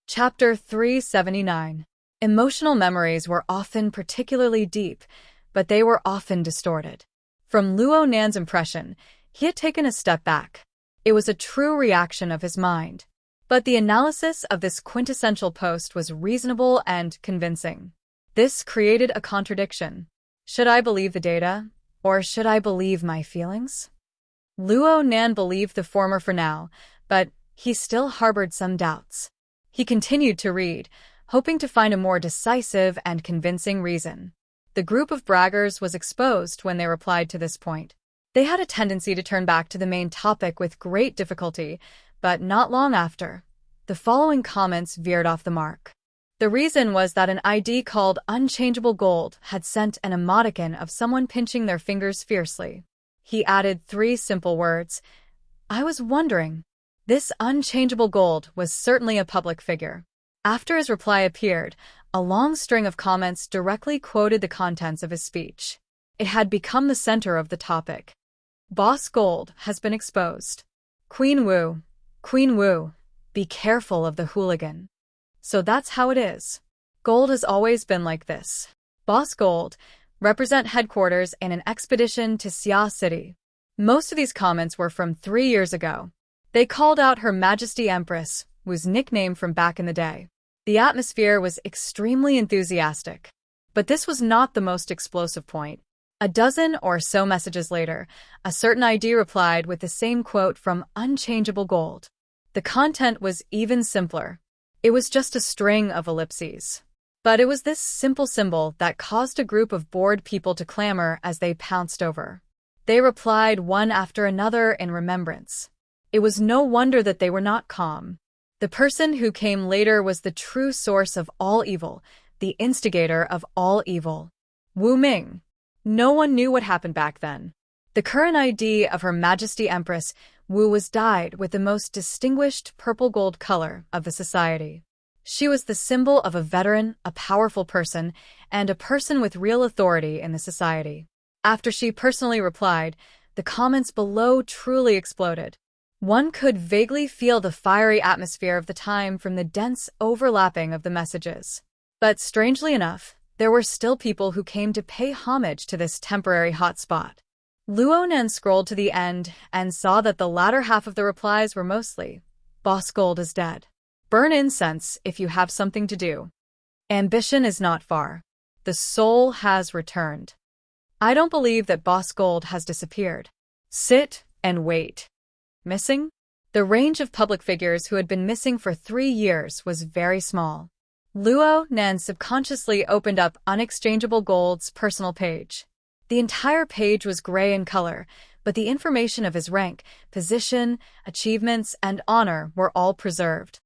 Chapter 379. Emotional memories were often particularly deep, but they were often distorted. From Luo Nan's impression, he had taken a step back. It was a true reaction of his mind. But the analysis of this quintessential post was reasonable and convincing. This created a contradiction. Should I believe the data, or should I believe my feelings? Luo Nan believed the former for now, but he still harbored some doubts. He continued to read, hoping to find a more decisive and convincing reason. The group of braggers was exposed when they replied to this point. They had a tendency to turn back to the main topic with great difficulty, but not long after, the following comments veered off the mark. The reason was that an ID called Unchangeable Gold had sent an emoticon of someone pinching their fingers fiercely. He added 3 simple words. I was wondering. This Unchangeable Gold was certainly a public figure. After his reply appeared, a long string of comments directly quoted the contents of his speech. It had become the center of the topic. Boss Gold has been exposed. Queen Wu, be careful of the hooligan. So that's how it is. Gold has always been like this. Boss Gold, represent headquarters in an expedition to Xia City. Most of these comments were from 3 years ago. They called out Her Majesty Empress, Wu's nickname from back in the day. The atmosphere was extremely enthusiastic. But this was not the most explosive point. A dozen or so messages later, a certain ID replied with the same quote from Unchangeable Gold. The content was even simpler. It was just a string of ellipses. But it was this simple symbol that caused a group of bored people to clamor as they pounced over. They replied one after another in remembrance. It was no wonder that they were not calm. The person who came later was the true source of all evil, the instigator of all evil. Wu Ming. No one knew what happened back then. The current ID of Her Majesty Empress Wu was dyed with the most distinguished purple gold color of the society. She was the symbol of a veteran, a powerful person, and a person with real authority in the society. After she personally replied, the comments below truly exploded. One could vaguely feel the fiery atmosphere of the time from the dense overlapping of the messages. But strangely enough, there were still people who came to pay homage to this temporary hotspot. Luo Nan scrolled to the end and saw that the latter half of the replies were mostly, Boss Gold is dead. Burn incense if you have something to do. Ambition is not far. The soul has returned. I don't believe that Boss Gold has disappeared. Sit and wait. Missing? The range of public figures who had been missing for 3 years was very small. Luo Nan subconsciously opened up Unchangeable Gold's personal page. The entire page was gray in color, but the information of his rank, position, achievements, and honor were all preserved.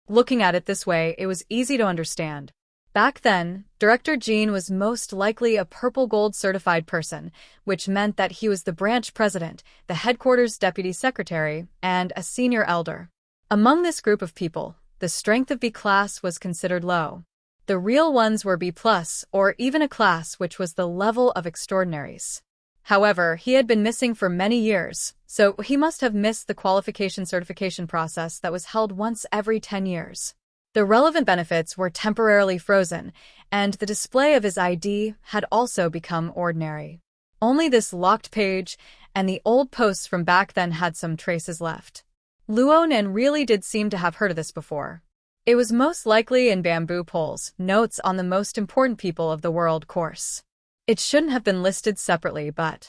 Looking at it this way, it was easy to understand. Back then, Director Jean was most likely a purple gold certified person, which meant that he was the branch president, the headquarters deputy secretary, and a senior elder. Among this group of people, the strength of B class was considered low. The real ones were B+, or even a class which was the level of extraordinaries. However, he had been missing for many years, so he must have missed the qualification certification process that was held once every 10 years. The relevant benefits were temporarily frozen, and the display of his ID had also become ordinary. Only this locked page and the old posts from back then had some traces left. Luo Nan really did seem to have heard of this before. It was most likely in Bamboo Pole's Notes on the Most Important People of the World course. It shouldn't have been listed separately, but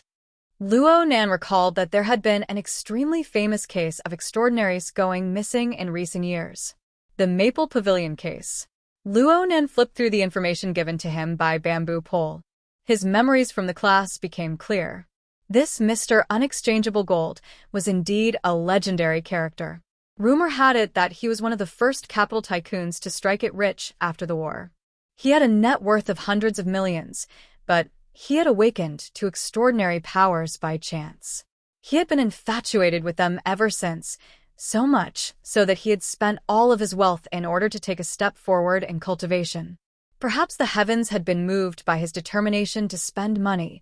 Luo Nan recalled that there had been an extremely famous case of extraordinaries going missing in recent years. The Maple Pavilion case. Luo Nan flipped through the information given to him by Bamboo Pole. His memories from the class became clear. This Mr. Unchangeable Gold was indeed a legendary character. Rumor had it that he was one of the first capital tycoons to strike it rich after the war. He had a net worth of hundreds of millions, but he had awakened to extraordinary powers by chance. He had been infatuated with them ever since, so much so that he had spent all of his wealth in order to take a step forward in cultivation. Perhaps the heavens had been moved by his determination to spend money,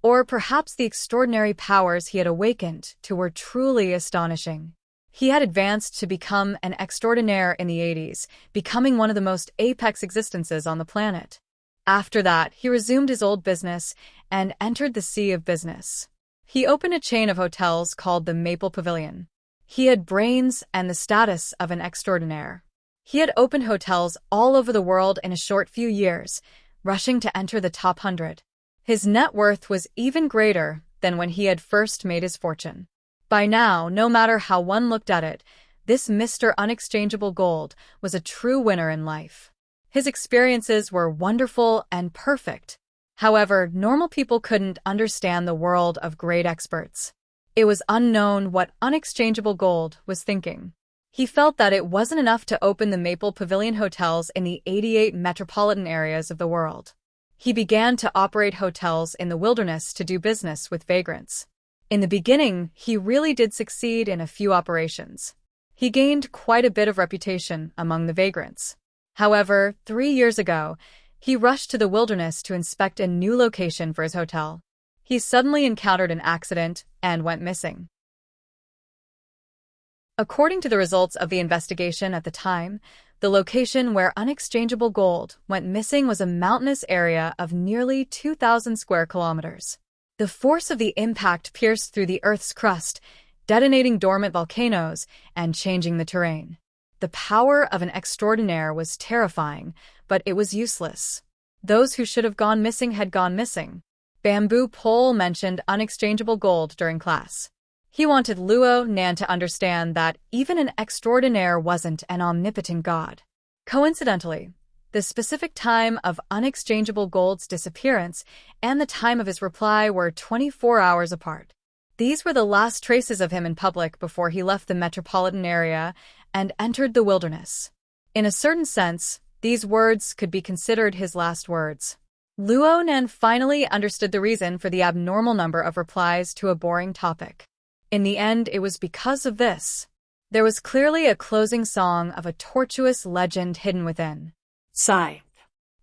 or perhaps the extraordinary powers he had awakened to were truly astonishing. He had advanced to become an extraordinaire in the 80s, becoming one of the most apex existences on the planet. After that, he resumed his old business and entered the sea of business. He opened a chain of hotels called the Maple Pavilion. He had brains and the status of an extraordinaire. He had opened hotels all over the world in a short few years, rushing to enter the top 100. His net worth was even greater than when he had first made his fortune. By now, no matter how one looked at it, this Mr. Unexchangeable Gold was a true winner in life. His experiences were wonderful and perfect. However, normal people couldn't understand the world of great experts. It was unknown what Unexchangeable Gold was thinking. He felt that it wasn't enough to open the Maple Pavilion hotels in the 88 metropolitan areas of the world. He began to operate hotels in the wilderness to do business with vagrants. In the beginning, he really did succeed in a few operations. He gained quite a bit of reputation among the vagrants. However, 3 years ago, he rushed to the wilderness to inspect a new location for his hotel. He suddenly encountered an accident and went missing. According to the results of the investigation at the time, the location where Unexchangeable Gold went missing was a mountainous area of nearly 2,000 square kilometers. The force of the impact pierced through the Earth's crust, detonating dormant volcanoes and changing the terrain. The power of an extraordinaire was terrifying, but it was useless. Those who should have gone missing had gone missing. Bamboo Pole mentioned Unexchangeable Gold during class. He wanted Luo Nan to understand that even an extraordinaire wasn't an omnipotent god. Coincidentally, the specific time of Unexchangeable Gold's disappearance and the time of his reply were 24 hours apart. These were the last traces of him in public before he left the metropolitan area and entered the wilderness. In a certain sense, these words could be considered his last words. Luo Nan finally understood the reason for the abnormal number of replies to a boring topic. In the end, it was because of this. There was clearly a closing song of a tortuous legend hidden within. Sigh.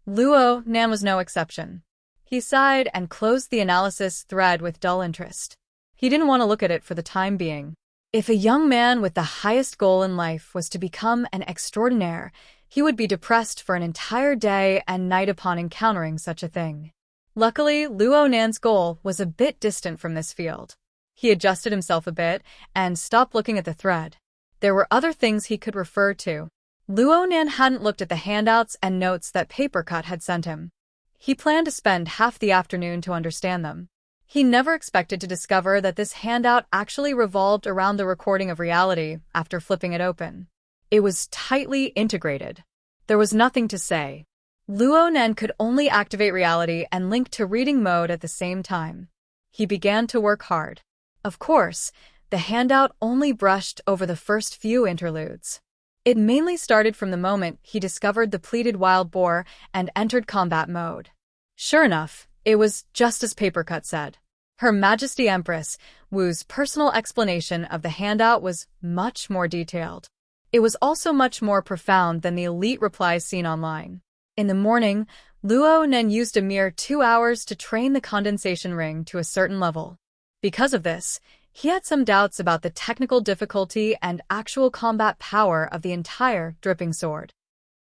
Luo Nan was no exception. He sighed and closed the analysis thread with dull interest. He didn't want to look at it for the time being. If a young man with the highest goal in life was to become an extraordinaire, he would be depressed for an entire day and night upon encountering such a thing. Luckily, Luo Nan's goal was a bit distant from this field. He adjusted himself a bit and stopped looking at the thread. There were other things he could refer to. Luo Nan hadn't looked at the handouts and notes that Papercut had sent him. He planned to spend half the afternoon to understand them. He never expected to discover that this handout actually revolved around the recording of reality after flipping it open. It was tightly integrated. There was nothing to say. Luo Nan could only activate reality and link to reading mode at the same time. He began to work hard. Of course, the handout only brushed over the first few interludes. It mainly started from the moment he discovered the pleated wild boar and entered combat mode. Sure enough, it was just as Papercut said. Her Majesty Empress Wu's personal explanation of the handout was much more detailed. It was also much more profound than the elite replies seen online. In the morning, Luo Nan used a mere 2 hours to train the condensation ring to a certain level. Because of this, he had some doubts about the technical difficulty and actual combat power of the entire dripping sword.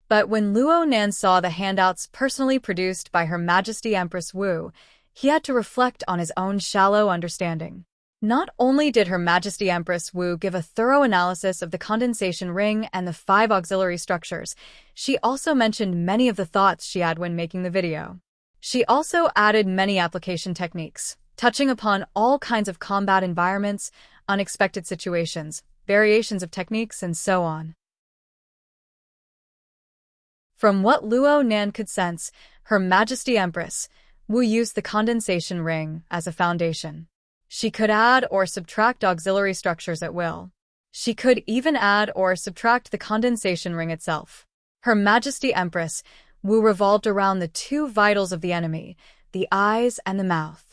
But when Luo Nan saw the handouts personally produced by Her Majesty Empress Wu, he had to reflect on his own shallow understanding. Not only did Her Majesty Empress Wu give a thorough analysis of the condensation ring and the 5 auxiliary structures, she also mentioned many of the thoughts she had when making the video. She also added many application techniques, touching upon all kinds of combat environments, unexpected situations, variations of techniques, and so on. From what Luo Nan could sense, Her Majesty Empress Wu used the condensation ring as a foundation. She could add or subtract auxiliary structures at will. She could even add or subtract the condensation ring itself. Her Majesty Empress Wu revolved around the 2 vitals of the enemy, the eyes and the mouth.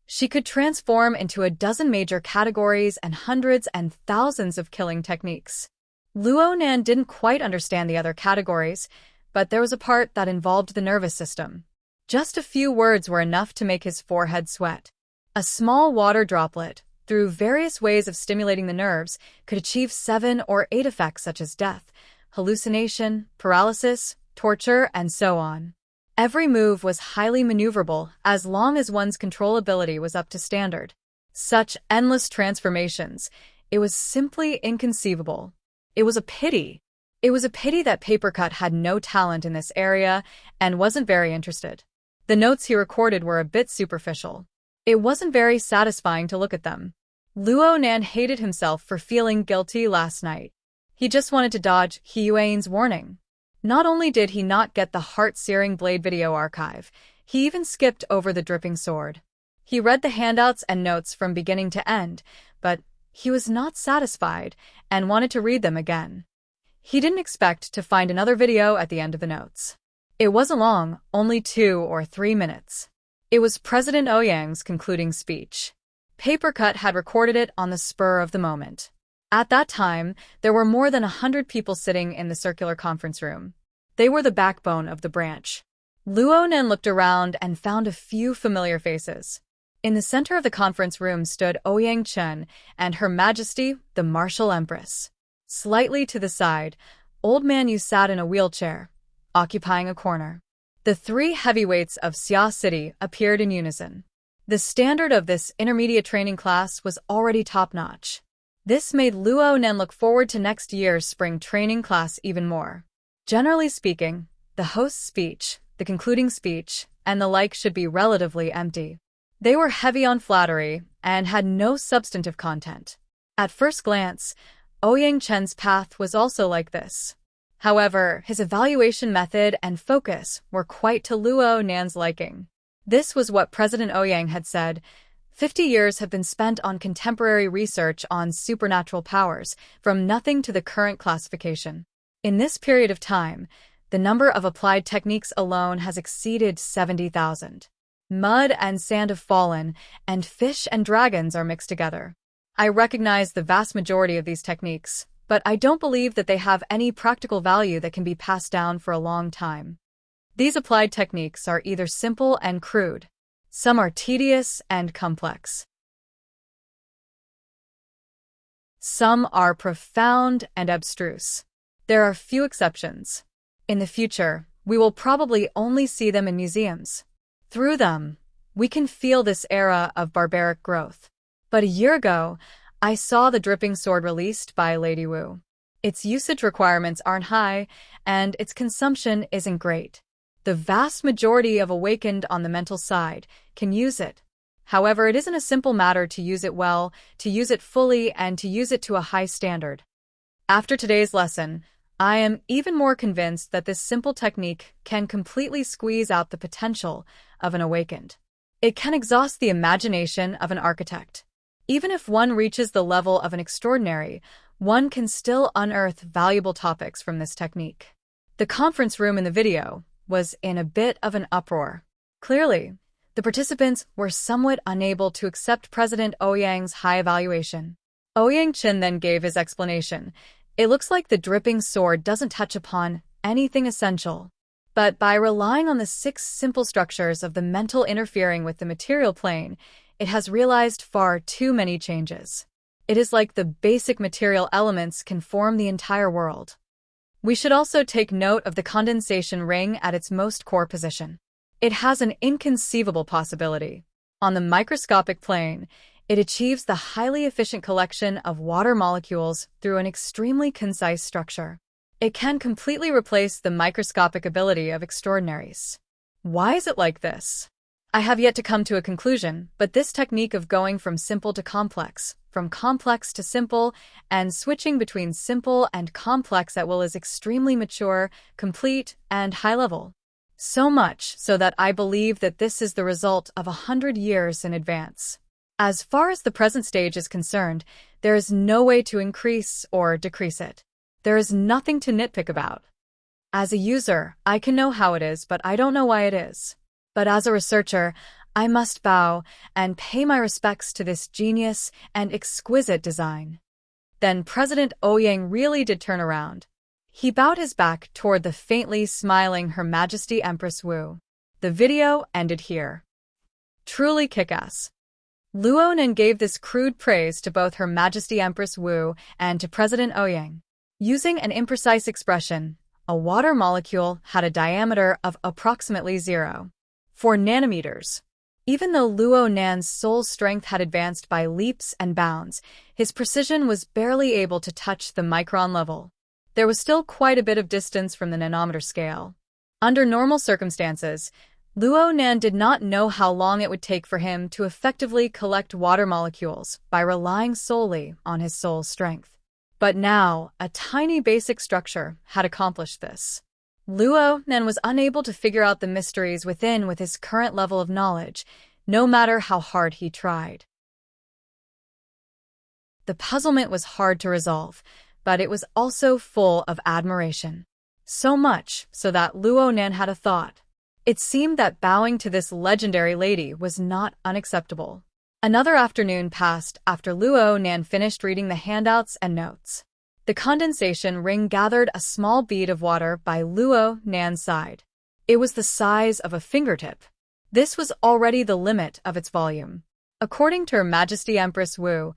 She could transform into a dozen major categories and hundreds and thousands of killing techniques. Luo Nan didn't quite understand the other categories, but there was a part that involved the nervous system. Just a few words were enough to make his forehead sweat. A small water droplet, through various ways of stimulating the nerves, could achieve 7 or 8 effects such as death, hallucination, paralysis, torture, and so on. Every move was highly maneuverable as long as one's controllability was up to standard. Such endless transformations, it was simply inconceivable. It was a pity. It was a pity that Papercut had no talent in this area and wasn't very interested. The notes he recorded were a bit superficial. It wasn't very satisfying to look at them. Luo Nan hated himself for feeling guilty last night. He just wanted to dodge Hiyuan's warning. Not only did he not get the heart-searing Blade video archive, he even skipped over the dripping sword. He read the handouts and notes from beginning to end, but he was not satisfied and wanted to read them again. He didn't expect to find another video at the end of the notes. It wasn't long, only 2 or 3 minutes. It was President Ouyang's concluding speech. Papercut had recorded it on the spur of the moment. At that time, there were more than 100 people sitting in the circular conference room. They were the backbone of the branch. Luo Nan looked around and found a few familiar faces. In the center of the conference room stood Ouyang Chen and Her Majesty, the Martial Empress. Slightly to the side, Old Man Yu sat in a wheelchair, occupying a corner. The 3 heavyweights of Xia City appeared in unison. The standard of this intermediate training class was already top-notch. This made Luo Nan look forward to next year's spring training class even more. Generally speaking, the host's speech, the concluding speech, and the like should be relatively empty. They were heavy on flattery and had no substantive content. At first glance, Ouyang Chen's path was also like this. However, his evaluation method and focus were quite to Luo Nan's liking. This was what President Ouyang had said. 50 years have been spent on contemporary research on supernatural powers, from nothing to the current classification. In this period of time, the number of applied techniques alone has exceeded 70,000. Mud and sand have fallen, and fish and dragons are mixed together. I recognize the vast majority of these techniques, but I don't believe that they have any practical value that can be passed down for a long time. These applied techniques are either simple and crude. Some are tedious and complex. Some are profound and abstruse. There are few exceptions. In the future, we will probably only see them in museums. Through them, we can feel this era of barbaric growth. But a year ago, I saw the dripping sword released by Lady Wu. Its usage requirements aren't high, and its consumption isn't great. The vast majority of awakened on the mental side can use it. However, it isn't a simple matter to use it well, to use it fully, and to use it to a high standard. After today's lesson, I am even more convinced that this simple technique can completely squeeze out the potential of an awakened. It can exhaust the imagination of an architect. Even if one reaches the level of an extraordinary, one can still unearth valuable topics from this technique. The conference room in the video was in a bit of an uproar. Clearly, the participants were somewhat unable to accept President Ouyang's high evaluation. Ouyang Chen then gave his explanation. It looks like the dripping sword doesn't touch upon anything essential. But by relying on the 6 simple structures of the mental interfering with the material plane, it has realized far too many changes. It is like the basic material elements can form the entire world. We should also take note of the condensation ring at its most core position. It has an inconceivable possibility. On the microscopic plane, it achieves the highly efficient collection of water molecules through an extremely concise structure. It can completely replace the microscopic ability of extraordinaries. Why is it like this? I have yet to come to a conclusion, but this technique of going from simple to complex, from complex to simple, and switching between simple and complex at will is extremely mature, complete, and high-level. So much so that I believe that this is the result of 100 years in advance. As far as the present stage is concerned, there is no way to increase or decrease it. There is nothing to nitpick about. As a user, I can know how it is, but I don't know why it is. But as a researcher, I must bow and pay my respects to this genius and exquisite design. Then President Ouyang really did turn around. He bowed his back toward the faintly smiling Her Majesty Empress Wu. The video ended here. Truly kick-ass. Luo Nan gave this crude praise to both Her Majesty Empress Wu and to President Ouyang. Using an imprecise expression, a water molecule had a diameter of approximately 0.4 nanometers. Even though Luo Nan's soul strength had advanced by leaps and bounds, his precision was barely able to touch the micron level. There was still quite a bit of distance from the nanometer scale. Under normal circumstances, Luo Nan did not know how long it would take for him to effectively collect water molecules by relying solely on his soul strength. But now, a tiny basic structure had accomplished this. Luo Nan was unable to figure out the mysteries within with his current level of knowledge, no matter how hard he tried. The puzzlement was hard to resolve, but it was also full of admiration. So much so that Luo Nan had a thought. It seemed that bowing to this legendary lady was not unacceptable. Another afternoon passed after Luo Nan finished reading the handouts and notes. The condensation ring gathered a small bead of water by Luo Nan's side. It was the size of a fingertip. This was already the limit of its volume. According to Her Majesty Empress Wu,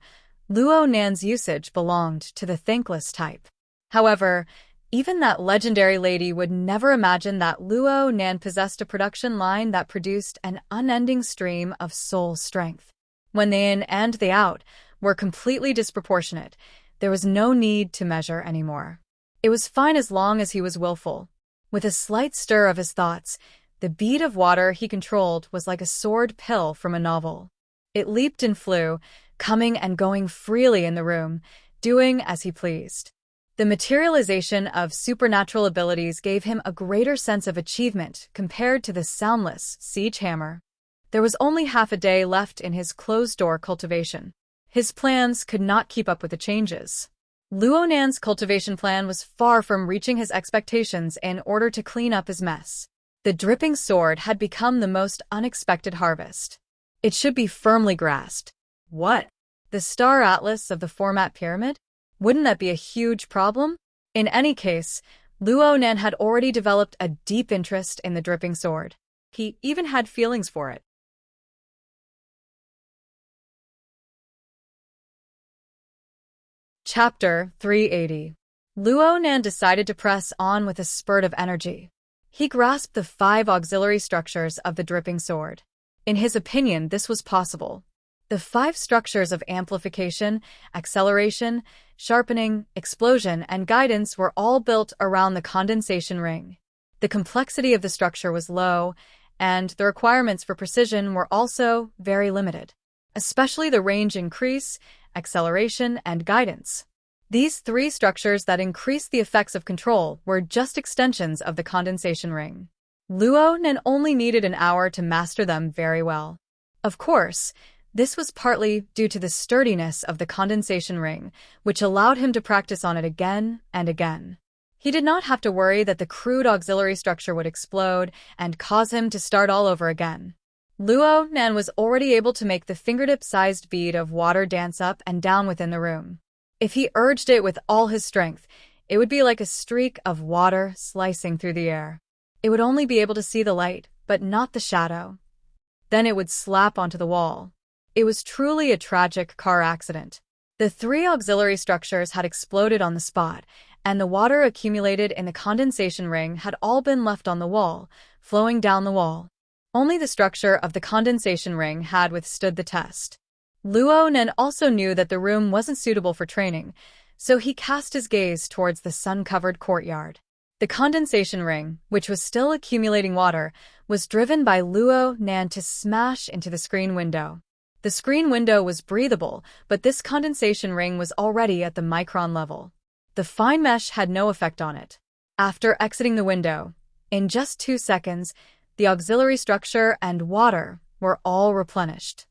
Luo Nan's usage belonged to the thankless type. However, even that legendary lady would never imagine that Luo Nan possessed a production line that produced an unending stream of soul strength. When the in and the out were completely disproportionate, there was no need to measure anymore. It was fine as long as he was willful. With a slight stir of his thoughts, the bead of water he controlled was like a sword pill from a novel. It leaped and flew, coming and going freely in the room, doing as he pleased. The materialization of supernatural abilities gave him a greater sense of achievement compared to the soundless siege hammer. There was only half a day left in his closed-door cultivation. His plans could not keep up with the changes. Luo Nan's cultivation plan was far from reaching his expectations in order to clean up his mess. The dripping sword had become the most unexpected harvest. It should be firmly grasped. What? The star atlas of the format pyramid? Wouldn't that be a huge problem? In any case, Luo Nan had already developed a deep interest in the dripping sword. He even had feelings for it. Chapter 380. Luo Nan decided to press on with a spurt of energy. He grasped the 5 auxiliary structures of the dripping sword. In his opinion, this was possible. The 5 structures of amplification, acceleration, sharpening, explosion, and guidance were all built around the condensation ring. The complexity of the structure was low, and the requirements for precision were also very limited, especially the range increase, acceleration, and guidance. These 3 structures that increased the effects of control were just extensions of the condensation ring. Luo Nan only needed an hour to master them very well. Of course, this was partly due to the sturdiness of the condensation ring, which allowed him to practice on it again and again. He did not have to worry that the crude auxiliary structure would explode and cause him to start all over again. Luo Nan was already able to make the fingertip-sized bead of water dance up and down within the room. If he urged it with all his strength, it would be like a streak of water slicing through the air. It would only be able to see the light, but not the shadow. Then it would slap onto the wall. It was truly a tragic car accident. The 3 auxiliary structures had exploded on the spot, and the water accumulated in the condensation ring had all been left on the wall, flowing down the wall. Only the structure of the condensation ring had withstood the test. Luo Nan also knew that the room wasn't suitable for training, so he cast his gaze towards the sun-covered courtyard. The condensation ring, which was still accumulating water, was driven by Luo Nan to smash into the screen window. The screen window was breathable, but this condensation ring was already at the micron level. The fine mesh had no effect on it. After exiting the window, in just 2 seconds, the auxiliary structure and water were all replenished.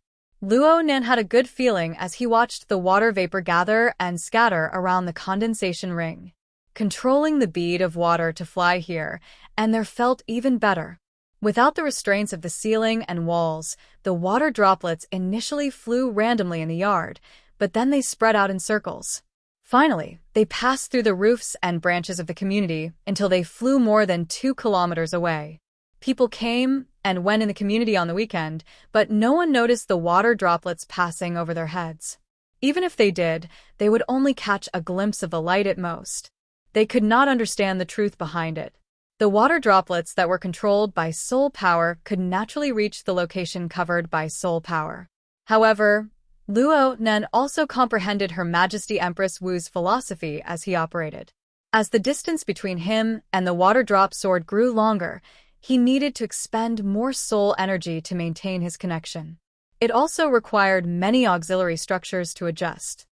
Luo Nan had a good feeling as he watched the water vapor gather and scatter around the condensation ring. Controlling the bead of water to fly here, and there felt even better. Without the restraints of the ceiling and walls, the water droplets initially flew randomly in the yard, but then they spread out in circles. Finally, they passed through the roofs and branches of the community until they flew more than 2 kilometers away. People came and went in the community on the weekend, but no one noticed the water droplets passing over their heads. Even if they did, they would only catch a glimpse of the light at most. They could not understand the truth behind it. The water droplets that were controlled by soul power could naturally reach the location covered by soul power. However, Luo Nen also comprehended Her Majesty Empress Wu's philosophy as he operated. As the distance between him and the water drop sword grew longer, he needed to expend more soul energy to maintain his connection. It also required many auxiliary structures to adjust.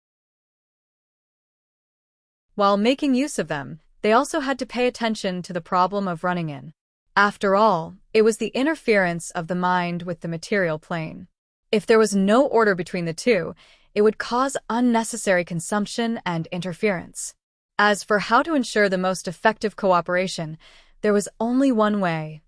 While making use of them, they also had to pay attention to the problem of running in. After all, it was the interference of the mind with the material plane. If there was no order between the two, it would cause unnecessary consumption and interference. As for how to ensure the most effective cooperation, there was only one way: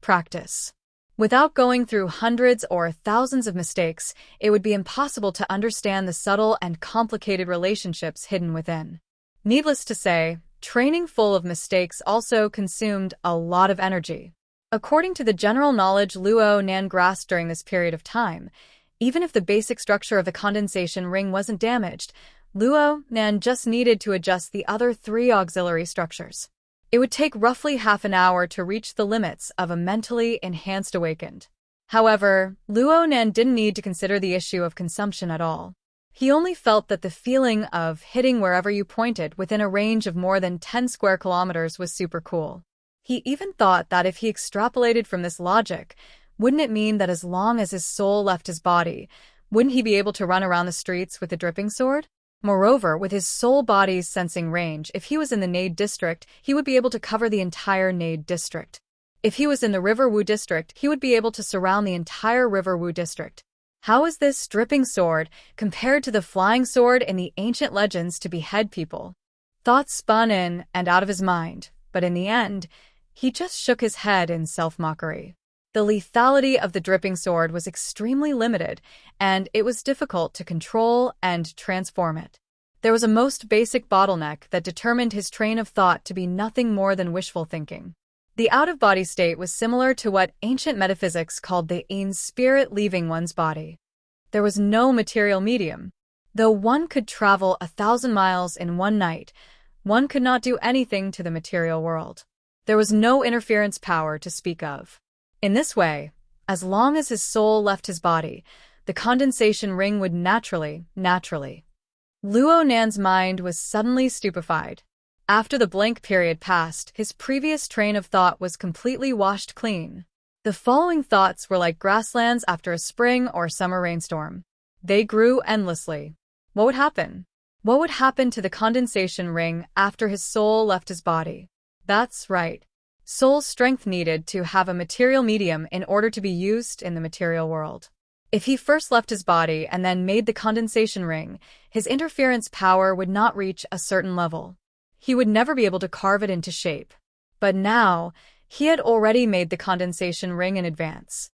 practice. Without going through hundreds or thousands of mistakes, it would be impossible to understand the subtle and complicated relationships hidden within. Needless to say, training full of mistakes also consumed a lot of energy. According to the general knowledge Luo Nan grasped during this period of time, even if the basic structure of the condensation ring wasn't damaged, Luo Nan just needed to adjust the other 3 auxiliary structures. It would take roughly half an hour to reach the limits of a mentally enhanced awakened. However, Luo Nan didn't need to consider the issue of consumption at all. He only felt that the feeling of hitting wherever you pointed within a range of more than 10 square kilometers was super cool. He even thought that if he extrapolated from this logic, wouldn't it mean that as long as his soul left his body, wouldn't he be able to run around the streets with the dripping sword? Moreover, with his soul body's sensing range, if he was in the Nade district, he would be able to cover the entire Nade district. If he was in the River Wu district, he would be able to surround the entire River Wu district. How is this dripping sword compared to the flying sword in the ancient legends to behead people? Thoughts spun in and out of his mind, but in the end, he just shook his head in self-mockery. The lethality of the dripping sword was extremely limited, and it was difficult to control and transform it. There was a most basic bottleneck that determined his train of thought to be nothing more than wishful thinking. The out-of-body state was similar to what ancient metaphysics called the spirit leaving one's body. There was no material medium. Though one could travel 1,000 miles in one night, one could not do anything to the material world. There was no interference power to speak of. In this way, as long as his soul left his body, the condensation ring would naturally. Luo Nan's mind was suddenly stupefied. After the blank period passed, his previous train of thought was completely washed clean. The following thoughts were like grasslands after a spring or summer rainstorm. They grew endlessly. What would happen? What would happen to the condensation ring after his soul left his body? That's right. Soul strength needed to have a material medium in order to be used in the material world. If he first left his body and then made the condensation ring, his interference power would not reach a certain level. He would never be able to carve it into shape. But now, he had already made the condensation ring in advance.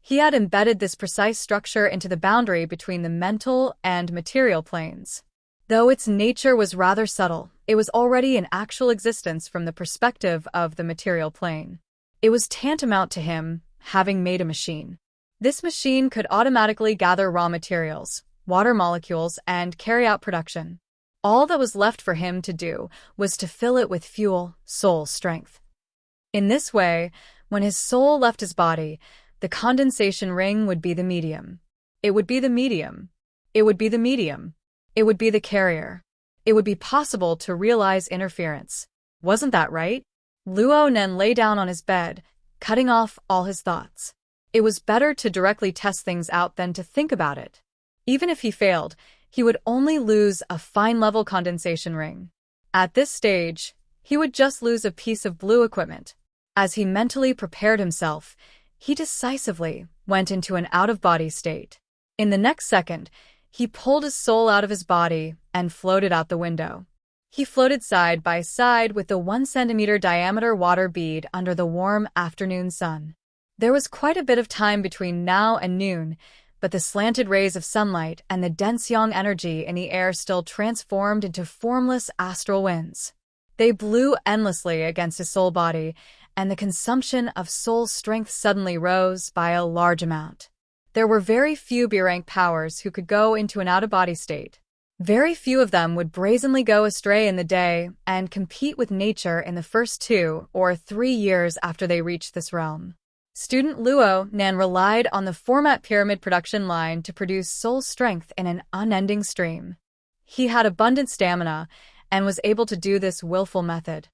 He had embedded this precise structure into the boundary between the mental and material planes. Though its nature was rather subtle, it was already in actual existence from the perspective of the material plane. It was tantamount to him having made a machine. This machine could automatically gather raw materials, water molecules, and carry out production. All that was left for him to do was to fill it with fuel, soul strength. In this way, when his soul left his body, the condensation ring would be the medium. It would be the medium. It would be the medium. It would be the carrier. It would be possible to realize interference. Wasn't that right? Luo Nen lay down on his bed, cutting off all his thoughts. It was better to directly test things out than to think about it. Even if he failed, he would only lose a fine-level condensation ring. At this stage, he would just lose a piece of blue equipment. As he mentally prepared himself, he decisively went into an out-of-body state. In the next second, he pulled his soul out of his body and floated out the window. He floated side by side with the 1 centimeter diameter water bead under the warm afternoon sun. There was quite a bit of time between now and noon, but the slanted rays of sunlight and the dense yang energy in the air still transformed into formless astral winds. They blew endlessly against his soul body, and the consumption of soul strength suddenly rose by a large amount. There were very few B-rank powers who could go into an out-of-body state. Very few of them would brazenly go astray in the day and compete with nature in the first 2 or 3 years after they reached this realm. Student Luo Nan relied on the format pyramid production line to produce soul strength in an unending stream. He had abundant stamina and was able to do this willful method.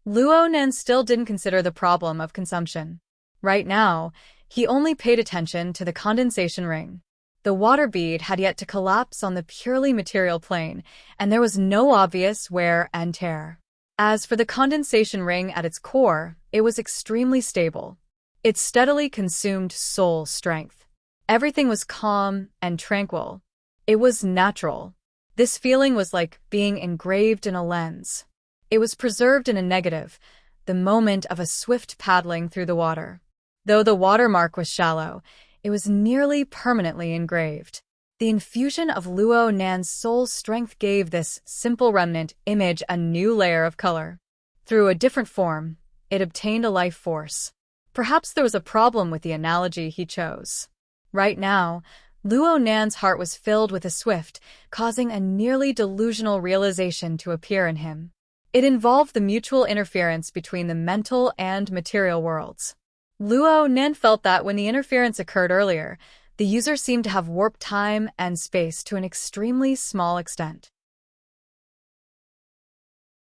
Luo Nan still didn't consider the problem of consumption. Right now, he only paid attention to the condensation ring. The water bead had yet to collapse on the purely material plane, and there was no obvious wear and tear. As for the condensation ring at its core, it was extremely stable. It steadily consumed soul strength. Everything was calm and tranquil. It was natural. This feeling was like being engraved in a lens. It was preserved in a negative, the moment of a swift paddling through the water. Though the watermark was shallow, it was nearly permanently engraved. The infusion of Luo Nan's soul strength gave this simple remnant image a new layer of color. Through a different form, it obtained a life force. Perhaps there was a problem with the analogy he chose. Right now, Luo Nan's heart was filled with a swift, causing a nearly delusional realization to appear in him. It involved the mutual interference between the mental and material worlds. Luo Nan felt that when the interference occurred earlier, the user seemed to have warped time and space to an extremely small extent.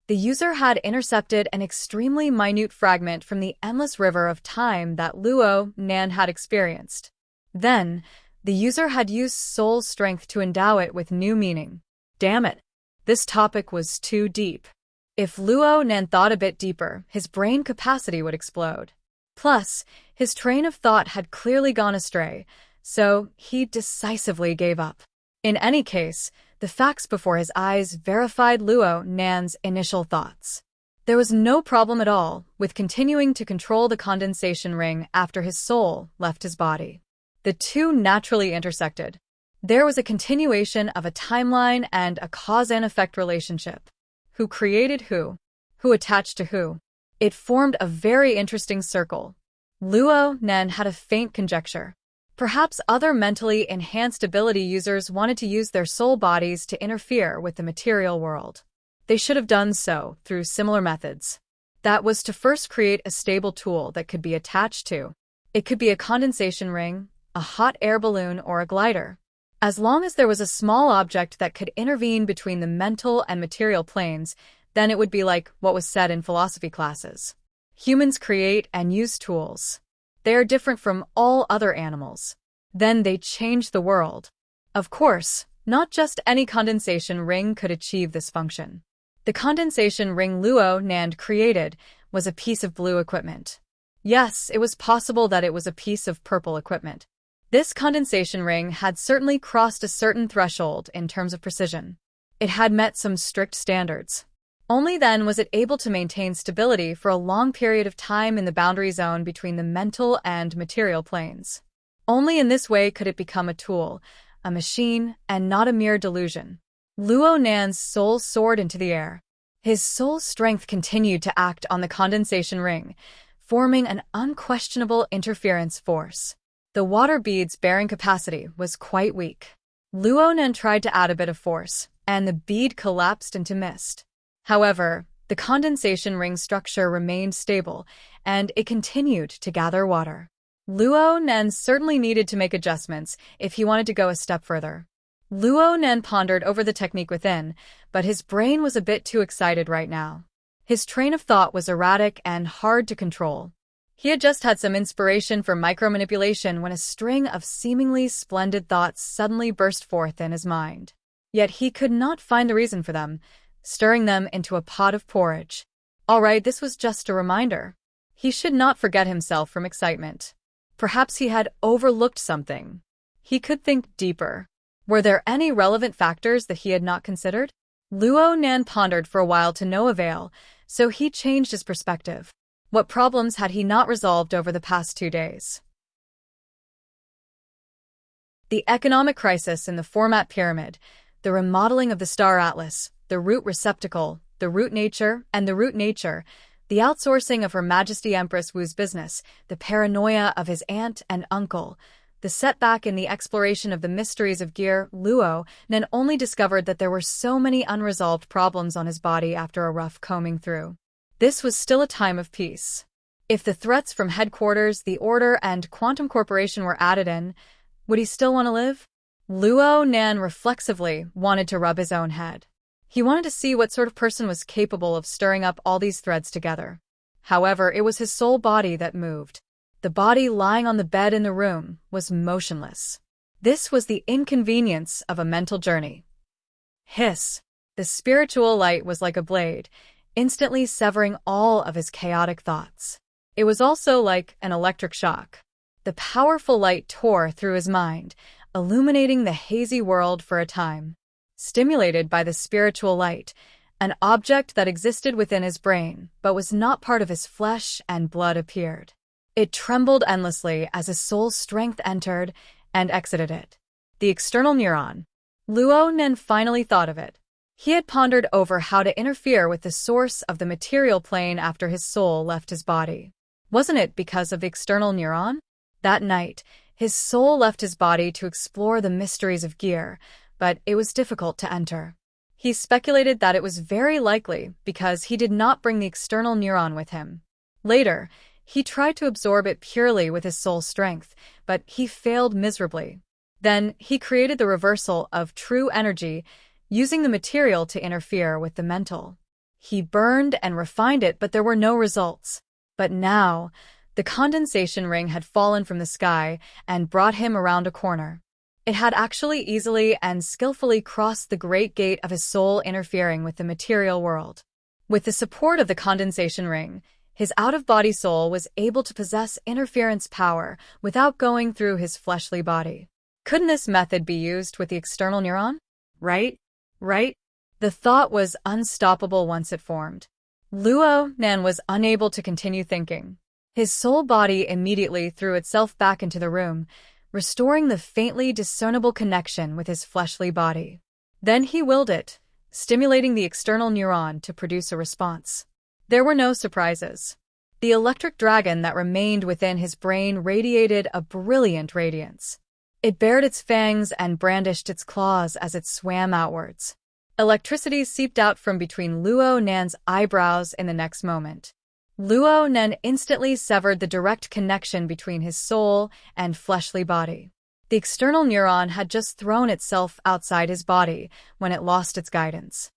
The user had intercepted an extremely minute fragment from the endless river of time that Luo Nan had experienced. Then, the user had used soul strength to endow it with new meaning. Damn it, this topic was too deep. If Luo Nan thought a bit deeper, his brain capacity would explode. Plus, his train of thought had clearly gone astray, so he decisively gave up. In any case, the facts before his eyes verified Luo Nan's initial thoughts. There was no problem at all with continuing to control the condensation ring after his soul left his body. The two naturally intersected. There was a continuation of a timeline and a cause and effect relationship. Who created who? Who attached to who? It formed a very interesting circle. Luo Nan had a faint conjecture. Perhaps other mentally enhanced ability users wanted to use their soul bodies to interfere with the material world. They should have done so through similar methods. That was to first create a stable tool that could be attached to. It could be a condensation ring, a hot air balloon, or a glider. As long as there was a small object that could intervene between the mental and material planes, then it would be like what was said in philosophy classes. Humans create and use tools. They are different from all other animals. Then they change the world. Of course, not just any condensation ring could achieve this function. The condensation ring Luo Nan created was a piece of blue equipment. Yes, it was possible that it was a piece of purple equipment. This condensation ring had certainly crossed a certain threshold in terms of precision. It had met some strict standards. Only then was it able to maintain stability for a long period of time in the boundary zone between the mental and material planes. Only in this way could it become a tool, a machine, and not a mere delusion. Luo Nan's soul soared into the air. His soul strength continued to act on the condensation ring, forming an unquestionable interference force. The water bead's bearing capacity was quite weak. Luo Nan tried to add a bit of force, and the bead collapsed into mist. However, the condensation ring structure remained stable, and it continued to gather water. Luo Nan certainly needed to make adjustments if he wanted to go a step further. Luo Nan pondered over the technique within, but his brain was a bit too excited right now. His train of thought was erratic and hard to control. He had just had some inspiration for micromanipulation when a string of seemingly splendid thoughts suddenly burst forth in his mind. Yet he could not find the reason for them, stirring them into a pot of porridge. All right, this was just a reminder. He should not forget himself from excitement. Perhaps he had overlooked something. He could think deeper. Were there any relevant factors that he had not considered? Luo Nan pondered for a while to no avail, so he changed his perspective. What problems had he not resolved over the past 2 days? The economic crisis in the format pyramid, the remodeling of the star atlas, the root receptacle, the root nature, and the root nature, The outsourcing of Her Majesty Empress Wu's business, the paranoia of his aunt and uncle, the setback in the exploration of the mysteries of gear. Luo Nen only discovered that there were so many unresolved problems on his body after a rough combing through. This was still a time of peace. If the threats from headquarters, the Order, and Quantum Corporation were added in, would he still want to live? Luo Nan reflexively wanted to rub his own head. He wanted to see what sort of person was capable of stirring up all these threads together. However, it was his soul body that moved. The body lying on the bed in the room was motionless. This was the inconvenience of a mental journey. Hiss! The spiritual light was like a blade, instantly severing all of his chaotic thoughts. It was also like an electric shock. The powerful light tore through his mind, illuminating the hazy world for a time. Stimulated by the spiritual light, an object that existed within his brain but was not part of his flesh and blood appeared. It trembled endlessly as his soul's strength entered and exited it. The external neuron. Luo Nen finally thought of it. He had pondered over how to interfere with the source of the material plane after his soul left his body. Wasn't it because of the external neuron? That night, his soul left his body to explore the mysteries of gear, but it was difficult to enter. He speculated that it was very likely because he did not bring the external neuron with him. Later, he tried to absorb it purely with his soul strength, but he failed miserably. Then, he created the reversal of true energy, using the material to interfere with the mental. He burned and refined it, but there were no results. But now, the condensation ring had fallen from the sky and brought him around a corner. It had actually easily and skillfully crossed the great gate of his soul, interfering with the material world. With the support of the condensation ring, his out-of-body soul was able to possess interference power without going through his fleshly body. Couldn't this method be used with the external neuron? Right? The thought was unstoppable once it formed. Luo Nan was unable to continue thinking. His soul body immediately threw itself back into the room, restoring the faintly discernible connection with his fleshly body. Then he willed it, stimulating the external neuron to produce a response. There were no surprises. The electric dragon that remained within his brain radiated a brilliant radiance. It bared its fangs and brandished its claws as it swam outwards. Electricity seeped out from between Luo Nan's eyebrows in the next moment. Luo Nan instantly severed the direct connection between his soul and fleshly body. The external neuron had just thrown itself outside his body when it lost its guidance.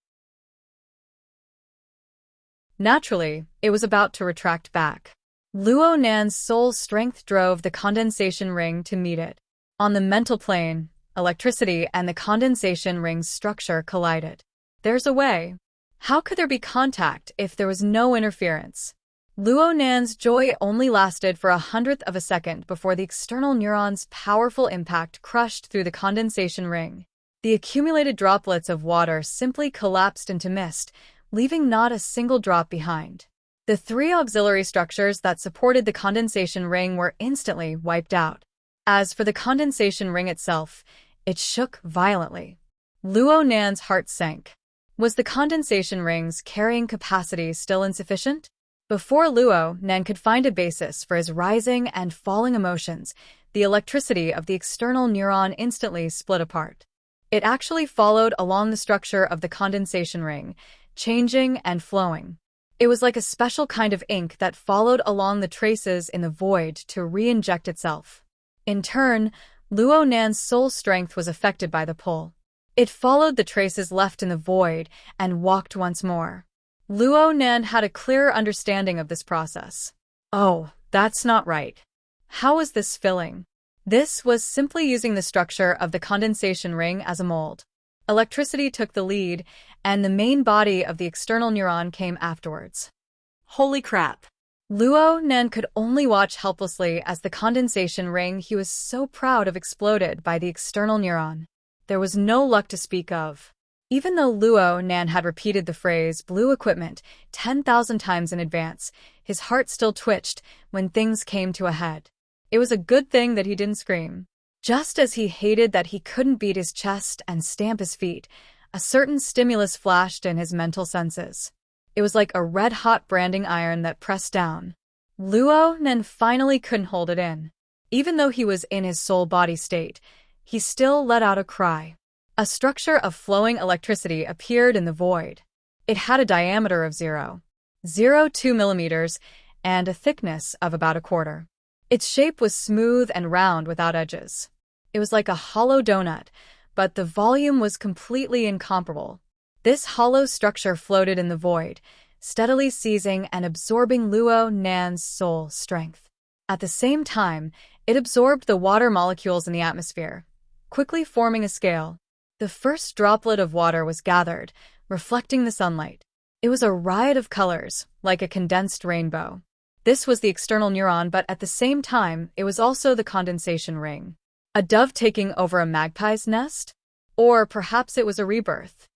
Naturally, it was about to retract back. Luo Nan's soul strength drove the condensation ring to meet it. On the mental plane, electricity and the condensation ring's structure collided. There's a way. How could there be contact if there was no interference? Luo Nan's joy only lasted for 1/100th of a second before the external neuron's powerful impact crushed through the condensation ring. The accumulated droplets of water simply collapsed into mist, leaving not a single drop behind. The 3 auxiliary structures that supported the condensation ring were instantly wiped out. As for the condensation ring itself, it shook violently. Luo Nan's heart sank. Was the condensation ring's carrying capacity still insufficient? Before Luo Nan could find a basis for his rising and falling emotions, the electricity of the external neuron instantly split apart. It actually followed along the structure of the condensation ring, changing and flowing. It was like a special kind of ink that followed along the traces in the void to re-inject itself. In turn, Luo Nan's soul strength was affected by the pull. It followed the traces left in the void and walked once more. Luo Nan had a clearer understanding of this process. Oh, that's not right. How was this filling? This was simply using the structure of the condensation ring as a mold. Electricity took the lead, and the main body of the external neuron came afterwards. Holy crap! Luo Nan could only watch helplessly as the condensation ring he was so proud of exploded by the external neuron. There was no luck to speak of. Even though Luo Nan had repeated the phrase "blue equipment" 10,000 times in advance, his heart still twitched when things came to a head. It was a good thing that he didn't scream. Just as he hated that he couldn't beat his chest and stamp his feet, a certain stimulus flashed in his mental senses. It was like a red-hot branding iron that pressed down. Luo Nen finally couldn't hold it in. Even though he was in his soul-body state, he still let out a cry. A structure of flowing electricity appeared in the void. It had a diameter of 0.02 millimeters and a thickness of about a quarter. Its shape was smooth and round without edges. It was like a hollow donut, but the volume was completely incomparable. This hollow structure floated in the void, steadily seizing and absorbing Luo Nan's soul strength. At the same time, it absorbed the water molecules in the atmosphere, quickly forming a scale. The first droplet of water was gathered, reflecting the sunlight. It was a riot of colors, like a condensed rainbow. This was the external neuron, but at the same time, it was also the condensation ring. A dove taking over a magpie's nest? Or perhaps it was a rebirth.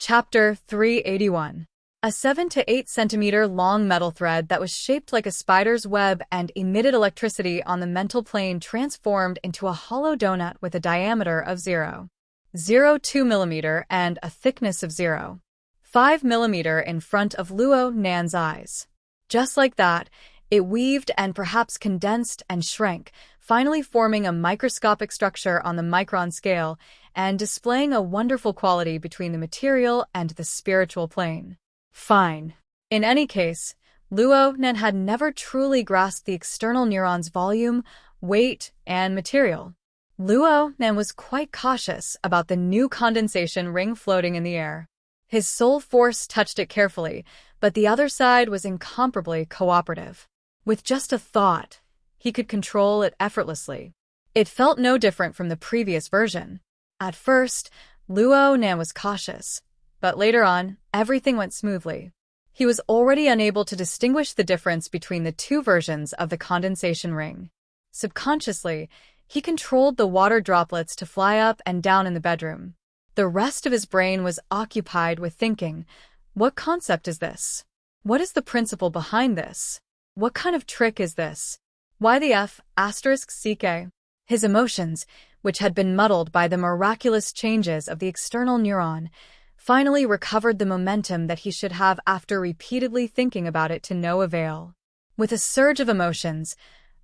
Chapter 381. A 7 to 8 centimeter long metal thread that was shaped like a spider's web and emitted electricity on the mental plane transformed into a hollow donut with a diameter of 0.02 millimeter and a thickness of 0.5 millimeter in front of Luo Nan's eyes. Just like that, it weaved and perhaps condensed and shrank, finally forming a microscopic structure on the micron scale and displaying a wonderful quality between the material and the spiritual plane. Fine. In any case, Luo Nan had never truly grasped the external neuron's volume, weight, and material. Luo Nan was quite cautious about the new condensation ring floating in the air. His soul force touched it carefully, but the other side was incomparably cooperative. With just a thought, he could control it effortlessly. It felt no different from the previous version. At first, Luo Nan was cautious, but later on, everything went smoothly. He was already unable to distinguish the difference between the two versions of the condensation ring. Subconsciously, he controlled the water droplets to fly up and down in the bedroom. The rest of his brain was occupied with thinking, what concept is this? What is the principle behind this? What kind of trick is this? Why the F***CK? His emotions, which had been muddled by the miraculous changes of the external neuron, finally recovered the momentum that he should have after repeatedly thinking about it to no avail. With a surge of emotions,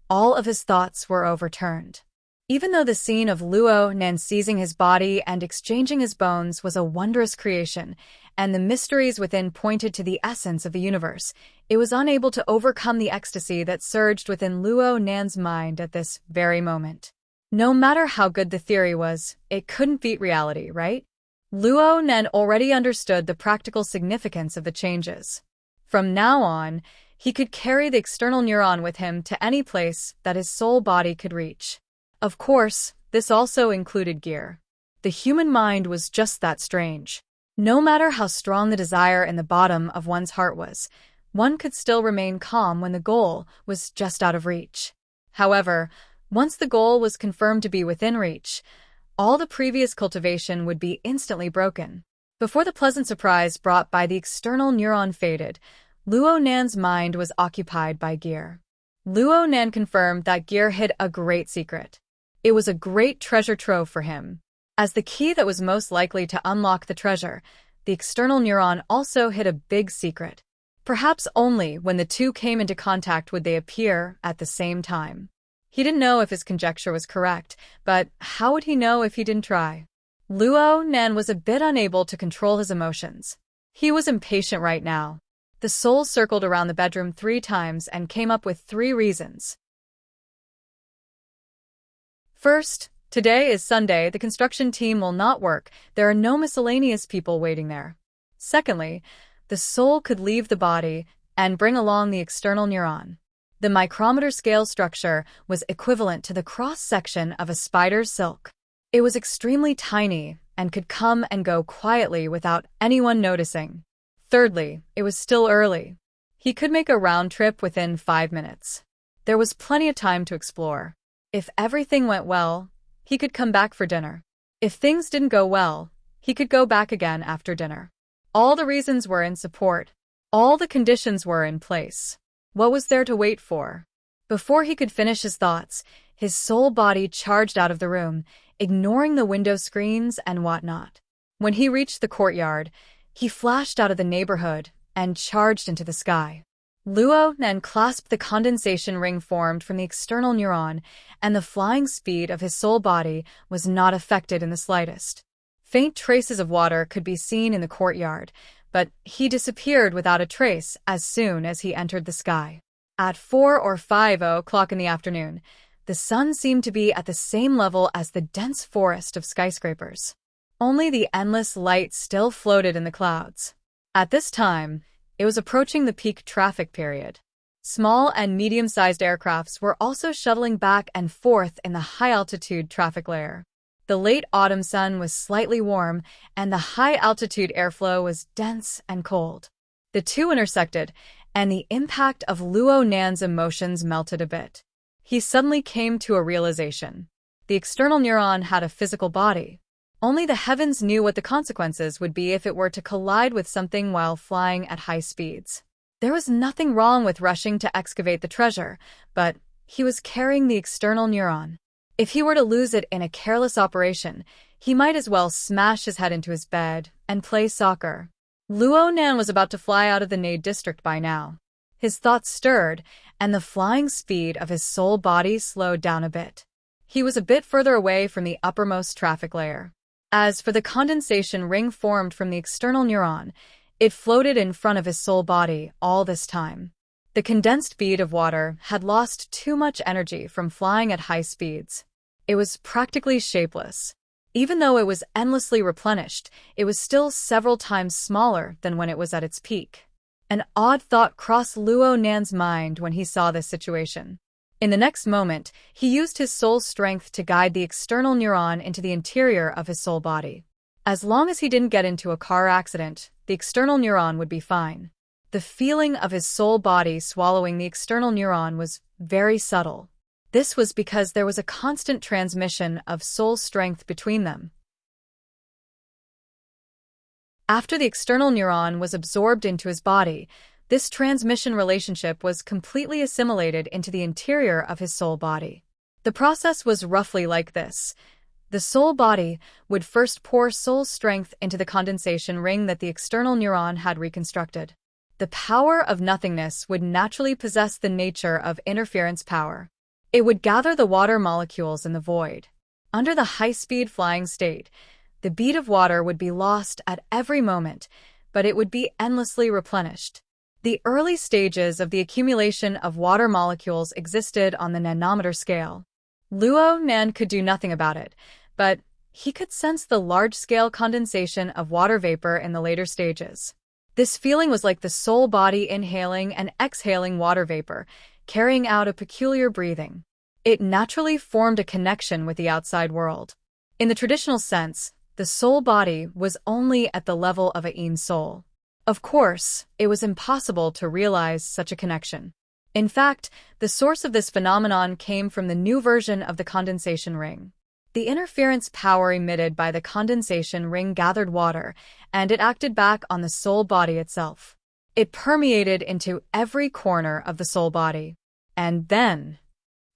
all of his thoughts were overturned. Even though the scene of Luo Nan seizing his body and exchanging his bones was a wondrous creation, and the mysteries within pointed to the essence of the universe, it was unable to overcome the ecstasy that surged within Luo Nan's mind at this very moment. No matter how good the theory was, it couldn't beat reality, right? Luo Nan already understood the practical significance of the changes. From now on, he could carry the external neuron with him to any place that his soul body could reach. Of course, this also included gear. The human mind was just that strange. No matter how strong the desire in the bottom of one's heart was, one could still remain calm when the goal was just out of reach. However, once the goal was confirmed to be within reach, all the previous cultivation would be instantly broken. Before the pleasant surprise brought by the external neuron faded, Luo Nan's mind was occupied by gear. Luo Nan confirmed that gear hid a great secret. It was a great treasure trove for him. As the key that was most likely to unlock the treasure, the external neuron also hid a big secret. Perhaps only when the two came into contact would they appear at the same time. He didn't know if his conjecture was correct, but how would he know if he didn't try? Luo Nan was a bit unable to control his emotions. He was impatient right now. The soul circled around the bedroom 3 times and came up with 3 reasons. First, today is Sunday, the construction team will not work, there are no miscellaneous people waiting there. Secondly, the soul could leave the body and bring along the external neuron. The micrometer scale structure was equivalent to the cross-section of a spider's silk. It was extremely tiny and could come and go quietly without anyone noticing. Thirdly, it was still early. He could make a round trip within 5 minutes. There was plenty of time to explore. If everything went well, he could come back for dinner. If things didn't go well, he could go back again after dinner. All the reasons were in support. All the conditions were in place. What was there to wait for? Before he could finish his thoughts, his soul body charged out of the room, ignoring the window screens and whatnot. When he reached the courtyard, he flashed out of the neighborhood and charged into the sky. Luo then clasped the condensation ring formed from the external neuron, and the flying speed of his soul body was not affected in the slightest. Faint traces of water could be seen in the courtyard, but he disappeared without a trace as soon as he entered the sky. At 4 or 5 o'clock in the afternoon, the sun seemed to be at the same level as the dense forest of skyscrapers. Only the endless light still floated in the clouds. At this time, it was approaching the peak traffic period. Small and medium-sized aircrafts were also shuttling back and forth in the high-altitude traffic layer. The late autumn sun was slightly warm, and the high-altitude airflow was dense and cold. The two intersected, and the impact of Luo Nan's emotions melted a bit. He suddenly came to a realization. The external neuron had a physical body. Only the heavens knew what the consequences would be if it were to collide with something while flying at high speeds. There was nothing wrong with rushing to excavate the treasure, but he was carrying the external neuron. If he were to lose it in a careless operation, he might as well smash his head into his bed and play soccer. Luo Nan was about to fly out of the Nade district by now. His thoughts stirred, and the flying speed of his soul body slowed down a bit. He was a bit further away from the uppermost traffic layer. As for the condensation ring formed from the external neuron, it floated in front of his soul body all this time. The condensed bead of water had lost too much energy from flying at high speeds. It was practically shapeless. Even though it was endlessly replenished, it was still several times smaller than when it was at its peak. An odd thought crossed Luo Nan's mind when he saw this situation. In the next moment, he used his soul strength to guide the external neuron into the interior of his soul body. As long as he didn't get into a car accident, the external neuron would be fine. The feeling of his soul body swallowing the external neuron was very subtle. This was because there was a constant transmission of soul strength between them. After the external neuron was absorbed into his body, this transmission relationship was completely assimilated into the interior of his soul body. The process was roughly like this. The soul body would first pour soul strength into the condensation ring that the external neuron had reconstructed. The power of nothingness would naturally possess the nature of interference power. It would gather the water molecules in the void. Under the high-speed flying state, the bead of water would be lost at every moment, but it would be endlessly replenished. The early stages of the accumulation of water molecules existed on the nanometer scale. Luo Nan could do nothing about it, but he could sense the large-scale condensation of water vapor in the later stages. This feeling was like the soul body inhaling and exhaling water vapor, carrying out a peculiar breathing. It naturally formed a connection with the outside world. In the traditional sense, the soul body was only at the level of a yin soul. Of course, it was impossible to realize such a connection. In fact, the source of this phenomenon came from the new version of the condensation ring. The interference power emitted by the condensation ring gathered water, and it acted back on the soul body itself. It permeated into every corner of the soul body. And then,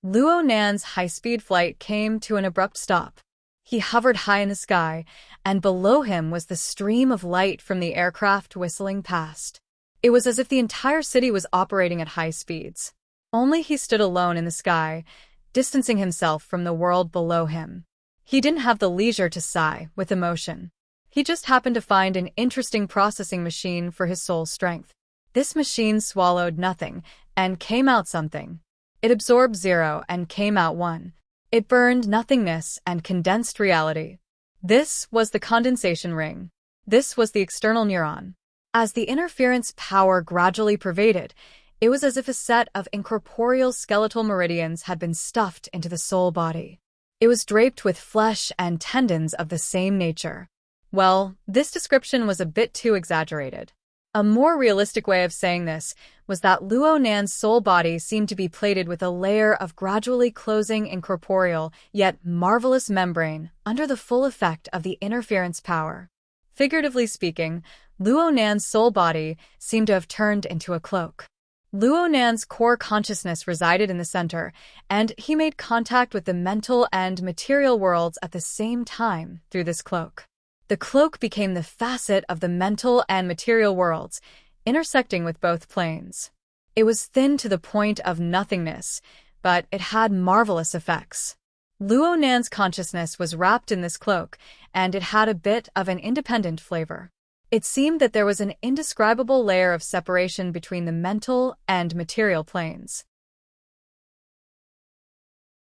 Luo Nan's high-speed flight came to an abrupt stop. He hovered high in the sky, and below him was the stream of light from the aircraft whistling past. It was as if the entire city was operating at high speeds. Only he stood alone in the sky, distancing himself from the world below him. He didn't have the leisure to sigh with emotion. He just happened to find an interesting processing machine for his soul strength. This machine swallowed nothing and came out something. It absorbed 0 and came out 1. It burned nothingness and condensed reality. This was the condensation ring. This was the external neuron. As the interference power gradually pervaded, it was as if a set of incorporeal skeletal meridians had been stuffed into the soul body. It was draped with flesh and tendons of the same nature. Well, this description was a bit too exaggerated. A more realistic way of saying this was that Luo Nan's soul body seemed to be plated with a layer of gradually closing incorporeal, yet marvelous membrane under the full effect of the interference power. Figuratively speaking, Luo Nan's soul body seemed to have turned into a cloak. Luo Nan's core consciousness resided in the center, and he made contact with the mental and material worlds at the same time through this cloak. The cloak became the facet of the mental and material worlds, intersecting with both planes. It was thin to the point of nothingness, but it had marvelous effects. Luo Nan's consciousness was wrapped in this cloak, and it had a bit of an independent flavor. It seemed that there was an indescribable layer of separation between the mental and material planes.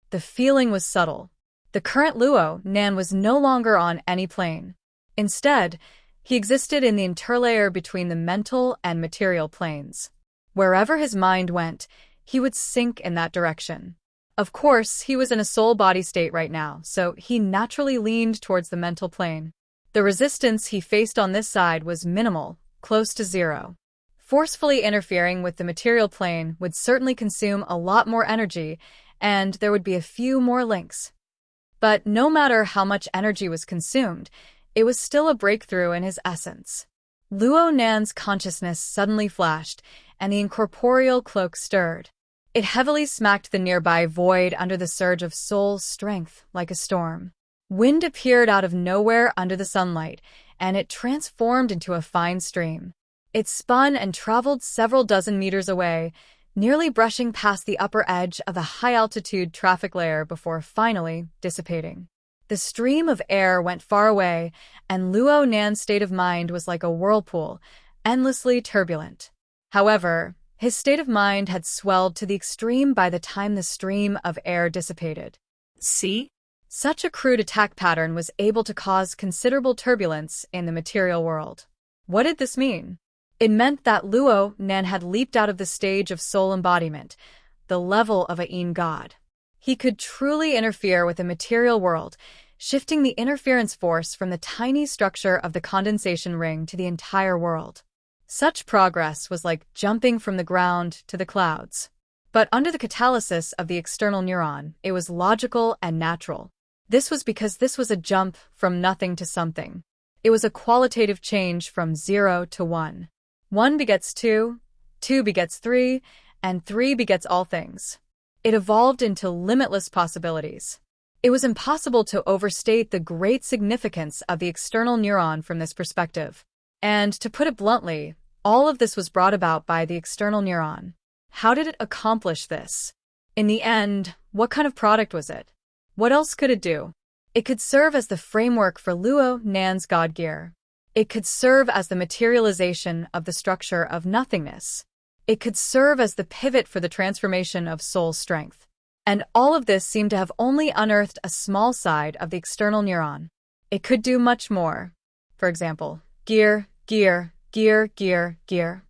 The feeling was subtle. The current Luo Nan was no longer on any plane. Instead, he existed in the interlayer between the mental and material planes. Wherever his mind went, he would sink in that direction. Of course, he was in a soul-body state right now, so he naturally leaned towards the mental plane. The resistance he faced on this side was minimal, close to zero. Forcefully interfering with the material plane would certainly consume a lot more energy, and there would be a few more links. But no matter how much energy was consumed, it was still a breakthrough in his essence. Luo Nan's consciousness suddenly flashed, and the incorporeal cloak stirred. It heavily smacked the nearby void under the surge of soul strength like a storm. Wind appeared out of nowhere under the sunlight, and it transformed into a fine stream. It spun and traveled several dozen meters away, nearly brushing past the upper edge of the high-altitude traffic layer before finally dissipating. The stream of air went far away, and Luo Nan's state of mind was like a whirlpool, endlessly turbulent. However, his state of mind had swelled to the extreme by the time the stream of air dissipated. See? Such a crude attack pattern was able to cause considerable turbulence in the material world. What did this mean? It meant that Luo Nan had leaped out of the stage of soul embodiment, the level of a Yin god. He could truly interfere with the material world, shifting the interference force from the tiny structure of the condensation ring to the entire world. Such progress was like jumping from the ground to the clouds. But under the catalysis of the external neuron, it was logical and natural. This was because this was a jump from nothing to something. It was a qualitative change from 0 to 1. 1 begets 2, 2 begets 3, and 3 begets all things. It evolved into limitless possibilities. It was impossible to overstate the great significance of the external neuron from this perspective. And to put it bluntly, all of this was brought about by the external neuron. How did it accomplish this? In the end, what kind of product was it? What else could it do? It could serve as the framework for Luo Nan's God Gear. It could serve as the materialization of the structure of nothingness. It could serve as the pivot for the transformation of soul strength. And all of this seemed to have only unearthed a small side of the external neuron. It could do much more. For example, gear, gear, gear, gear, gear.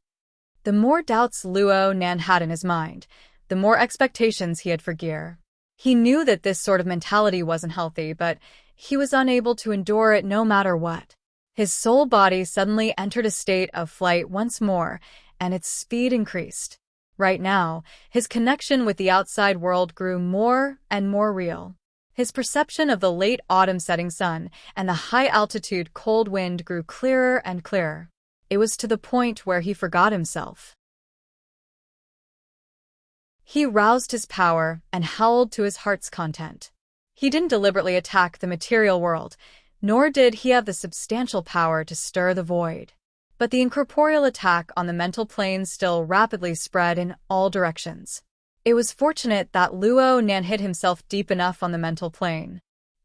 The more doubts Luo Nan had in his mind, the more expectations he had for gear. He knew that this sort of mentality wasn't healthy, but he was unable to endure it no matter what. His soul body suddenly entered a state of flight once more, and its speed increased. Right now, his connection with the outside world grew more and more real. His perception of the late autumn setting sun and the high-altitude cold wind grew clearer and clearer. It was to the point where he forgot himself. He roused his power and howled to his heart's content. He didn't deliberately attack the material world, nor did he have the substantial power to stir the void. But the incorporeal attack on the mental plane still rapidly spread in all directions. It was fortunate that Luo Nan hid himself deep enough on the mental plane.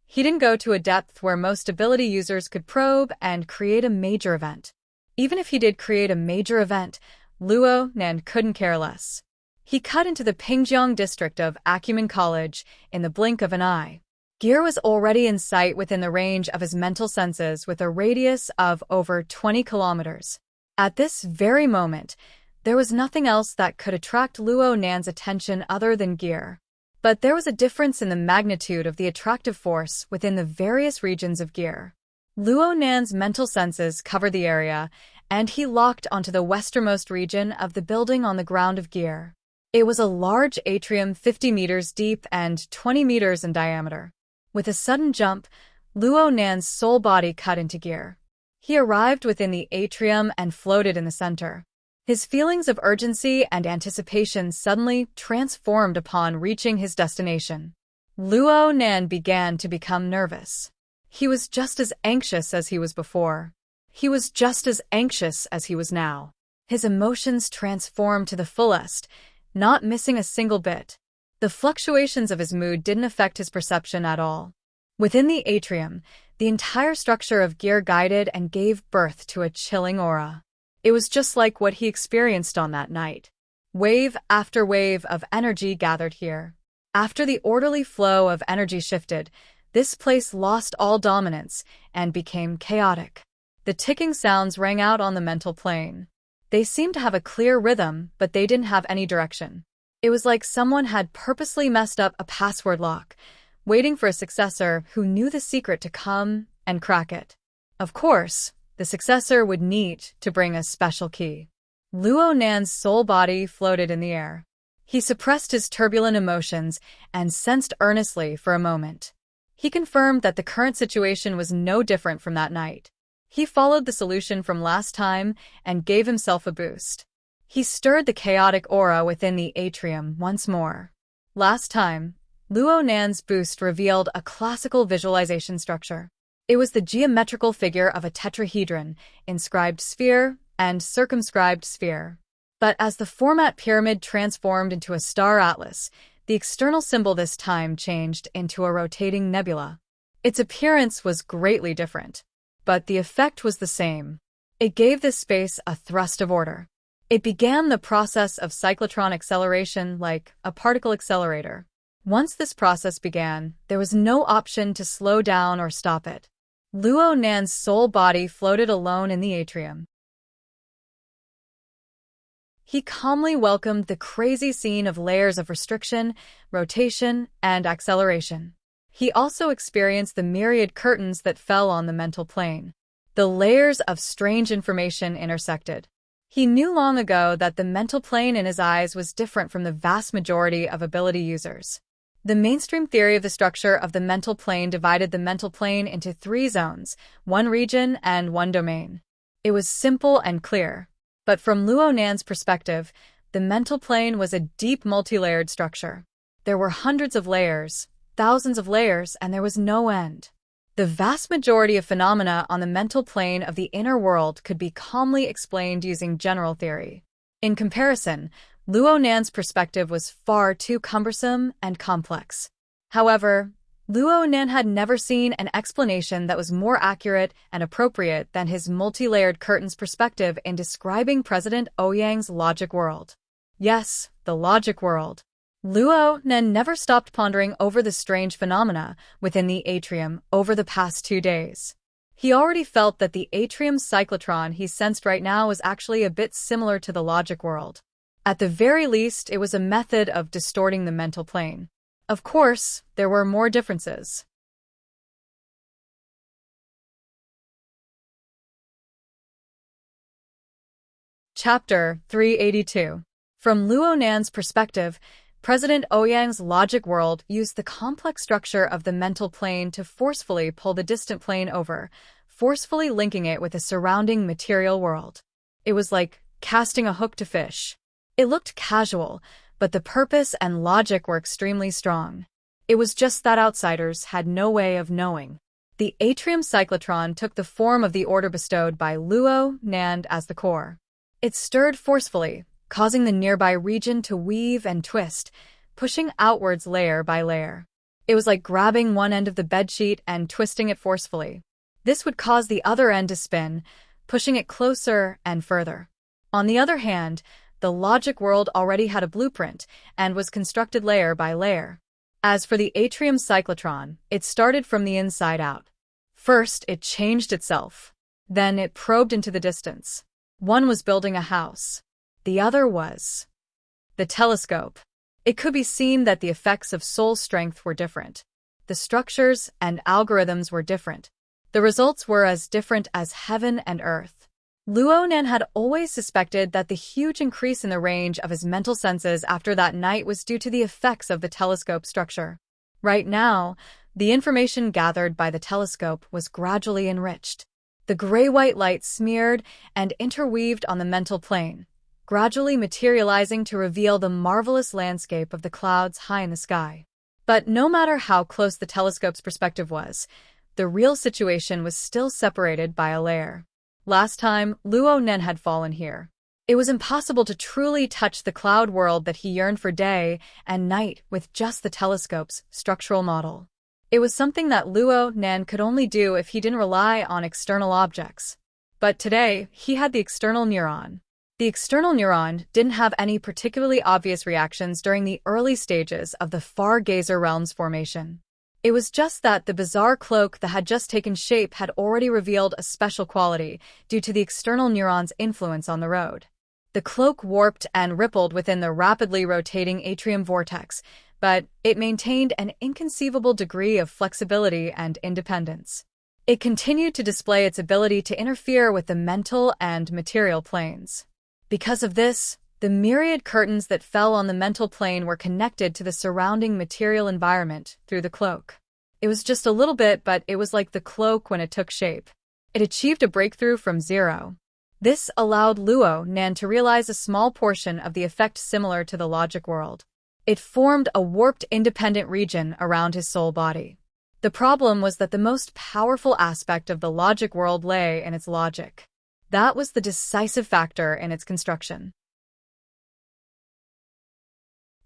He didn't go to a depth where most ability users could probe and create a major event. Even if he did create a major event, Luo Nan couldn't care less. He cut into the Pingjiang district of Acumen College in the blink of an eye. Gear was already in sight within the range of his mental senses with a radius of over 20 kilometers. At this very moment, there was nothing else that could attract Luo Nan's attention other than gear. But there was a difference in the magnitude of the attractive force within the various regions of gear. Luo Nan's mental senses covered the area, and he locked onto the westernmost region of the building on the ground of gear. It was a large atrium 50 meters deep and 20 meters in diameter. With a sudden jump, Luo Nan's soul body cut into gear. He arrived within the atrium and floated in the center. His feelings of urgency and anticipation suddenly transformed upon reaching his destination. Luo Nan began to become nervous. He was just as anxious as he was before. He was just as anxious as he was now. His emotions transformed to the fullest, not missing a single bit. The fluctuations of his mood didn't affect his perception at all. Within the atrium, the entire structure of gear guided and gave birth to a chilling aura. It was just like what he experienced on that night. Wave after wave of energy gathered here. After the orderly flow of energy shifted, this place lost all dominance and became chaotic. The ticking sounds rang out on the mental plane. They seemed to have a clear rhythm, but they didn't have any direction. It was like someone had purposely messed up a password lock, waiting for a successor who knew the secret to come and crack it. Of course, the successor would need to bring a special key. Luo Nan's soul body floated in the air. He suppressed his turbulent emotions and sensed earnestly for a moment. He confirmed that the current situation was no different from that night. He followed the solution from last time and gave himself a boost. He stirred the chaotic aura within the atrium once more. Last time, Luo Nan's boost revealed a classical visualization structure. It was the geometrical figure of a tetrahedron, inscribed sphere, and circumscribed sphere. But as the format pyramid transformed into a star atlas, the external symbol this time changed into a rotating nebula. Its appearance was greatly different, but the effect was the same. It gave this space a thrust of order. It began the process of cyclotron acceleration like a particle accelerator. Once this process began, there was no option to slow down or stop it. Luo Nan's soul body floated alone in the atrium. He calmly welcomed the crazy scene of layers of restriction, rotation, and acceleration. He also experienced the myriad curtains that fell on the mental plane. The layers of strange information intersected. He knew long ago that the mental plane in his eyes was different from the vast majority of ability users. The mainstream theory of the structure of the mental plane divided the mental plane into 3 zones, 1 region and 1 domain. It was simple and clear. But from Luo Nan's perspective, the mental plane was a deep multi-layered structure. There were hundreds of layers, thousands of layers, and there was no end. The vast majority of phenomena on the mental plane of the inner world could be calmly explained using general theory. In comparison, Luo Nan's perspective was far too cumbersome and complex. However, Luo Nan had never seen an explanation that was more accurate and appropriate than his multi-layered curtains perspective in describing President Ouyang's logic world. Yes, the logic world. Luo Nan never stopped pondering over the strange phenomena within the atrium over the past 2 days. He already felt that the atrium cyclotron he sensed right now was actually a bit similar to the logic world. At the very least, it was a method of distorting the mental plane. Of course, there were more differences. Chapter 382. From Luo Nan's perspective, President Ouyang's logic world used the complex structure of the mental plane to forcefully pull the distant plane over, forcefully linking it with the surrounding material world. It was like casting a hook to fish. It looked casual, but the purpose and logic were extremely strong. It was just that outsiders had no way of knowing. The atrium cyclotron took the form of the order bestowed by Luo Nan as the core. It stirred forcefully, causing the nearby region to weave and twist, pushing outwards layer by layer. It was like grabbing one end of the bedsheet and twisting it forcefully. This would cause the other end to spin, pushing it closer and further. On the other hand, the logic world already had a blueprint and was constructed layer by layer. As for the atrium cyclotron, it started from the inside out. First, it changed itself. Then it probed into the distance. One was building a house. The other was the telescope. It could be seen that the effects of soul strength were different. The structures and algorithms were different. The results were as different as heaven and earth. Luo Nan had always suspected that the huge increase in the range of his mental senses after that night was due to the effects of the telescope structure. Right now, the information gathered by the telescope was gradually enriched. The gray-white light smeared and interweaved on the mental plane, gradually materializing to reveal the marvelous landscape of the clouds high in the sky. But no matter how close the telescope's perspective was, the real situation was still separated by a layer. Last time, Luo Nen had fallen here. It was impossible to truly touch the cloud world that he yearned for day and night with just the telescope's structural model. It was something that Luo Nen could only do if he didn't rely on external objects. But today, he had the external neuron. The external neuron didn't have any particularly obvious reactions during the early stages of the Far-Gazer realm's formation. It was just that the bizarre cloak that had just taken shape had already revealed a special quality due to the external neuron's influence on the road. The cloak warped and rippled within the rapidly rotating atrium vortex, but it maintained an inconceivable degree of flexibility and independence. It continued to display its ability to interfere with the mental and material planes. Because of this, the myriad curtains that fell on the mental plane were connected to the surrounding material environment through the cloak. It was just a little bit, but it was like the cloak when it took shape. It achieved a breakthrough from zero. This allowed Luo Nan to realize a small portion of the effect similar to the logic world. It formed a warped independent region around his soul body. The problem was that the most powerful aspect of the logic world lay in its logic. That was the decisive factor in its construction.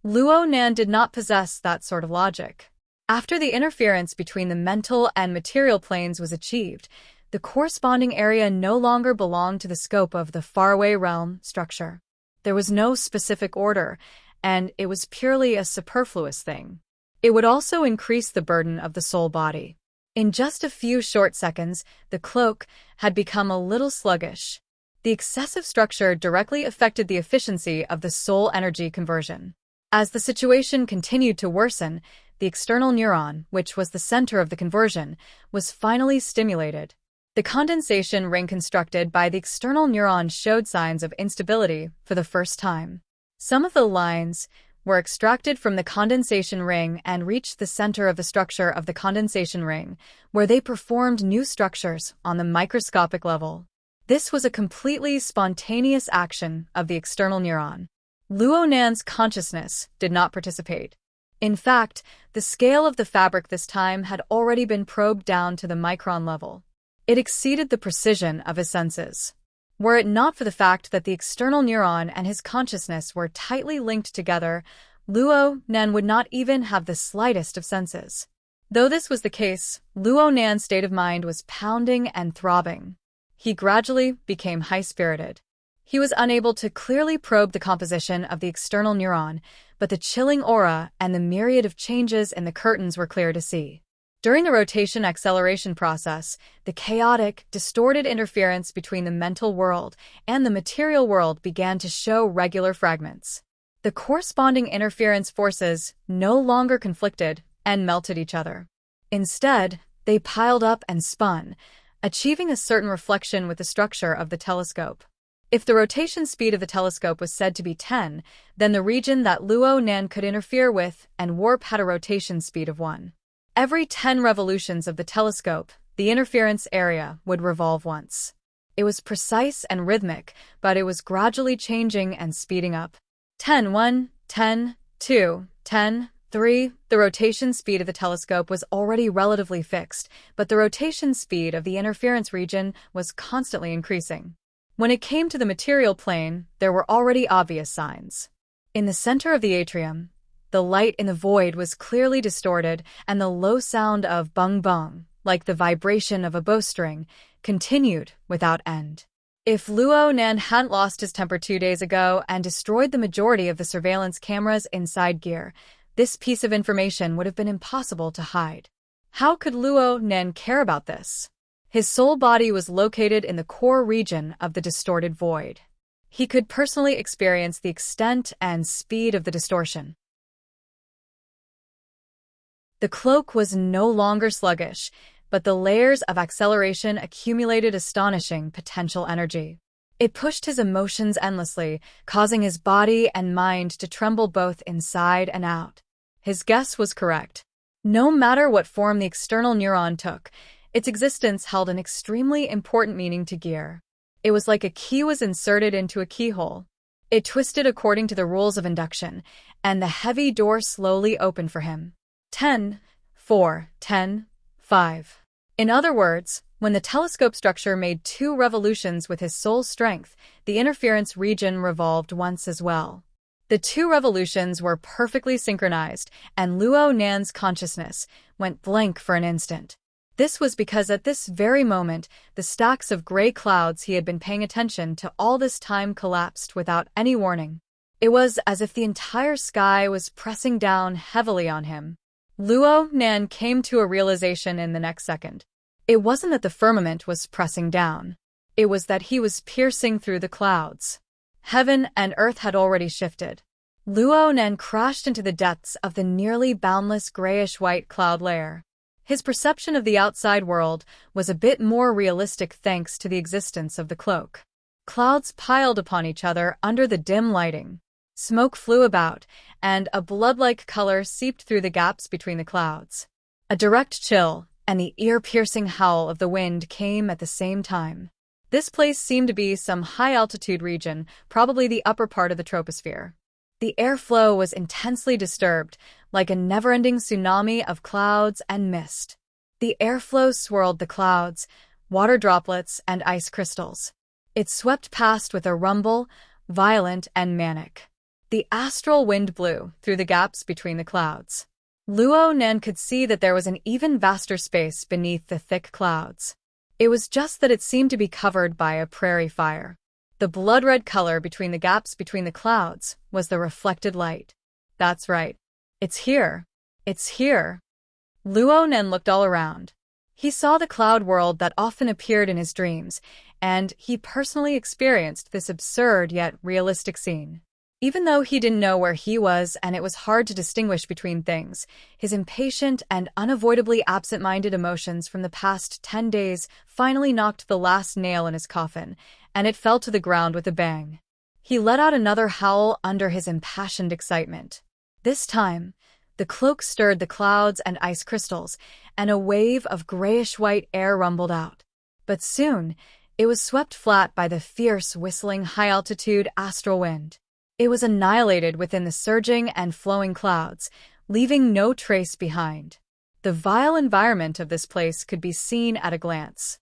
Luo Nan did not possess that sort of logic. After the interference between the mental and material planes was achieved, the corresponding area no longer belonged to the scope of the faraway realm structure. There was no specific order, and it was purely a superfluous thing. It would also increase the burden of the soul body. In just a few short seconds, the cloak had become a little sluggish. The excessive structure directly affected the efficiency of the soul energy conversion. As the situation continued to worsen, the external neuron, which was the center of the conversion, was finally stimulated. The condensation ring constructed by the external neuron showed signs of instability for the first time. Some of the lines were extracted from the condensation ring and reached the center of the structure of the condensation ring, where they performed new structures on the microscopic level. This was a completely spontaneous action of the external neuron. Luo Nan's consciousness did not participate. In fact, the scale of the fabric this time had already been probed down to the micron level. It exceeded the precision of his senses. Were it not for the fact that the external neuron and his consciousness were tightly linked together, Luo Nan would not even have the slightest of senses. Though this was the case, Luo Nan's state of mind was pounding and throbbing. He gradually became high-spirited. He was unable to clearly probe the composition of the external neuron, but the chilling aura and the myriad of changes in the curtains were clear to see. During the rotation-acceleration process, the chaotic, distorted interference between the mental world and the material world began to show regular fragments. The corresponding interference forces no longer conflicted and melted each other. Instead, they piled up and spun, achieving a certain reflection with the structure of the telescope. If the rotation speed of the telescope was said to be 10, then the region that Luo Nan could interfere with and warp had a rotation speed of 1. Every 10 revolutions of the telescope, the interference area would revolve once. It was precise and rhythmic, but it was gradually changing and speeding up. 10, 1, 10, 2, 10, 3. The rotation speed of the telescope was already relatively fixed, but the rotation speed of the interference region was constantly increasing. When it came to the material plane, there were already obvious signs. In the center of the atrium, the light in the void was clearly distorted, and the low sound of bung-bung, like the vibration of a bowstring, continued without end. If Luo Nan hadn't lost his temper 2 days ago and destroyed the majority of the surveillance cameras inside gear, this piece of information would have been impossible to hide. How could Luo Nan care about this? His soul body was located in the core region of the distorted void. He could personally experience the extent and speed of the distortion. The cloak was no longer sluggish, but the layers of acceleration accumulated astonishing potential energy. It pushed his emotions endlessly, causing his body and mind to tremble both inside and out. His guess was correct. No matter what form the external neuron took, its existence held an extremely important meaning to Gear. It was like a key was inserted into a keyhole. It twisted according to the rules of induction, and the heavy door slowly opened for him. 10, 4, 10, 5. In other words, when the telescope structure made 2 revolutions with his sole strength, the interference region revolved once as well. The 2 revolutions were perfectly synchronized, and Luo Nan's consciousness went blank for an instant. This was because at this very moment, the stacks of gray clouds he had been paying attention to all this time collapsed without any warning. It was as if the entire sky was pressing down heavily on him. Luo Nan came to a realization in the next second. It wasn't that the firmament was pressing down. It was that he was piercing through the clouds. Heaven and earth had already shifted. Luo Nan crashed into the depths of the nearly boundless grayish-white cloud layer. His perception of the outside world was a bit more realistic thanks to the existence of the cloak. Clouds piled upon each other under the dim lighting. Smoke flew about, and a blood-like color seeped through the gaps between the clouds. A direct chill and the ear-piercing howl of the wind came at the same time. This place seemed to be some high-altitude region, probably the upper part of the troposphere. The airflow was intensely disturbed, like a never-ending tsunami of clouds and mist. The airflow swirled the clouds, water droplets, and ice crystals. It swept past with a rumble, violent and manic. The astral wind blew through the gaps between the clouds. Luo Nan could see that there was an even vaster space beneath the thick clouds. It was just that it seemed to be covered by a prairie fire. The blood-red color between the gaps between the clouds was the reflected light. That's right. It's here. It's here. Luo Nan looked all around. He saw the cloud world that often appeared in his dreams, and he personally experienced this absurd yet realistic scene. Even though he didn't know where he was and it was hard to distinguish between things, his impatient and unavoidably absent-minded emotions from the past 10 days finally knocked the last nail in his coffin, and it fell to the ground with a bang. He let out another howl under his impassioned excitement. This time, the cloak stirred the clouds and ice crystals, and a wave of grayish-white air rumbled out. But soon, it was swept flat by the fierce, whistling, high-altitude astral wind. It was annihilated within the surging and flowing clouds, leaving no trace behind. The vile environment of this place could be seen at a glance.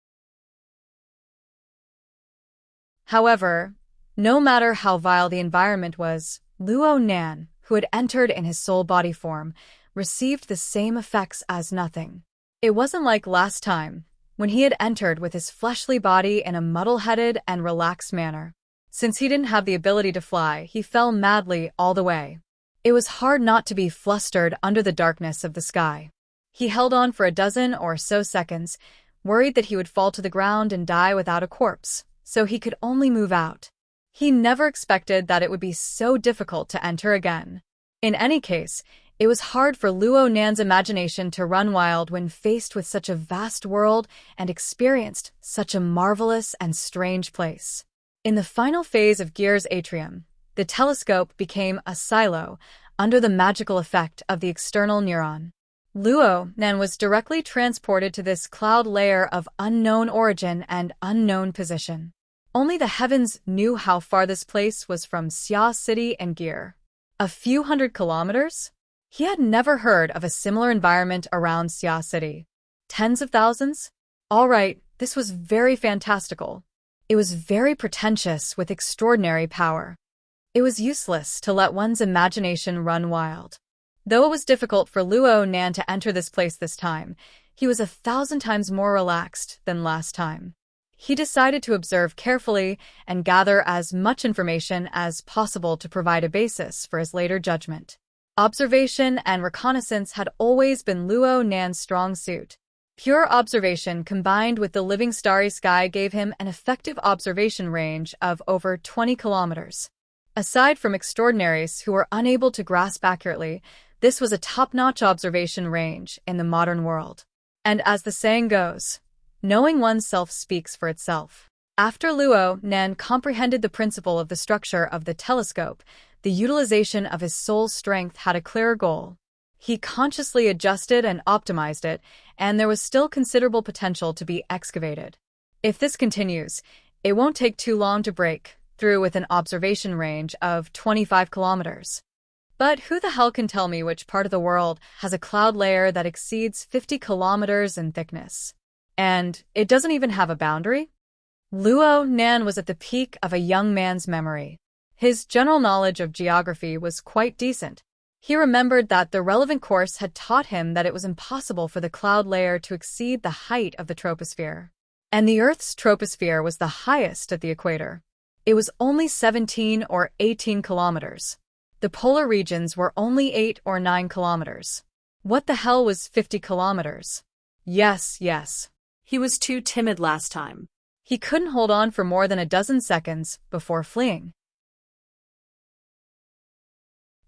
However, no matter how vile the environment was, Luo Nan, who had entered in his soul-body form, received the same effects as nothing. It wasn't like last time, when he had entered with his fleshly body in a muddle-headed and relaxed manner. Since he didn't have the ability to fly, he fell madly all the way. It was hard not to be flustered under the darkness of the sky. He held on for a dozen or so seconds, worried that he would fall to the ground and die without a corpse, so he could only move out. He never expected that it would be so difficult to enter again. In any case, it was hard for Luo Nan's imagination to run wild when faced with such a vast world and experienced such a marvelous and strange place. In the final phase of Gear's atrium, the telescope became a silo under the magical effect of the external neuron. Luo Nan was directly transported to this cloud layer of unknown origin and unknown position. Only the heavens knew how far this place was from Xia City and Gear. A few hundred kilometers? He had never heard of a similar environment around Xia City. Tens of thousands? All right, this was very fantastical. It was very pretentious with extraordinary power. It was useless to let one's imagination run wild. Though it was difficult for Luo Nan to enter this place this time, he was 1,000 times more relaxed than last time. He decided to observe carefully and gather as much information as possible to provide a basis for his later judgment. Observation and reconnaissance had always been Luo Nan's strong suit. Pure observation combined with the living starry sky gave him an effective observation range of over 20 kilometers. Aside from extraordinaries who were unable to grasp accurately, this was a top-notch observation range in the modern world. And as the saying goes, knowing oneself speaks for itself. After Luo Nan comprehended the principle of the structure of the telescope, the utilization of his soul's strength had a clearer goal. He consciously adjusted and optimized it, and there was still considerable potential to be excavated. If this continues, it won't take too long to break through with an observation range of 25 kilometers. But who the hell can tell me which part of the world has a cloud layer that exceeds 50 kilometers in thickness? And it doesn't even have a boundary? Luo Nan was at the peak of a young man's memory. His general knowledge of geography was quite decent. He remembered that the relevant course had taught him that it was impossible for the cloud layer to exceed the height of the troposphere. And the Earth's troposphere was the highest at the equator. It was only 17 or 18 kilometers. The polar regions were only 8 or 9 kilometers. What the hell was 50 kilometers? Yes. He was too timid last time. He couldn't hold on for more than a dozen seconds before fleeing.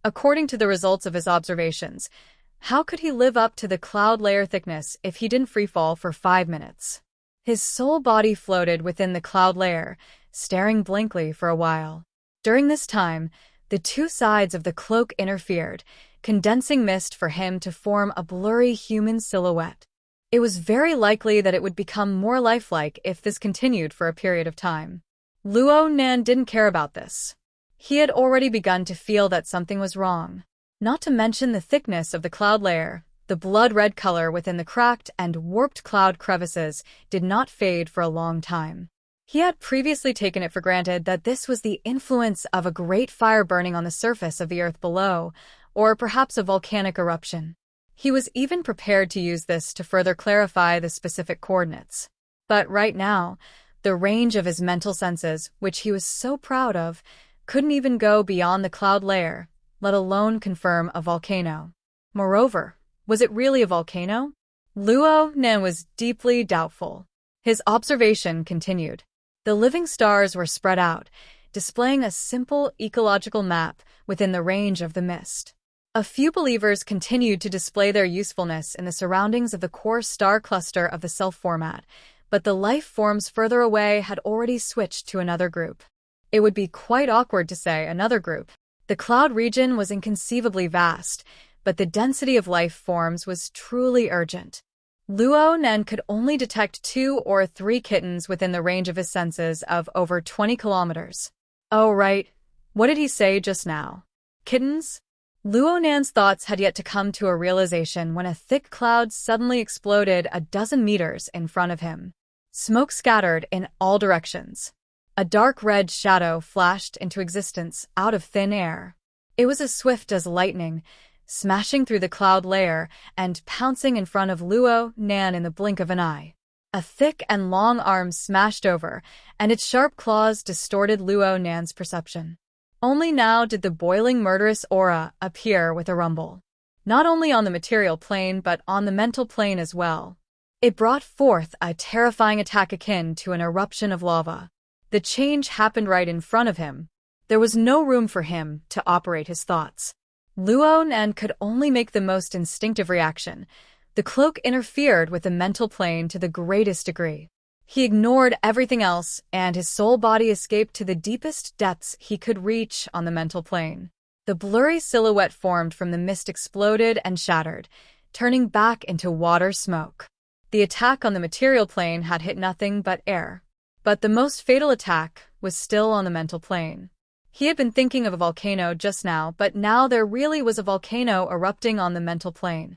According to the results of his observations, how could he live up to the cloud layer thickness if he didn't freefall for 5 minutes? His sole body floated within the cloud layer, staring blankly for a while. During this time, the two sides of the cloak interfered, condensing mist for him to form a blurry human silhouette. It was very likely that it would become more lifelike if this continued for a period of time. Luo Nan didn't care about this. He had already begun to feel that something was wrong. Not to mention the thickness of the cloud layer, the blood-red color within the cracked and warped cloud crevices did not fade for a long time. He had previously taken it for granted that this was the influence of a great fire burning on the surface of the earth below, or perhaps a volcanic eruption. He was even prepared to use this to further clarify the specific coordinates. But right now, the range of his mental senses, which he was so proud of, couldn't even go beyond the cloud layer, let alone confirm a volcano. Moreover, was it really a volcano? Luo Nan was deeply doubtful. His observation continued. The living stars were spread out, displaying a simple ecological map within the range of the mist. A few believers continued to display their usefulness in the surroundings of the core star cluster of the self format, but the life forms further away had already switched to another group. It would be quite awkward to say another group. The cloud region was inconceivably vast, but the density of life forms was truly urgent. Luo Nan could only detect 2 or 3 kittens within the range of his senses of over 20 kilometers. Oh, right. What did he say just now? Kittens? Luo Nan's thoughts had yet to come to a realization when a thick cloud suddenly exploded a dozen meters in front of him. Smoke scattered in all directions. A dark red shadow flashed into existence out of thin air. It was as swift as lightning, smashing through the cloud layer and pouncing in front of Luo Nan in the blink of an eye. A thick and long arm smashed over, and its sharp claws distorted Luo Nan's perception. Only now did the boiling murderous aura appear with a rumble. Not only on the material plane but on the mental plane as well. It brought forth a terrifying attack akin to an eruption of lava. The change happened right in front of him. There was no room for him to operate his thoughts. Luo Nan could only make the most instinctive reaction. The cloak interfered with the mental plane to the greatest degree. He ignored everything else, and his soul body escaped to the deepest depths he could reach on the mental plane. The blurry silhouette formed from the mist exploded and shattered, turning back into water smoke. The attack on the material plane had hit nothing but air. But the most fatal attack was still on the mental plane. He had been thinking of a volcano just now, but now there really was a volcano erupting on the mental plane.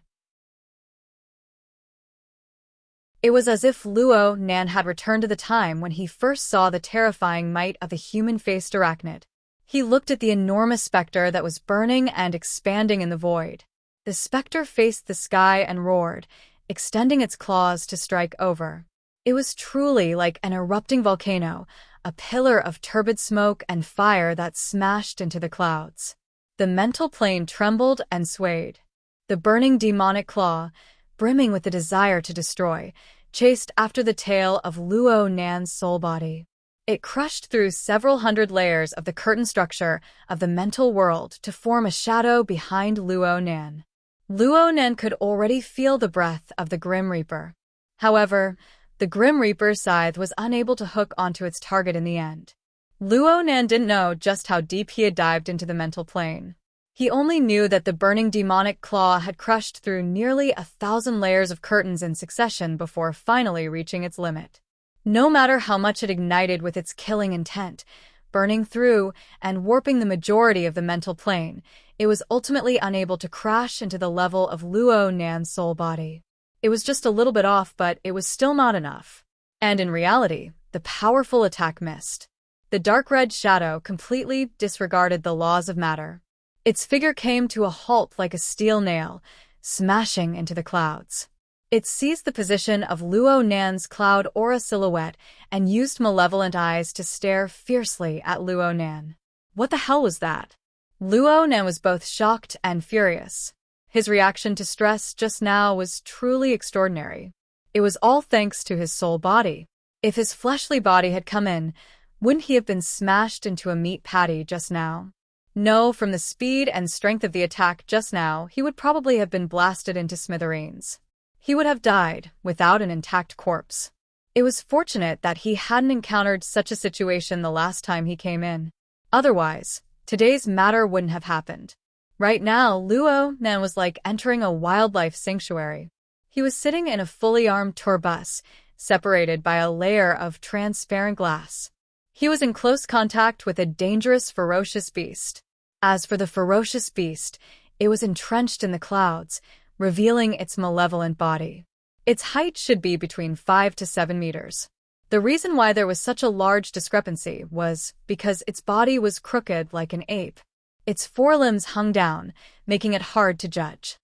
It was as if Luo Nan had returned to the time when he first saw the terrifying might of the human-faced arachnid. He looked at the enormous specter that was burning and expanding in the void. The specter faced the sky and roared, extending its claws to strike over. It was truly like an erupting volcano, a pillar of turbid smoke and fire that smashed into the clouds. The mental plane trembled and swayed. The burning demonic claw, brimming with the desire to destroy, chased after the tail of Luo Nan's soul body. It crushed through several hundred layers of the curtain structure of the mental world to form a shadow behind Luo Nan. Luo Nan could already feel the breath of the Grim Reaper. However, the Grim Reaper's scythe was unable to hook onto its target in the end. Luo Nan didn't know just how deep he had dived into the mental plane. He only knew that the burning demonic claw had crushed through nearly 1,000 layers of curtains in succession before finally reaching its limit. No matter how much it ignited with its killing intent, burning through and warping the majority of the mental plane, it was ultimately unable to crash into the level of Luo Nan's soul body. It was just a little bit off, but it was still not enough. And in reality, the powerful attack missed. The dark red shadow completely disregarded the laws of matter. Its figure came to a halt like a steel nail, smashing into the clouds. It seized the position of Luo Nan's cloud aura silhouette and used malevolent eyes to stare fiercely at Luo Nan. What the hell was that? Luo Nan was both shocked and furious. His reaction to stress just now was truly extraordinary. It was all thanks to his soul body. If his fleshly body had come in, wouldn't he have been smashed into a meat patty just now? No, from the speed and strength of the attack just now, he would probably have been blasted into smithereens. He would have died without an intact corpse. It was fortunate that he hadn't encountered such a situation the last time he came in. Otherwise, today's matter wouldn't have happened. Right now, Luo Nan was like entering a wildlife sanctuary. He was sitting in a fully armed tour bus, separated by a layer of transparent glass. He was in close contact with a dangerous, ferocious beast. As for the ferocious beast, it was entrenched in the clouds, revealing its malevolent body. Its height should be between 5 to 7 meters. The reason why there was such a large discrepancy was because its body was crooked like an ape. Its forelimbs hung down, making it hard to judge.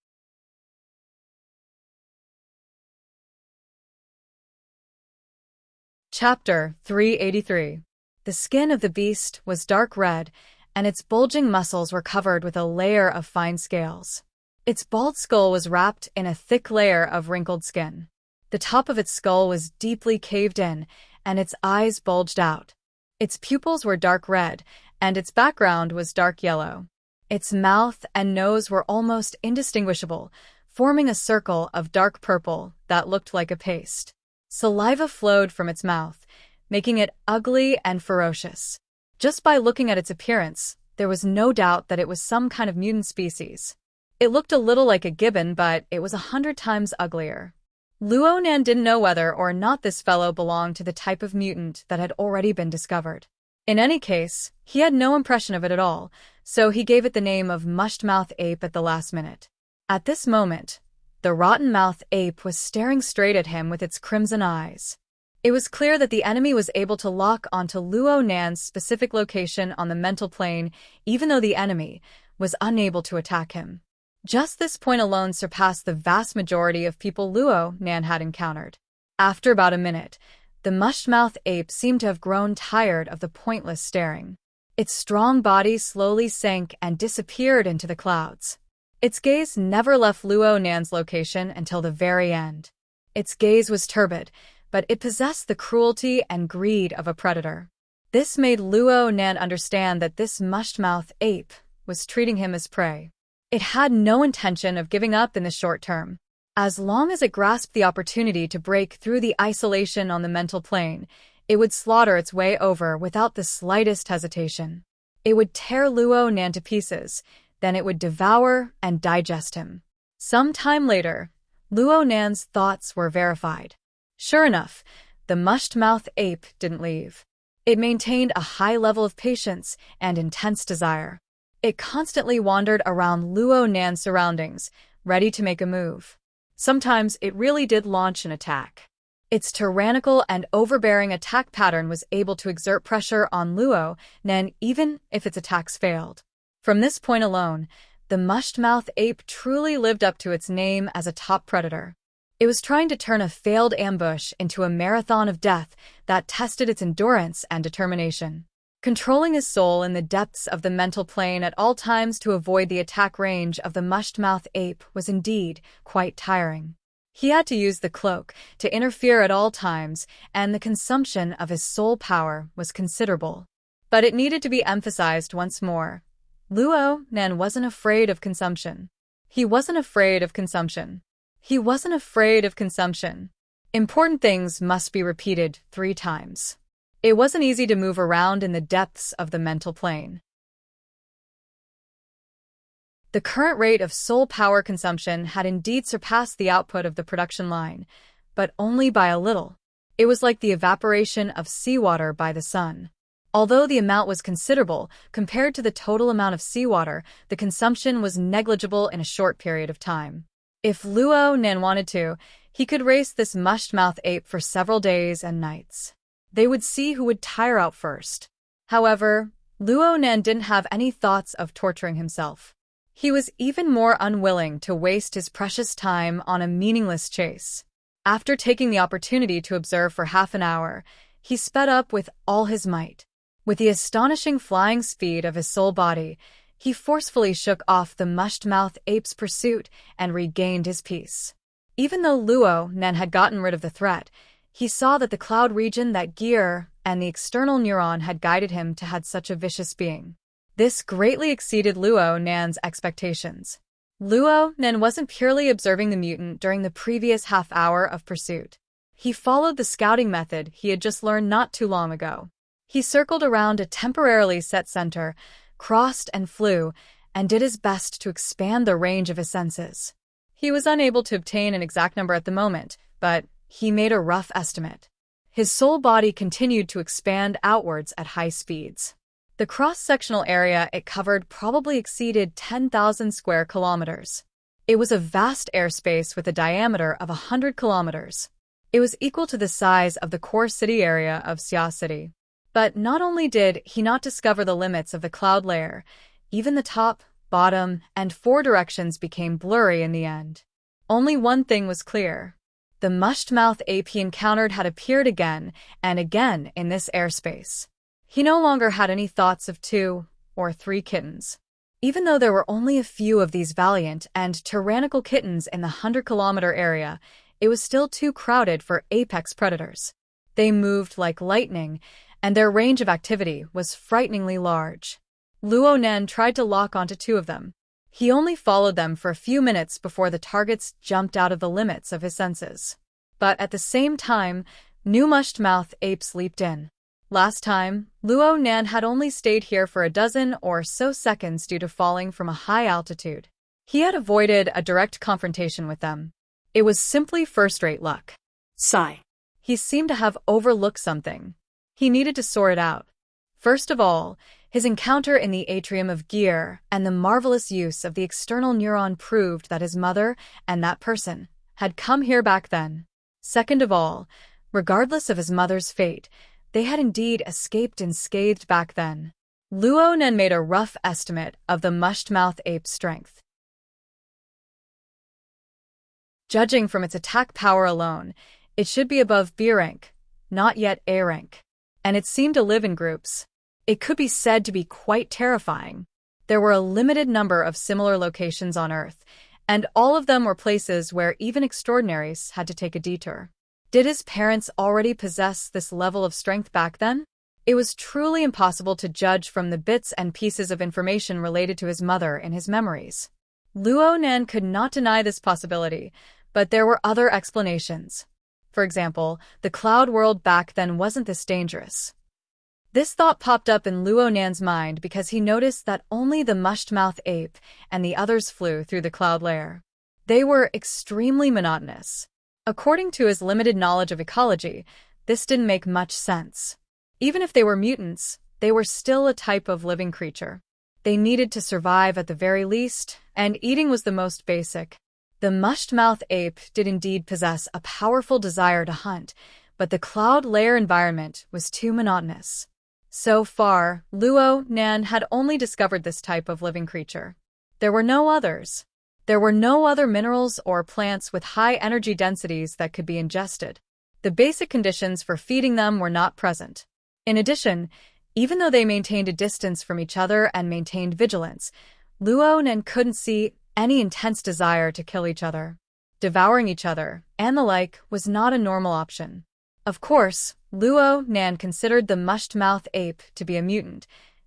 Chapter 383. The skin of the beast was dark red, and its bulging muscles were covered with a layer of fine scales. Its bald skull was wrapped in a thick layer of wrinkled skin. The top of its skull was deeply caved in, and its eyes bulged out. Its pupils were dark red, and its background was dark yellow. Its mouth and nose were almost indistinguishable, forming a circle of dark purple that looked like a paste. Saliva flowed from its mouth, making it ugly and ferocious. Just by looking at its appearance, there was no doubt that it was some kind of mutant species. It looked a little like a gibbon, but it was 100 times uglier. Luo Nan didn't know whether or not this fellow belonged to the type of mutant that had already been discovered. In any case, he had no impression of it at all, so he gave it the name of Mush-Mouth Ape at the last minute. At this moment, the rotten-mouthed ape was staring straight at him with its crimson eyes. It was clear that the enemy was able to lock onto Luo Nan's specific location on the mental plane, even though the enemy was unable to attack him. Just this point alone surpassed the vast majority of people Luo Nan had encountered. After about a minute, the mush-mouthed ape seemed to have grown tired of the pointless staring. Its strong body slowly sank and disappeared into the clouds. Its gaze never left Luo Nan's location until the very end. Its gaze was turbid, but it possessed the cruelty and greed of a predator. This made Luo Nan understand that this mush-mouthed ape was treating him as prey. It had no intention of giving up in the short term. As long as it grasped the opportunity to break through the isolation on the mental plane, it would slaughter its way over without the slightest hesitation. It would tear Luo Nan to pieces, then it would devour and digest him. Some time later, Luo Nan's thoughts were verified. Sure enough, the mushed-mouthed ape didn't leave. It maintained a high level of patience and intense desire. It constantly wandered around Luo Nan's surroundings, ready to make a move. Sometimes it really did launch an attack. Its tyrannical and overbearing attack pattern was able to exert pressure on Luo Nan even if its attacks failed. From this point alone, the mushed-mouthed ape truly lived up to its name as a top predator. It was trying to turn a failed ambush into a marathon of death that tested its endurance and determination. Controlling his soul in the depths of the mental plane at all times to avoid the attack range of the mushed-mouthed ape was indeed quite tiring. He had to use the cloak to interfere at all times, and the consumption of his soul power was considerable. But it needed to be emphasized once more. Luo Nan wasn't afraid of consumption. He wasn't afraid of consumption. He wasn't afraid of consumption. Important things must be repeated 3 times. It wasn't easy to move around in the depths of the mental plane. The current rate of soul power consumption had indeed surpassed the output of the production line, but only by a little. It was like the evaporation of seawater by the sun. Although the amount was considerable compared to the total amount of seawater, the consumption was negligible in a short period of time. If Luo Nan wanted to, he could race this mushed-mouth ape for several days and nights. They would see who would tire out first. However, Luo Nan didn't have any thoughts of torturing himself. He was even more unwilling to waste his precious time on a meaningless chase. After taking the opportunity to observe for half an hour, he sped up with all his might. With the astonishing flying speed of his soul body, he forcefully shook off the mushed-mouth ape's pursuit and regained his peace. Even though Luo Nan had gotten rid of the threat, he saw that the cloud region that Gear and the external neuron had guided him to had such a vicious being. This greatly exceeded Luo Nan's expectations. Luo Nan wasn't purely observing the mutant during the previous half hour of pursuit. He followed the scouting method he had just learned not too long ago. He circled around a temporarily set center, crossed and flew, and did his best to expand the range of his senses. He was unable to obtain an exact number at the moment, but he made a rough estimate. His soul body continued to expand outwards at high speeds. The cross-sectional area it covered probably exceeded 10,000 square kilometers. It was a vast airspace with a diameter of 100 kilometers. It was equal to the size of the core city area of Xia City. But not only did he not discover the limits of the cloud layer, even the top, bottom, and four directions became blurry in the end. Only one thing was clear. The mushed-mouth ape he encountered had appeared again and again in this airspace. He no longer had any thoughts of 2 or 3 kittens. Even though there were only a few of these valiant and tyrannical kittens in the 100-kilometer area, it was still too crowded for apex predators. They moved like lightning, and their range of activity was frighteningly large. Luo Nan tried to lock onto 2 of them. He only followed them for a few minutes before the targets jumped out of the limits of his senses. But at the same time, new mushed-mouth apes leaped in. Last time, Luo Nan had only stayed here for a dozen or so seconds due to falling from a high altitude. He had avoided a direct confrontation with them. It was simply first-rate luck. Sigh. He seemed to have overlooked something. He needed to sort it out. First of all, his encounter in the atrium of Gear and the marvelous use of the external neuron proved that his mother and that person had come here back then. Second of all, regardless of his mother's fate, they had indeed escaped unscathed back then. Luo Nan made a rough estimate of the mushed-mouth ape's strength. Judging from its attack power alone, it should be above B rank, not yet A rank. And it seemed to live in groups. It could be said to be quite terrifying. There were a limited number of similar locations on Earth, and all of them were places where even extraordinaries had to take a detour. Did his parents already possess this level of strength back then? It was truly impossible to judge from the bits and pieces of information related to his mother in his memories. Luo Nan could not deny this possibility, but there were other explanations. For example, the cloud world back then wasn't this dangerous. This thought popped up in Luo Nan's mind because he noticed that only the mushed-mouth ape and the others flew through the cloud layer. They were extremely monotonous. According to his limited knowledge of ecology, this didn't make much sense. Even if they were mutants, they were still a type of living creature. They needed to survive at the very least, and eating was the most basic. The mushed-mouth ape did indeed possess a powerful desire to hunt, but the cloud layer environment was too monotonous. So far, Luo Nan had only discovered this type of living creature. There were no others. There were no other minerals or plants with high energy densities that could be ingested. The basic conditions for feeding them were not present. In addition, even though they maintained a distance from each other and maintained vigilance, Luo Nan couldn't see any intense desire to kill each other. Devouring each other, and the like, was not a normal option. Of course, Luo Nan considered the mushed-mouth ape to be a mutant,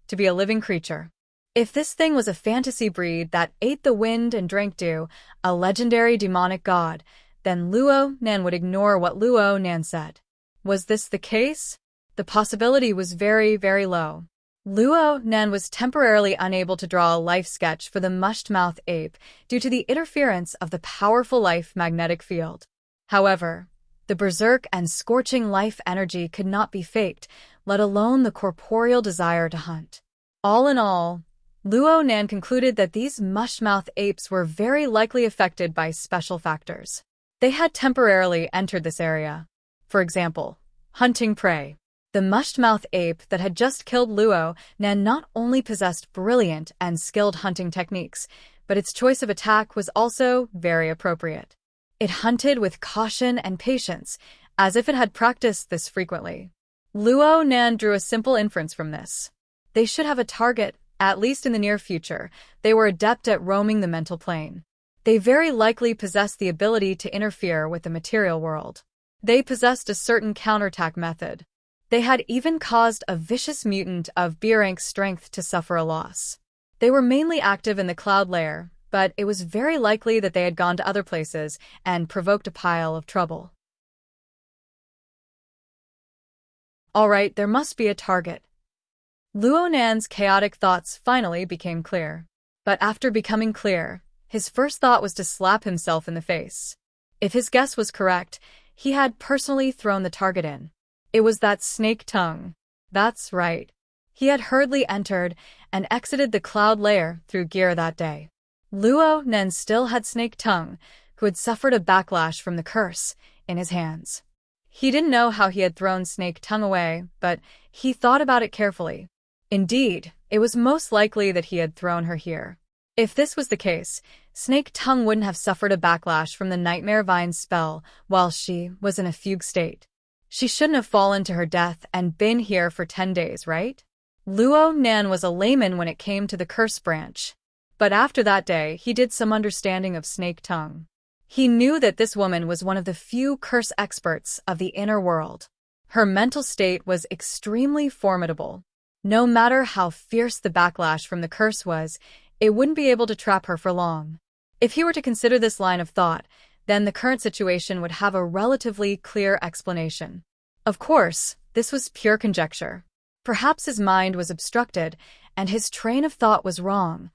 to be a living creature. If this thing was a fantasy breed that ate the wind and drank dew, a legendary demonic god, then Luo Nan would ignore what Luo Nan said. Was this the case? The possibility was very, very low. Luo Nan was temporarily unable to draw a life sketch for the mushed-mouth ape due to the interference of the powerful life magnetic field. However, the berserk and scorching life energy could not be faked, let alone the corporeal desire to hunt. All in all, Luo Nan concluded that these mushmouth apes were very likely affected by special factors. They had temporarily entered this area. For example, hunting prey. The mushmouth ape that had just killed Luo Nan not only possessed brilliant and skilled hunting techniques, but its choice of attack was also very appropriate. It hunted with caution and patience, as if it had practiced this frequently. Luo Nan drew a simple inference from this. They should have a target, at least in the near future. They were adept at roaming the mental plane. They very likely possessed the ability to interfere with the material world. They possessed a certain counterattack method. They had even caused a vicious mutant of B-rank strength to suffer a loss. They were mainly active in the cloud layer, but it was very likely that they had gone to other places and provoked a pile of trouble. Alright, there must be a target. Luo Nan's chaotic thoughts finally became clear. But after becoming clear, his first thought was to slap himself in the face. If his guess was correct, he had personally thrown the target in. It was that snake tongue. That's right. He had hurriedly entered and exited the cloud layer through gear that day. Luo Nan still had Snake Tongue, who had suffered a backlash from the curse, in his hands. He didn't know how he had thrown Snake Tongue away, but he thought about it carefully. Indeed, it was most likely that he had thrown her here. If this was the case, Snake Tongue wouldn't have suffered a backlash from the Nightmare Vine spell while she was in a fugue state. She shouldn't have fallen to her death and been here for 10 days, right? Luo Nan was a layman when it came to the curse branch. But after that day, he did some understanding of Snake Tongue. He knew that this woman was one of the few curse experts of the inner world. Her mental state was extremely formidable. No matter how fierce the backlash from the curse was, it wouldn't be able to trap her for long. If he were to consider this line of thought, then the current situation would have a relatively clear explanation. Of course, this was pure conjecture. Perhaps his mind was obstructed, and his train of thought was wrong,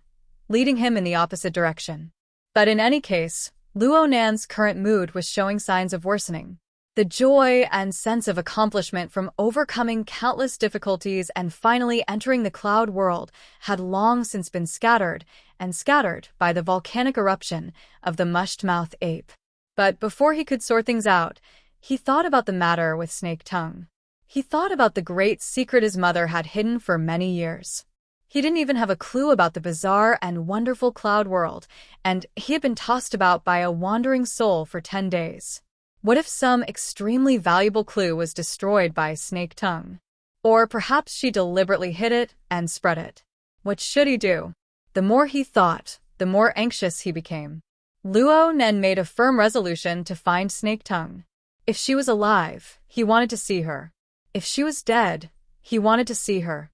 leading him in the opposite direction. But in any case, Luo Nan's current mood was showing signs of worsening. The joy and sense of accomplishment from overcoming countless difficulties and finally entering the cloud world had long since been scattered by the volcanic eruption of the mushmouth ape. But before he could sort things out, he thought about the matter with Snake Tongue. He thought about the great secret his mother had hidden for many years. He didn't even have a clue about the bizarre and wonderful cloud world, and he had been tossed about by a wandering soul for 10 days. What if some extremely valuable clue was destroyed by Snake Tongue? Or perhaps she deliberately hid it and spread it. What should he do? The more he thought, the more anxious he became. Luo Nan made a firm resolution to find Snake Tongue. If she was alive, he wanted to see her. If she was dead, he wanted to see her.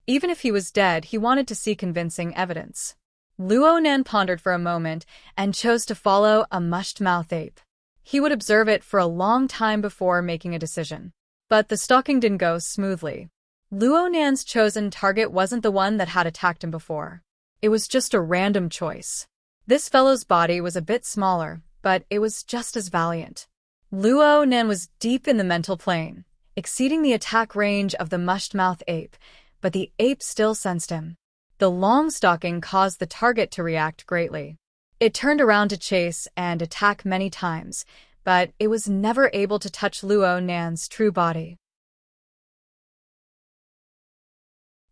Even if he was dead, he wanted to see convincing evidence. Luo Nan pondered for a moment and chose to follow a mushmouth ape. He would observe it for a long time before making a decision. But the stalking didn't go smoothly. Luo Nan's chosen target wasn't the one that had attacked him before. It was just a random choice. This fellow's body was a bit smaller, but it was just as valiant. Luo Nan was deep in the mental plane, exceeding the attack range of the mushmouth ape, but the ape still sensed him. The long stalking caused the target to react greatly. It turned around to chase and attack many times, but it was never able to touch Luo Nan's true body.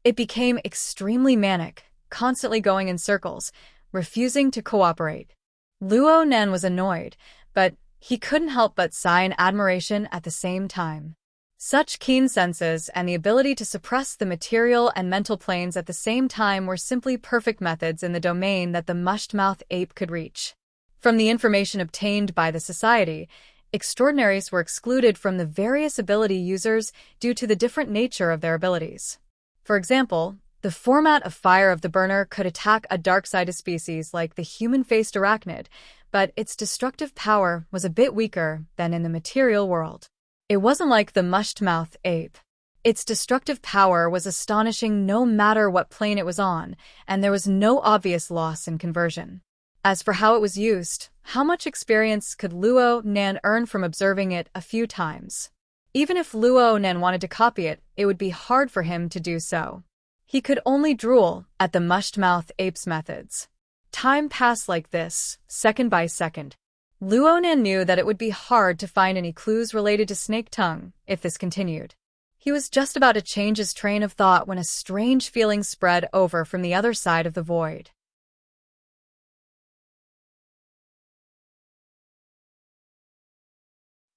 It became extremely manic, constantly going in circles, refusing to cooperate. Luo Nan was annoyed, but he couldn't help but sigh in admiration at the same time. Such keen senses and the ability to suppress the material and mental planes at the same time were simply perfect methods in the domain that the mushmouth ape could reach. From the information obtained by the society, extraordinaries were excluded from the various ability users due to the different nature of their abilities. For example, the format of Fire of the Burner could attack a dark-sided species like the human-faced arachnid, but its destructive power was a bit weaker than in the material world. It wasn't like the mushmouth ape. Its destructive power was astonishing no matter what plane it was on, and there was no obvious loss in conversion. As for how it was used, how much experience could Luo Nan earn from observing it a few times? Even if Luo Nen wanted to copy it, it would be hard for him to do so. He could only drool at the mushed-mouth ape's methods. Time passed like this, second by second. Luo Nen knew that it would be hard to find any clues related to snake tongue if this continued. He was just about to change his train of thought when a strange feeling spread over from the other side of the void.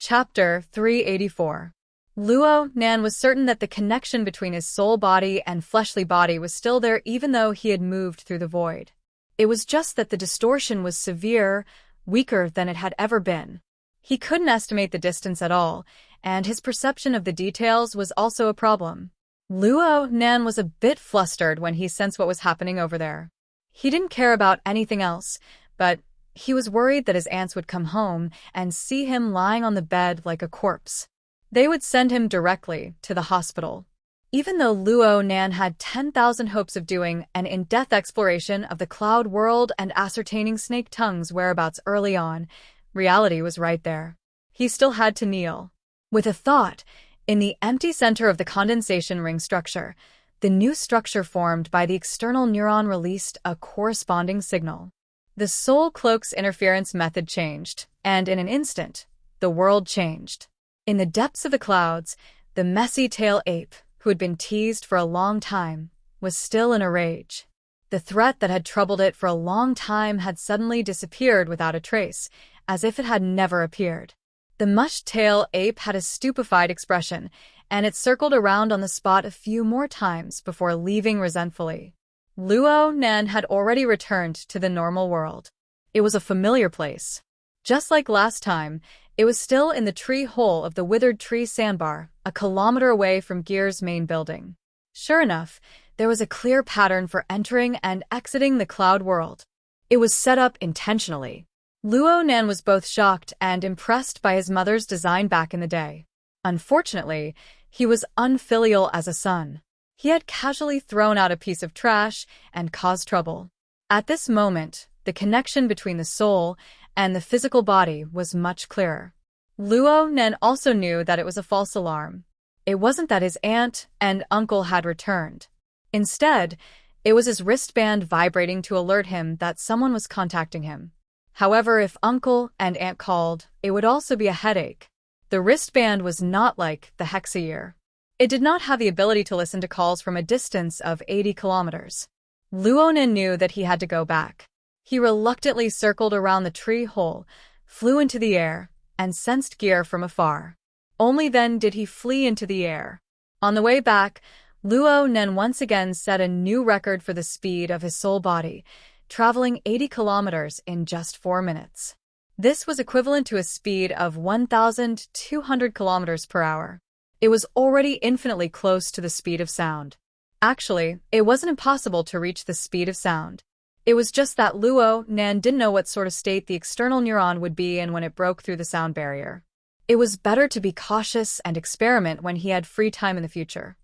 Chapter 384. Luo Nan was certain that the connection between his soul body and fleshly body was still there even though he had moved through the void. It was just that the distortion was severe, weaker than it had ever been. He couldn't estimate the distance at all, and his perception of the details was also a problem. Luo Nan was a bit flustered when he sensed what was happening over there. He didn't care about anything else, but he was worried that his aunts would come home and see him lying on the bed like a corpse. They would send him directly to the hospital. Even though Luo Nan had 10,000 hopes of doing an in-depth exploration of the cloud world and ascertaining Snake Tongue's whereabouts early on, reality was right there. He still had to kneel. With a thought, in the empty center of the condensation ring structure, the new structure formed by the external neuron released a corresponding signal. The soul cloak's interference method changed, and in an instant, the world changed. In the depths of the clouds, the messy tail ape, who had been teased for a long time, was still in a rage. The threat that had troubled it for a long time had suddenly disappeared without a trace, as if it had never appeared. The mushed tail ape had a stupefied expression, and it circled around on the spot a few more times before leaving resentfully. Luo Nan had already returned to the normal world. It was a familiar place. Just like last time, it was still in the tree hole of the withered tree sandbar, a kilometer away from Gear's main building. Sure enough, there was a clear pattern for entering and exiting the cloud world. It was set up intentionally. Luo Nan was both shocked and impressed by his mother's design back in the day. Unfortunately, he was unfilial as a son. He had casually thrown out a piece of trash and caused trouble. At this moment, the connection between the soul and the physical body was much clearer. Luo Nan also knew that it was a false alarm. It wasn't that his aunt and uncle had returned. Instead, it was his wristband vibrating to alert him that someone was contacting him. However, if uncle and aunt called, it would also be a headache. The wristband was not like the Hexayear. It did not have the ability to listen to calls from a distance of 80 kilometers. Luo Nan knew that he had to go back. He reluctantly circled around the tree hole, flew into the air, and sensed Gear from afar. Only then did he flee into the air. On the way back, Luo Nan once again set a new record for the speed of his soul body, traveling 80 kilometers in just 4 minutes. This was equivalent to a speed of 1,200 kilometers per hour. It was already infinitely close to the speed of sound. Actually, it wasn't impossible to reach the speed of sound. It was just that Luo Nan didn't know what sort of state the external neuron would be in when it broke through the sound barrier. It was better to be cautious and experiment when he had free time in the future.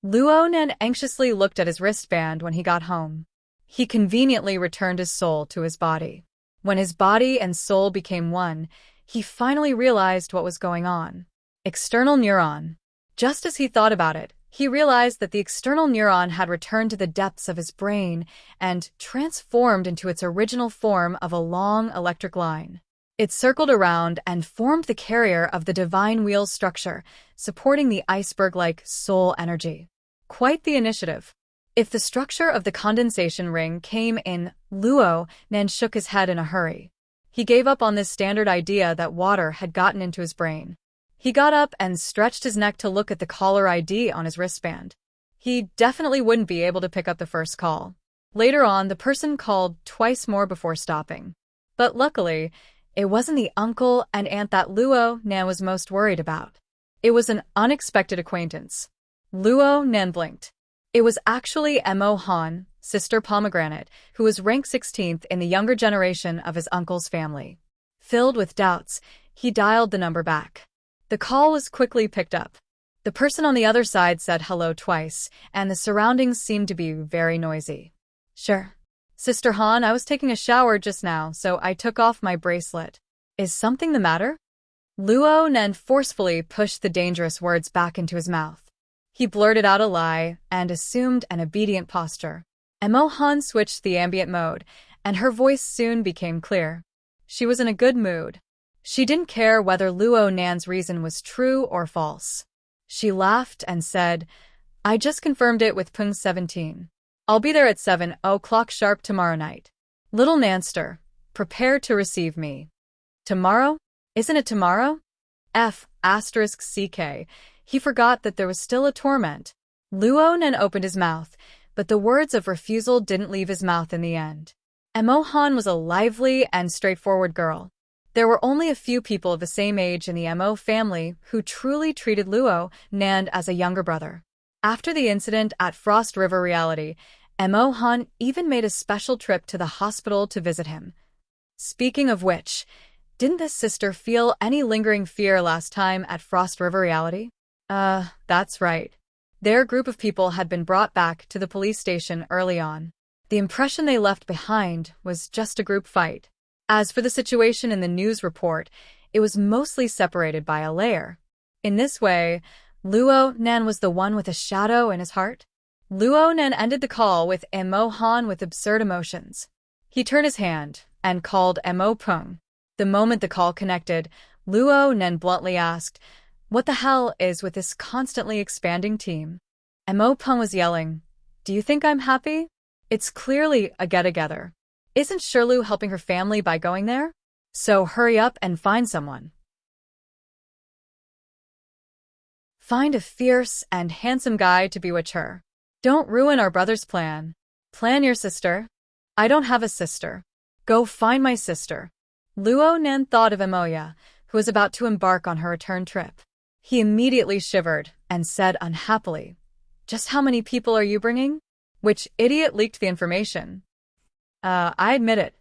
Luo Nan anxiously looked at his wristband when he got home. He conveniently returned his soul to his body. When his body and soul became one, he finally realized what was going on. External neuron. Just as he thought about it, he realized that the external neuron had returned to the depths of his brain and transformed into its original form of a long electric line. It circled around and formed the carrier of the divine wheel structure, supporting the iceberg-like soul energy. Quite the initiative. If the structure of the condensation ring came in, Luo Nan shook his head in a hurry. He gave up on this standard idea that water had gotten into his brain. He got up and stretched his neck to look at the caller ID on his wristband. He definitely wouldn't be able to pick up the first call. Later on, the person called twice more before stopping. But luckily, it wasn't the uncle and aunt that Luo Nan was most worried about. It was an unexpected acquaintance. Luo Nan blinked. It was actually Mo Han, Sister Pomegranate, who was ranked 16th in the younger generation of his uncle's family. Filled with doubts, he dialed the number back. The call was quickly picked up. The person on the other side said hello twice, and the surroundings seemed to be very noisy. Sure. Sister Han, I was taking a shower just now, so I took off my bracelet. Is something the matter? Luo Nen forcefully pushed the dangerous words back into his mouth. He blurted out a lie and assumed an obedient posture. Emo Han switched the ambient mode, and her voice soon became clear. She was in a good mood. She didn't care whether Luo Nan's reason was true or false. She laughed and said, I just confirmed it with Pung 17. I'll be there at 7:00 sharp tomorrow night. Little Nanster, prepare to receive me. Tomorrow? Isn't it tomorrow? *CK. He forgot that there was still a torment. Luo Nan opened his mouth, but the words of refusal didn't leave his mouth in the end. Emo Han was a lively and straightforward girl. There were only a few people of the same age in the Emo family who truly treated Luo Nan as a younger brother. After the incident at Frost River Reality, Emo Han even made a special trip to the hospital to visit him. Speaking of which, didn't this sister feel any lingering fear last time at Frost River Reality? That's right. Their group of people had been brought back to the police station early on. The impression they left behind was just a group fight. As for the situation in the news report, it was mostly separated by a layer. In this way, Luo Nan was the one with a shadow in his heart. Luo Nan ended the call with Emo Han with absurd emotions. He turned his hand and called Emo Pung. The moment the call connected, Luo Nan bluntly asked, What the hell is with this constantly expanding team? Emo Pung was yelling, Do you think I'm happy? It's clearly a get-together. Isn't Shirlu helping her family by going there? So hurry up and find someone. Find a fierce and handsome guy to bewitch her. Don't ruin our brother's plan. Plan your sister. I don't have a sister. Go find my sister. Luo Nan thought of Emoya, who was about to embark on her return trip. He immediately shivered and said unhappily, Just how many people are you bringing? Which idiot leaked the information? I admit it.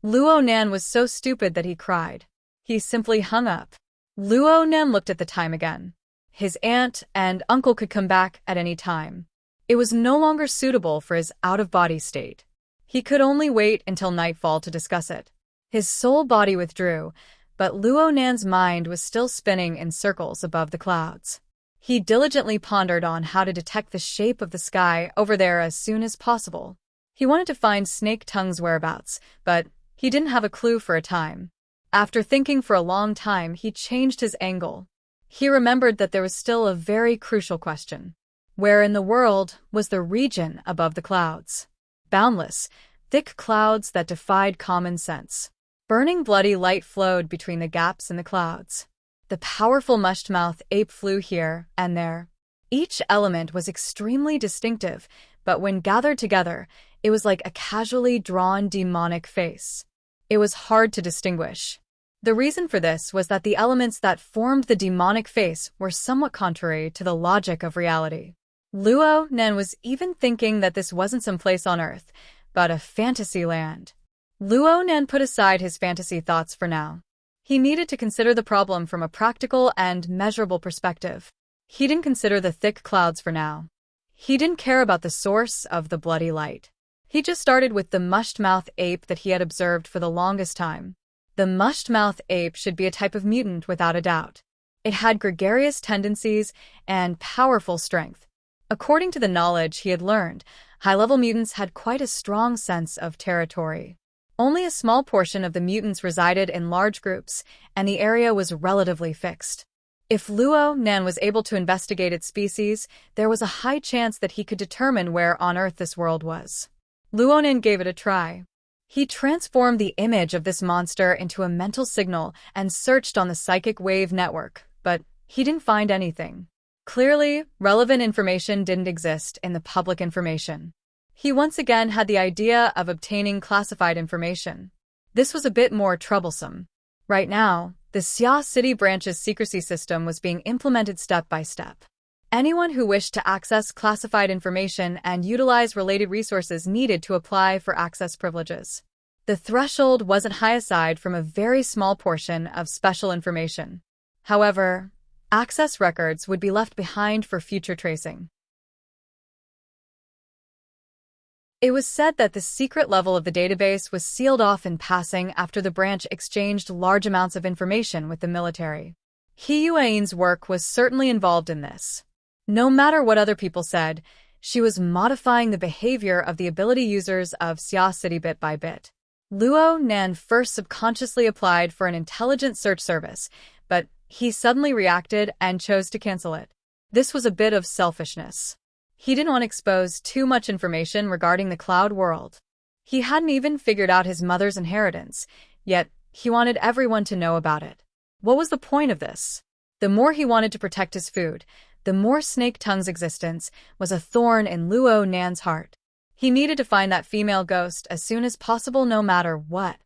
Luo Nan was so stupid that he cried. He simply hung up. Luo Nan looked at the time again. His aunt and uncle could come back at any time. It was no longer suitable for his out-of-body state. He could only wait until nightfall to discuss it. His soul body withdrew, but Luo Nan's mind was still spinning in circles above the clouds. He diligently pondered on how to detect the shape of the sky over there as soon as possible. He wanted to find Snake Tongue's whereabouts, but he didn't have a clue for a time. After thinking for a long time, he changed his angle. He remembered that there was still a very crucial question. Where in the world was the region above the clouds? Boundless, thick clouds that defied common sense. Burning bloody light flowed between the gaps in the clouds. The powerful mush-mouthed ape flew here and there. Each element was extremely distinctive, but when gathered together, it was like a casually drawn demonic face. It was hard to distinguish. The reason for this was that the elements that formed the demonic face were somewhat contrary to the logic of reality. Luo Nan was even thinking that this wasn't some place on Earth, but a fantasy land. Luo Nan put aside his fantasy thoughts for now. He needed to consider the problem from a practical and measurable perspective. He didn't consider the thick clouds for now. He didn't care about the source of the bloody light. He just started with the mushed-mouth ape that he had observed for the longest time. The mushed-mouth ape should be a type of mutant without a doubt. It had gregarious tendencies and powerful strength. According to the knowledge he had learned, high-level mutants had quite a strong sense of territory. Only a small portion of the mutants resided in large groups, and the area was relatively fixed. If Luo Nan was able to investigate its species, there was a high chance that he could determine where on Earth this world was. Luo Nan gave it a try. He transformed the image of this monster into a mental signal and searched on the psychic wave network, but he didn't find anything. Clearly, relevant information didn't exist in the public information. He once again had the idea of obtaining classified information. This was a bit more troublesome. Right now, the Xia City branch's secrecy system was being implemented step by step. Anyone who wished to access classified information and utilize related resources needed to apply for access privileges. The threshold wasn't high aside from a very small portion of special information. However, access records would be left behind for future tracing. It was said that the secret level of the database was sealed off in passing after the branch exchanged large amounts of information with the military. He Yuan's work was certainly involved in this. No matter what other people said, she was modifying the behavior of the ability users of Xia City bit by bit. Luo Nan first subconsciously applied for an intelligent search service, but he suddenly reacted and chose to cancel it. This was a bit of selfishness. He didn't want to expose too much information regarding the cloud world. He hadn't even figured out his mother's inheritance, yet he wanted everyone to know about it. What was the point of this? The more he wanted to protect his food, the more Snake Tongue's existence was a thorn in Luo Nan's heart. He needed to find that female ghost as soon as possible no matter what.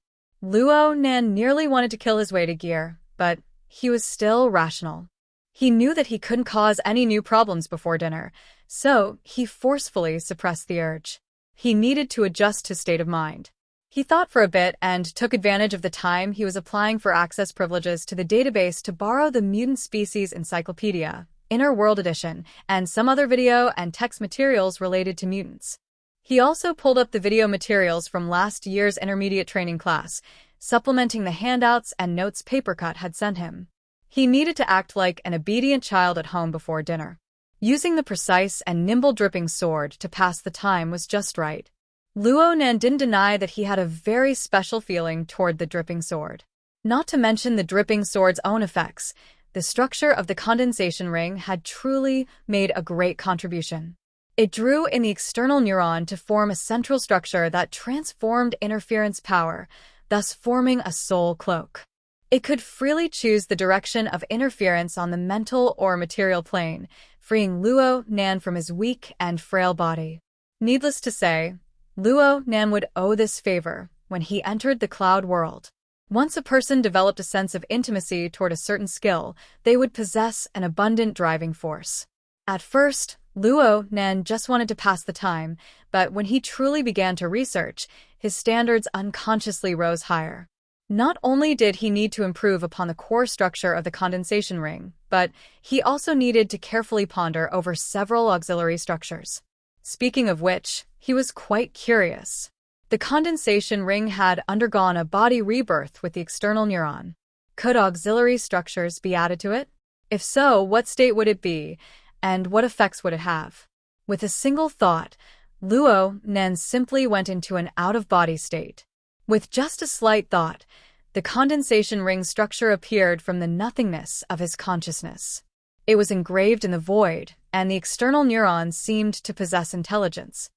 Luo Nan nearly wanted to kill his way to gear, but he was still rational. He knew that he couldn't cause any new problems before dinner, so he forcefully suppressed the urge. He needed to adjust his state of mind. He thought for a bit and took advantage of the time he was applying for access privileges to the database to borrow the Mutant Species Encyclopedia, Inner World Edition, and some other video and text materials related to mutants. He also pulled up the video materials from last year's intermediate training class, supplementing the handouts and notes Papercut had sent him. He needed to act like an obedient child at home before dinner. Using the precise and nimble dripping sword to pass the time was just right. Luo Nan didn't deny that he had a very special feeling toward the dripping sword. Not to mention the dripping sword's own effects, the structure of the condensation ring had truly made a great contribution. It drew in the external neuron to form a central structure that transformed interference power, thus forming a soul cloak. It could freely choose the direction of interference on the mental or material plane, freeing Luo Nan from his weak and frail body. Needless to say, Luo Nan would owe this favor when he entered the cloud world. Once a person developed a sense of intimacy toward a certain skill, they would possess an abundant driving force. At first, Luo Nan just wanted to pass the time, but when he truly began to research, his standards unconsciously rose higher. Not only did he need to improve upon the core structure of the condensation ring, but he also needed to carefully ponder over several auxiliary structures. Speaking of which, he was quite curious. The condensation ring had undergone a body rebirth with the external neuron. Could auxiliary structures be added to it? If so, what state would it be, and what effects would it have? With a single thought, Luo Nan simply went into an out-of-body state. With just a slight thought, the condensation ring structure appeared from the nothingness of his consciousness. It was engraved in the void, and the external neurons seemed to possess intelligence.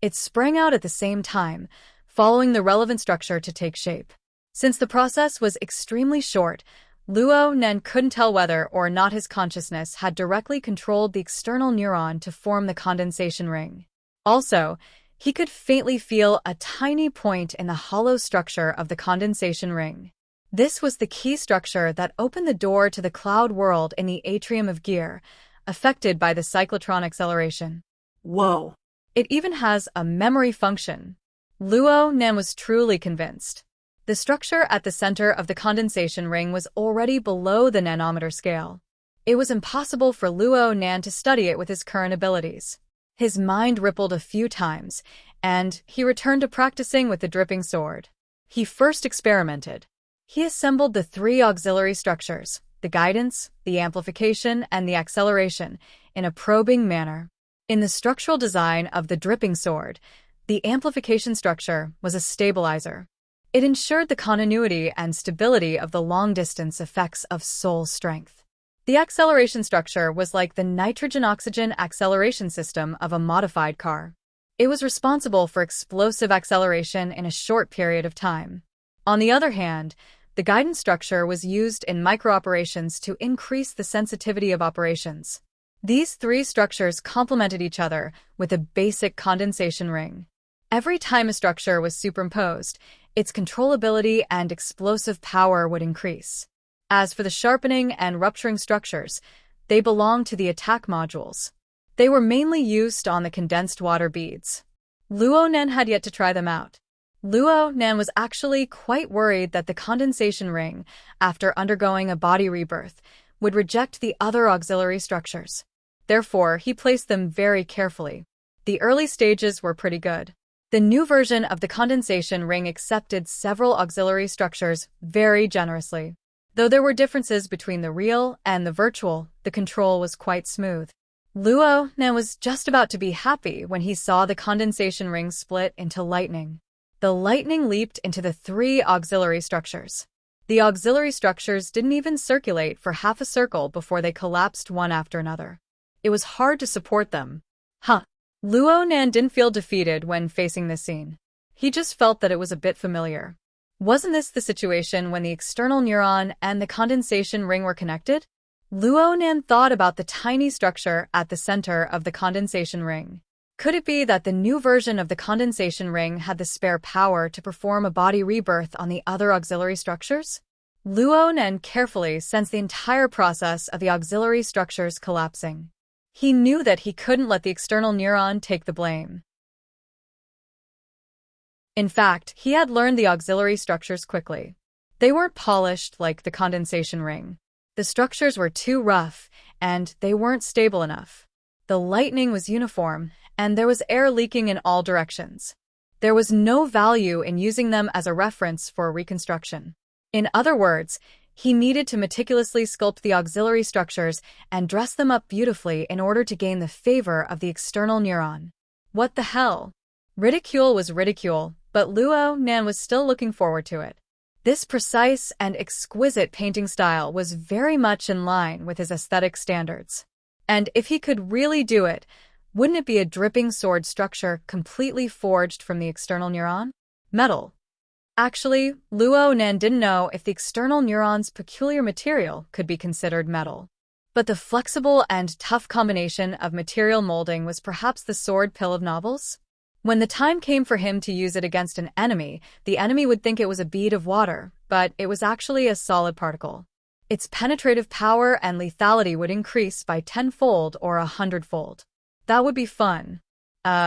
It sprang out at the same time, following the relevant structure to take shape. Since the process was extremely short, Luo Nan couldn't tell whether or not his consciousness had directly controlled the external neuron to form the condensation ring. Also, he could faintly feel a tiny point in the hollow structure of the condensation ring. This was the key structure that opened the door to the cloud world in the atrium of Gear, affected by the cyclotron acceleration. Whoa. It even has a memory function. Luo Nan was truly convinced. The structure at the center of the condensation ring was already below the nanometer scale. It was impossible for Luo Nan to study it with his current abilities. His mind rippled a few times, and he returned to practicing with the dripping sword. He first experimented. He assembled the three auxiliary structures, the guidance, the amplification, and the acceleration, in a probing manner. In the structural design of the dripping sword, the amplification structure was a stabilizer. It ensured the continuity and stability of the long-distance effects of soul strength. The acceleration structure was like the nitrogen-oxygen acceleration system of a modified car. It was responsible for explosive acceleration in a short period of time. On the other hand, the guidance structure was used in micro-operations to increase the sensitivity of operations. These three structures complemented each other with a basic condensation ring. Every time a structure was superimposed, its controllability and explosive power would increase. As for the sharpening and rupturing structures, they belonged to the attack modules. They were mainly used on the condensed water beads. Luo Nan had yet to try them out. Luo Nan was actually quite worried that the condensation ring, after undergoing a body rebirth, would reject the other auxiliary structures. Therefore, he placed them very carefully. The early stages were pretty good. The new version of the condensation ring accepted several auxiliary structures very generously. Though there were differences between the real and the virtual, the control was quite smooth. Luo Nan was just about to be happy when he saw the condensation ring split into lightning. The lightning leaped into the 3 auxiliary structures. The auxiliary structures didn't even circulate for half a circle before they collapsed one after another. It was hard to support them. Luo Nan didn't feel defeated when facing this scene. He just felt that it was a bit familiar. Wasn't this the situation when the external neuron and the condensation ring were connected? Luo Nan thought about the tiny structure at the center of the condensation ring. Could it be that the new version of the condensation ring had the spare power to perform a body rebirth on the other auxiliary structures? Luo Nan carefully sensed the entire process of the auxiliary structures collapsing. He knew that he couldn't let the external neuron take the blame. In fact, he had learned the auxiliary structures quickly. They weren't polished like the condensation ring. The structures were too rough, and they weren't stable enough. The lightning was uniform, and there was air leaking in all directions. There was no value in using them as a reference for reconstruction. In other words, he needed to meticulously sculpt the auxiliary structures and dress them up beautifully in order to gain the favor of the external neuron. What the hell? Ridicule was ridicule, but Luo Nan was still looking forward to it. This precise and exquisite painting style was very much in line with his aesthetic standards. And if he could really do it, wouldn't it be a dripping sword structure completely forged from the external neuron? Metal. Actually, Luo Nan didn't know if the external neuron's peculiar material could be considered metal. But the flexible and tough combination of material molding was perhaps the sword pill of novels? When the time came for him to use it against an enemy, the enemy would think it was a bead of water, but it was actually a solid particle. Its penetrative power and lethality would increase by 10-fold or 100-fold. That would be fun.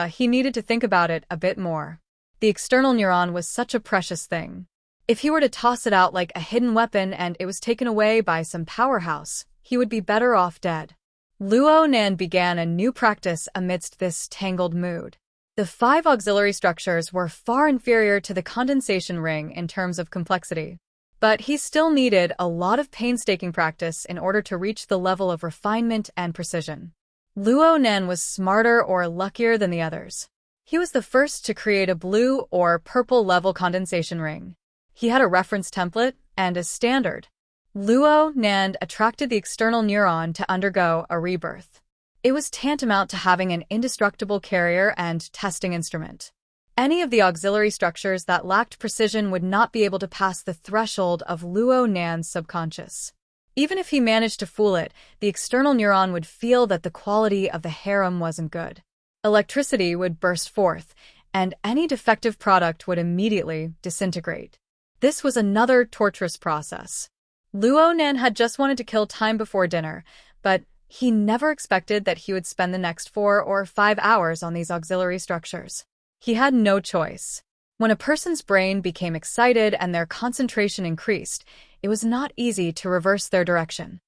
He needed to think about it a bit more. The external neuron was such a precious thing. If he were to toss it out like a hidden weapon and it was taken away by some powerhouse, he would be better off dead. Luo Nan began a new practice amidst this tangled mood. The 5 auxiliary structures were far inferior to the condensation ring in terms of complexity. But he still needed a lot of painstaking practice in order to reach the level of refinement and precision. Luo Nan was smarter or luckier than the others. He was the first to create a blue or purple level condensation ring. He had a reference template and a standard. Luo Nan attracted the external neuron to undergo a rebirth. It was tantamount to having an indestructible carrier and testing instrument. Any of the auxiliary structures that lacked precision would not be able to pass the threshold of Luo Nan's subconscious. Even if he managed to fool it, the external neuron would feel that the quality of the harem wasn't good. Electricity would burst forth, and any defective product would immediately disintegrate. This was another torturous process. Luo Nan had just wanted to kill time before dinner, but he never expected that he would spend the next 4 or 5 hours on these auxiliary structures. He had no choice. When a person's brain became excited and their concentration increased, it was not easy to reverse their direction.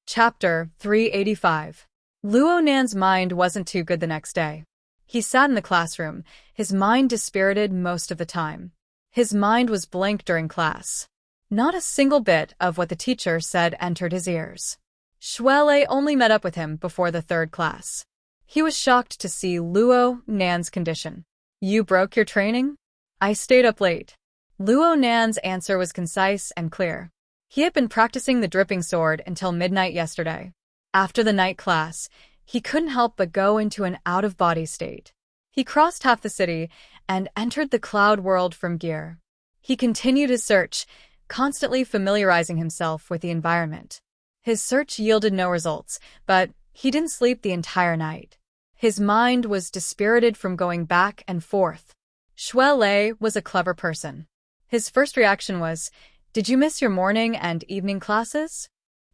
Chapter 385. Luo Nan's mind wasn't too good the next day. He sat in the classroom, his mind dispirited most of the time. His mind was blank during class. Not a single bit of what the teacher said entered his ears. Shuele only met up with him before the 3rd class. He was shocked to see Luo Nan's condition. "You broke your training?" "I stayed up late." Luo Nan's answer was concise and clear. He had been practicing the dripping sword until midnight yesterday. After the night class, he couldn't help but go into an out-of-body state. He crossed half the city and entered the cloud world from gear. He continued his search, constantly familiarizing himself with the environment. His search yielded no results, but he didn't sleep the entire night. His mind was dispirited from going back and forth. Shuele was a clever person. His first reaction was, "Did you miss your morning and evening classes?"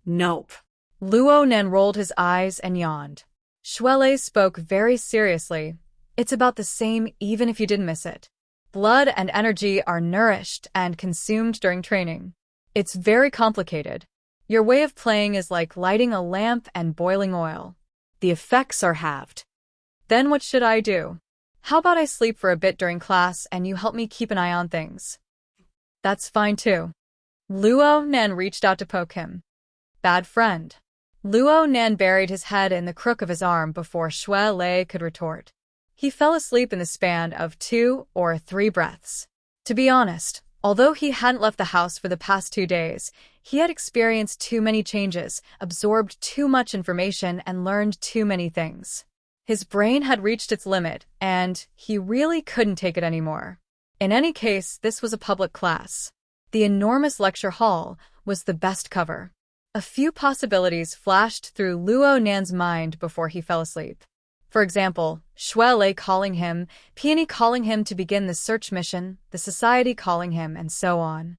Nope. Luo Nan rolled his eyes and yawned. Shuele spoke very seriously. "It's about the same even if you didn't miss it. Blood and energy are nourished and consumed during training. It's very complicated. Your way of playing is like lighting a lamp and boiling oil. The effects are halved. Then what should I do? How about I sleep for a bit during class and you help me keep an eye on things? That's fine too. Luo Nan reached out to poke him. Bad friend. Luo Nan buried his head in the crook of his arm before Xue Lei could retort. He fell asleep in the span of 2 or 3 breaths. To be honest, although he hadn't left the house for the past 2 days, he had experienced too many changes, absorbed too much information, and learned too many things. His brain had reached its limit, and he really couldn't take it anymore. In any case, this was a public class. The enormous lecture hall was the best cover. A few possibilities flashed through Luo Nan's mind before he fell asleep. For example, Xue Lei calling him, Peony calling him to begin the search mission, the society calling him, and so on.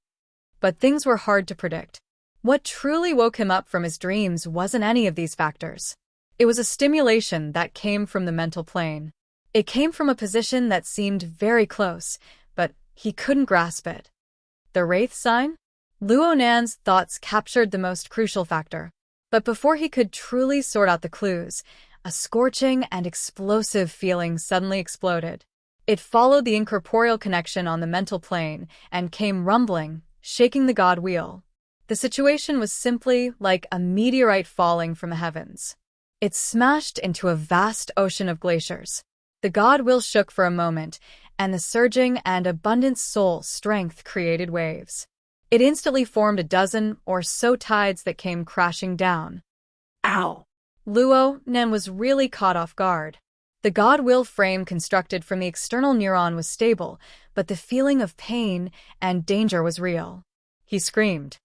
But things were hard to predict. What truly woke him up from his dreams wasn't any of these factors. It was a stimulation that came from the mental plane. It came from a position that seemed very close, but he couldn't grasp it. The Wraith sign? Luo Nan's thoughts captured the most crucial factor. But before he could truly sort out the clues, a scorching and explosive feeling suddenly exploded. It followed the incorporeal connection on the mental plane and came rumbling, shaking the god wheel. The situation was simply like a meteorite falling from the heavens. It smashed into a vast ocean of glaciers. The god wheel shook for a moment, and the surging and abundant soul strength created waves. It instantly formed a dozen or so tides that came crashing down. Ow! Luo Nan was really caught off guard. The god will frame constructed from the external neuron was stable, but the feeling of pain and danger was real. He screamed.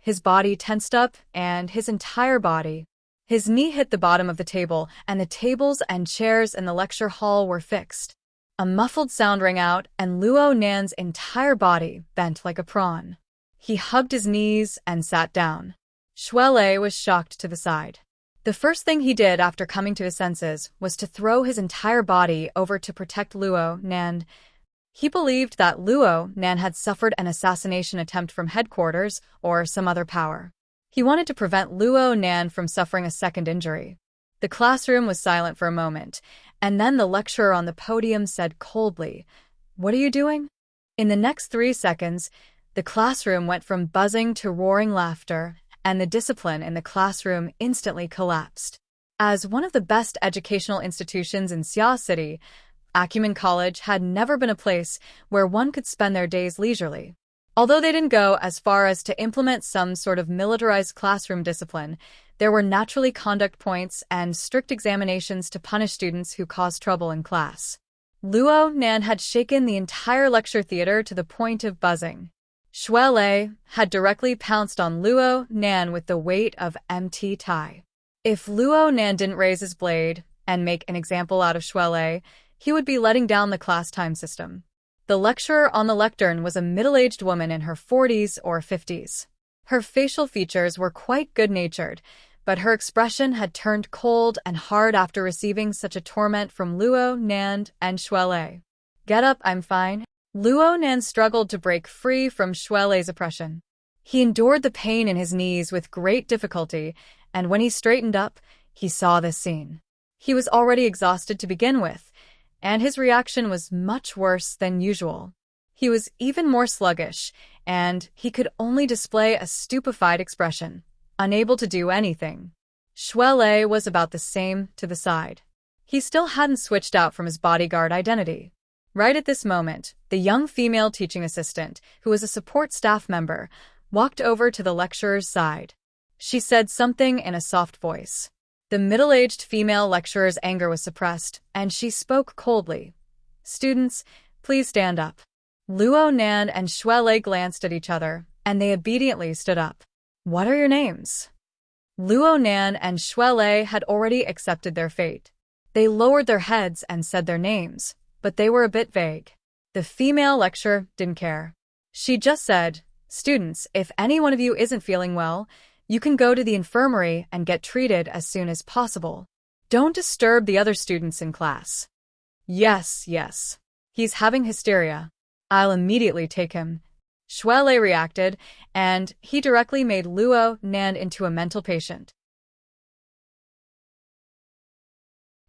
His body tensed up, and his entire body. His knee hit the bottom of the table, and the tables and chairs in the lecture hall were fixed. A muffled sound rang out, and Luo Nan's entire body bent like a prawn. He hugged his knees and sat down. Xue Lei was shocked to the side. The first thing he did after coming to his senses was to throw his entire body over to protect Luo Nan. He believed that Luo Nan had suffered an assassination attempt from headquarters or some other power. He wanted to prevent Luo Nan from suffering a second injury. The classroom was silent for a moment, and then the lecturer on the podium said coldly, "What are you doing?" In the next 3 seconds, the classroom went from buzzing to roaring laughter, and the discipline in the classroom instantly collapsed. As one of the best educational institutions in Xia City, Acumen College had never been a place where one could spend their days leisurely. Although they didn't go as far as to implement some sort of militarized classroom discipline, there were naturally conduct points and strict examinations to punish students who caused trouble in class. Luo Nan had shaken the entire lecture theater to the point of buzzing. Xue Lei had directly pounced on Luo Nan with the weight of MT Tai. If Luo Nan didn't raise his blade and make an example out of Xue Lei, he would be letting down the class time system. The lecturer on the lectern was a middle-aged woman in her 40s or 50s. Her facial features were quite good-natured, but her expression had turned cold and hard after receiving such a torment from Luo Nan and Xue Lei. "Get up, I'm fine." Luo Nan struggled to break free from Xue Lei's oppression. He endured the pain in his knees with great difficulty, and when he straightened up, he saw this scene. He was already exhausted to begin with, and his reaction was much worse than usual. He was even more sluggish, and he could only display a stupefied expression, unable to do anything. Xue Lei was about the same to the side. He still hadn't switched out from his bodyguard identity. Right at this moment, the young female teaching assistant, who was a support staff member, walked over to the lecturer's side. She said something in a soft voice. The middle-aged female lecturer's anger was suppressed, and she spoke coldly. "Students, please stand up." Luo Nan and Xue Lei glanced at each other, and they obediently stood up. "What are your names?" Luo Nan and Xue Lei had already accepted their fate. They lowered their heads and said their names, but they were a bit vague. The female lecturer didn't care. She just said, "Students, if any one of you isn't feeling well, you can go to the infirmary and get treated as soon as possible." Don't disturb the other students in class. Yes, yes. He's having hysteria. I'll immediately take him. Shuele reacted, and he directly made Luo Nan into a mental patient.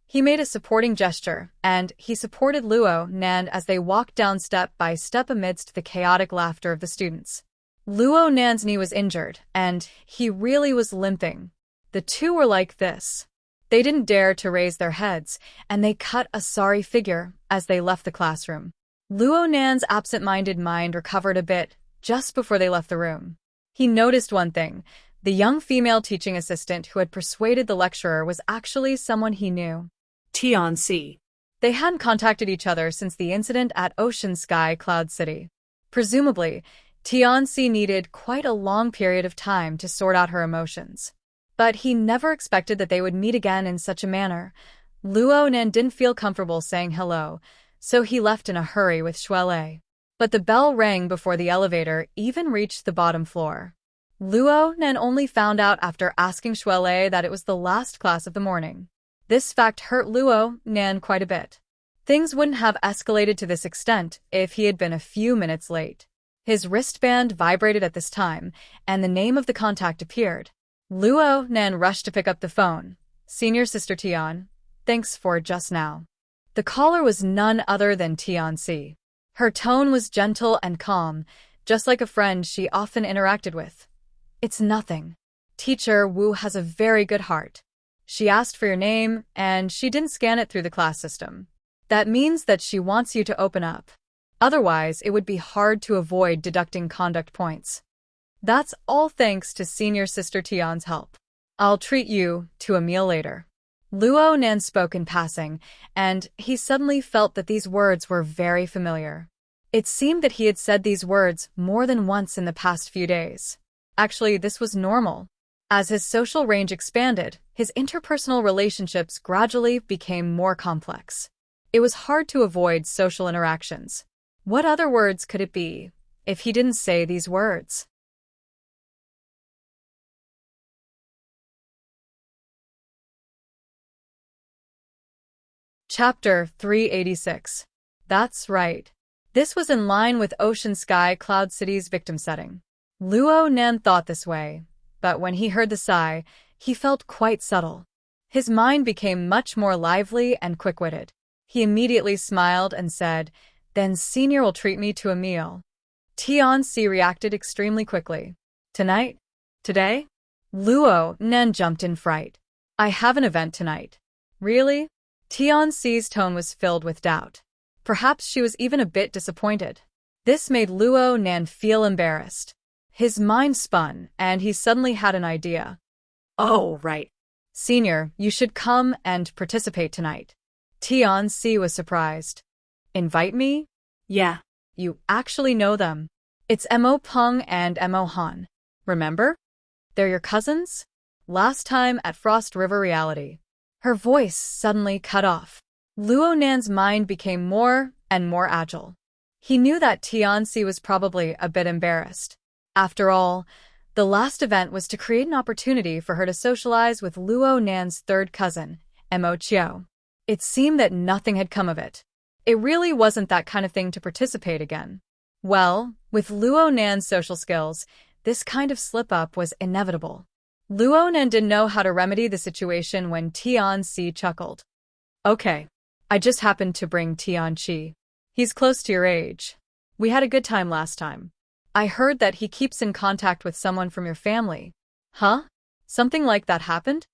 He made a supporting gesture, and he supported Luo Nan as they walked down step by step amidst the chaotic laughter of the students. Luo Nan's knee was injured, and he really was limping. The two were like this. They didn't dare to raise their heads, and they cut a sorry figure as they left the classroom. Luo Nan's absent-minded mind recovered a bit just before they left the room. He noticed one thing. The young female teaching assistant who had persuaded the lecturer was actually someone he knew. Tianxi. They hadn't contacted each other since the incident at Ocean Sky Cloud City. Presumably, Tianxi needed quite a long period of time to sort out her emotions. But he never expected that they would meet again in such a manner. Luo Nan didn't feel comfortable saying hello, so he left in a hurry with Shuele. But the bell rang before the elevator even reached the bottom floor. Luo Nan only found out after asking Shuele that it was the last class of the morning. This fact hurt Luo Nan quite a bit. Things wouldn't have escalated to this extent if he had been a few minutes late. His wristband vibrated at this time, and the name of the contact appeared. Luo Nan rushed to pick up the phone. Senior Sister Tian, thanks for just now. The caller was none other than Tianxi. Her tone was gentle and calm, just like a friend she often interacted with. It's nothing. Teacher Wu has a very good heart. She asked for your name, and she didn't scan it through the class system. That means that she wants you to open up. Otherwise, it would be hard to avoid deducting conduct points. That's all thanks to Senior Sister Tian's help. I'll treat you to a meal later. Luo Nan spoke in passing, and he suddenly felt that these words were very familiar. It seemed that he had said these words more than once in the past few days. Actually, this was normal. As his social range expanded, his interpersonal relationships gradually became more complex. It was hard to avoid social interactions. What other words could it be if he didn't say these words? Chapter 386. That's right. This was in line with Ocean Sky Cloud City's victim setting. Luo Nan thought this way, but when he heard the sigh, he felt quite subtle. His mind became much more lively and quick-witted. He immediately smiled and said, "Then Senior will treat me to a meal." Tianxi reacted extremely quickly. "Tonight? Today?" Luo Nan jumped in fright. "I have an event tonight." "Really?" Tianxi's tone was filled with doubt. Perhaps she was even a bit disappointed. This made Luo Nan feel embarrassed. His mind spun, and he suddenly had an idea. Oh, right. "Senior, you should come and participate tonight." Tianxi was surprised. "Invite me?" Yeah. "You actually know them. It's Mo Peng and Mo Han. Remember? They're your cousins? Last time at Frost River Reality." Her voice suddenly cut off. Luo Nan's mind became more and more agile. He knew that Tianxi was probably a bit embarrassed. After all, the last event was to create an opportunity for her to socialize with Luo Nan's third cousin, Mo Chiao. It seemed that nothing had come of it. It really wasn't that kind of thing to participate again. Well, with Luo Nan's social skills, this kind of slip-up was inevitable. Luo Nan didn't know how to remedy the situation when Tianxi chuckled. "Okay, I just happened to bring Tianxi. He's close to your age. We had a good time last time. I heard that he keeps in contact with someone from your family." "Huh? Something like that happened?"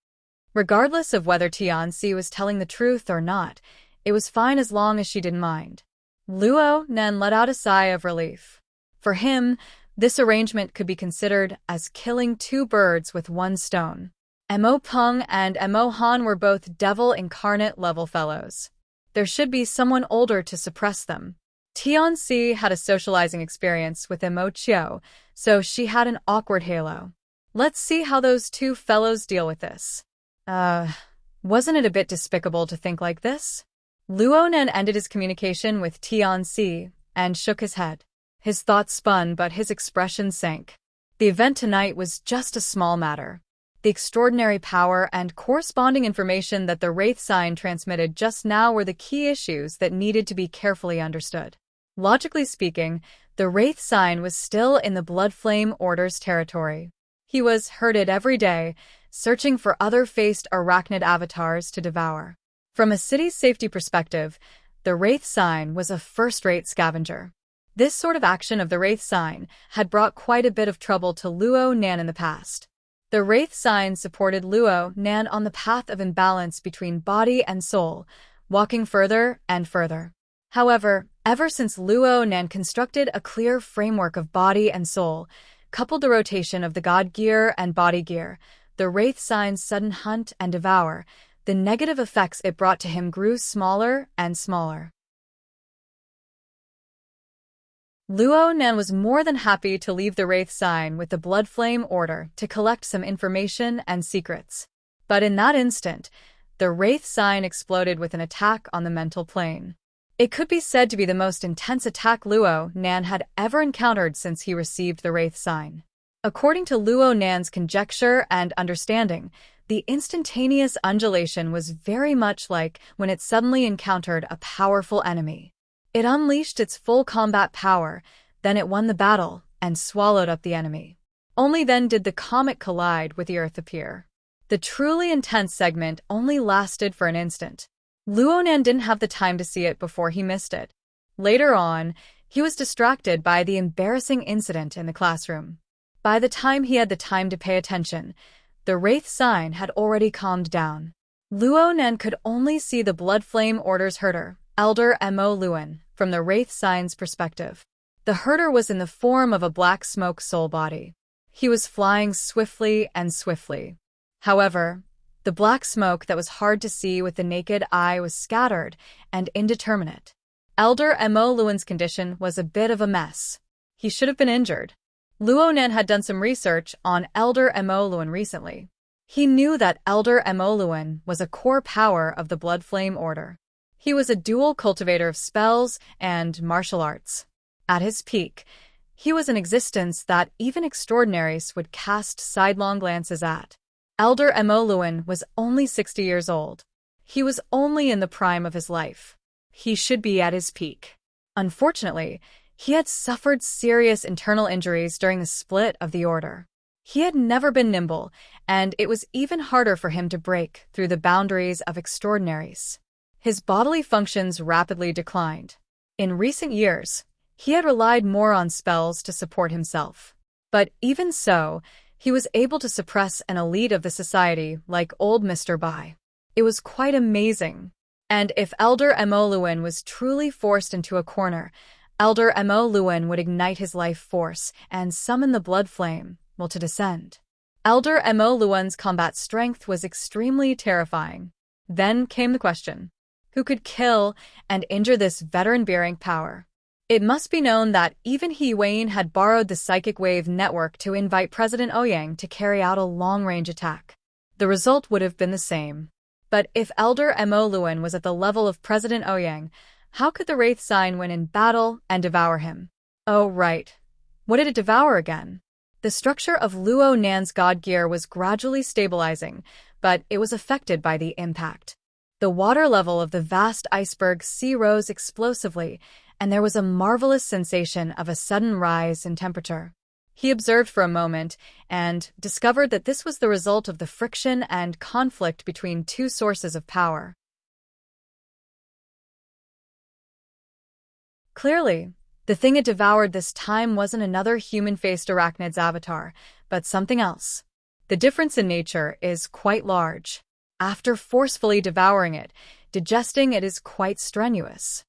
Regardless of whether Tianxi was telling the truth or not, it was fine as long as she didn't mind. Luo Nan let out a sigh of relief. For him, this arrangement could be considered as killing two birds with one stone. Mo Peng and Mo Han were both devil incarnate level fellows. There should be someone older to suppress them. Tianxi had a socializing experience with Mo Chiao, so she had an awkward halo. Let's see how those two fellows deal with this. Wasn't it a bit despicable to think like this? Luo Nan ended his communication with Tianxi and shook his head. His thoughts spun, but his expression sank. The event tonight was just a small matter. The extraordinary power and corresponding information that the Wraith sign transmitted just now were the key issues that needed to be carefully understood. Logically speaking, the Wraith sign was still in the Bloodflame Order's territory. He was herded every day, searching for other faced arachnid avatars to devour. From a city's safety perspective, the Wraith sign was a first-rate scavenger. This sort of action of the Wraith sign had brought quite a bit of trouble to Luo Nan in the past. The Wraith sign supported Luo Nan on the path of imbalance between body and soul, walking further and further. However, ever since Luo Nan constructed a clear framework of body and soul, coupled the rotation of the God Gear and Body Gear, the Wraith sign's sudden hunt and devour, the negative effects it brought to him grew smaller and smaller. Luo Nan was more than happy to leave the Wraith sign with the Bloodflame Order to collect some information and secrets. But in that instant, the Wraith sign exploded with an attack on the mental plane. It could be said to be the most intense attack Luo Nan had ever encountered since he received the Wraith sign. According to Luo Nan's conjecture and understanding, the instantaneous undulation was very much like when it suddenly encountered a powerful enemy. It unleashed its full combat power, then it won the battle and swallowed up the enemy. Only then did the comet collide with the Earth appear. The truly intense segment only lasted for an instant. Luo Nan didn't have the time to see it before he missed it. Later on, he was distracted by the embarrassing incident in the classroom. By the time he had the time to pay attention, the Wraith sign had already calmed down. Luo Nan could only see the Bloodflame Order's herder, Elder Mo Luan, from the Wraith sign's perspective. The herder was in the form of a black smoke soul body. He was flying swiftly and swiftly. However, the black smoke that was hard to see with the naked eye was scattered and indeterminate. Elder Mo Luan's condition was a bit of a mess. He should have been injured. Luo Nan had done some research on Elder Mo Luan recently. He knew that Elder Mo Luan was a core power of the Bloodflame Order. He was a dual cultivator of spells and martial arts. At his peak, he was an existence that even extraordinaries would cast sidelong glances at. Elder Mo Luan was only 60 years old. He was only in the prime of his life. He should be at his peak. Unfortunately, he had suffered serious internal injuries during the split of the Order. He had never been nimble, and it was even harder for him to break through the boundaries of extraordinaries. His bodily functions rapidly declined. In recent years, he had relied more on spells to support himself. But even so, he was able to suppress an elite of the society like old Mr. Bai. It was quite amazing. And if Elder Mo Luan was truly forced into a corner, Elder Mo Luan would ignite his life force and summon the blood flame, to descend. Elder Mo Luan's combat strength was extremely terrifying. Then came the question: who could kill and injure this veteran-bearing power? It must be known that even He Wayne had borrowed the psychic wave network to invite President Ouyang to carry out a long-range attack. The result would have been the same. But if Elder Mo Luan was at the level of President Ouyang, how could the Wraith sign win in battle and devour him? Oh, right. What did it devour again? The structure of Luo Nan's god gear was gradually stabilizing, but it was affected by the impact. The water level of the vast iceberg sea rose explosively, and there was a marvelous sensation of a sudden rise in temperature. He observed for a moment and discovered that this was the result of the friction and conflict between two sources of power. Clearly, the thing it devoured this time wasn't another human-faced arachnid's avatar, but something else. The difference in nature is quite large. After forcefully devouring it, digesting it is quite strenuous.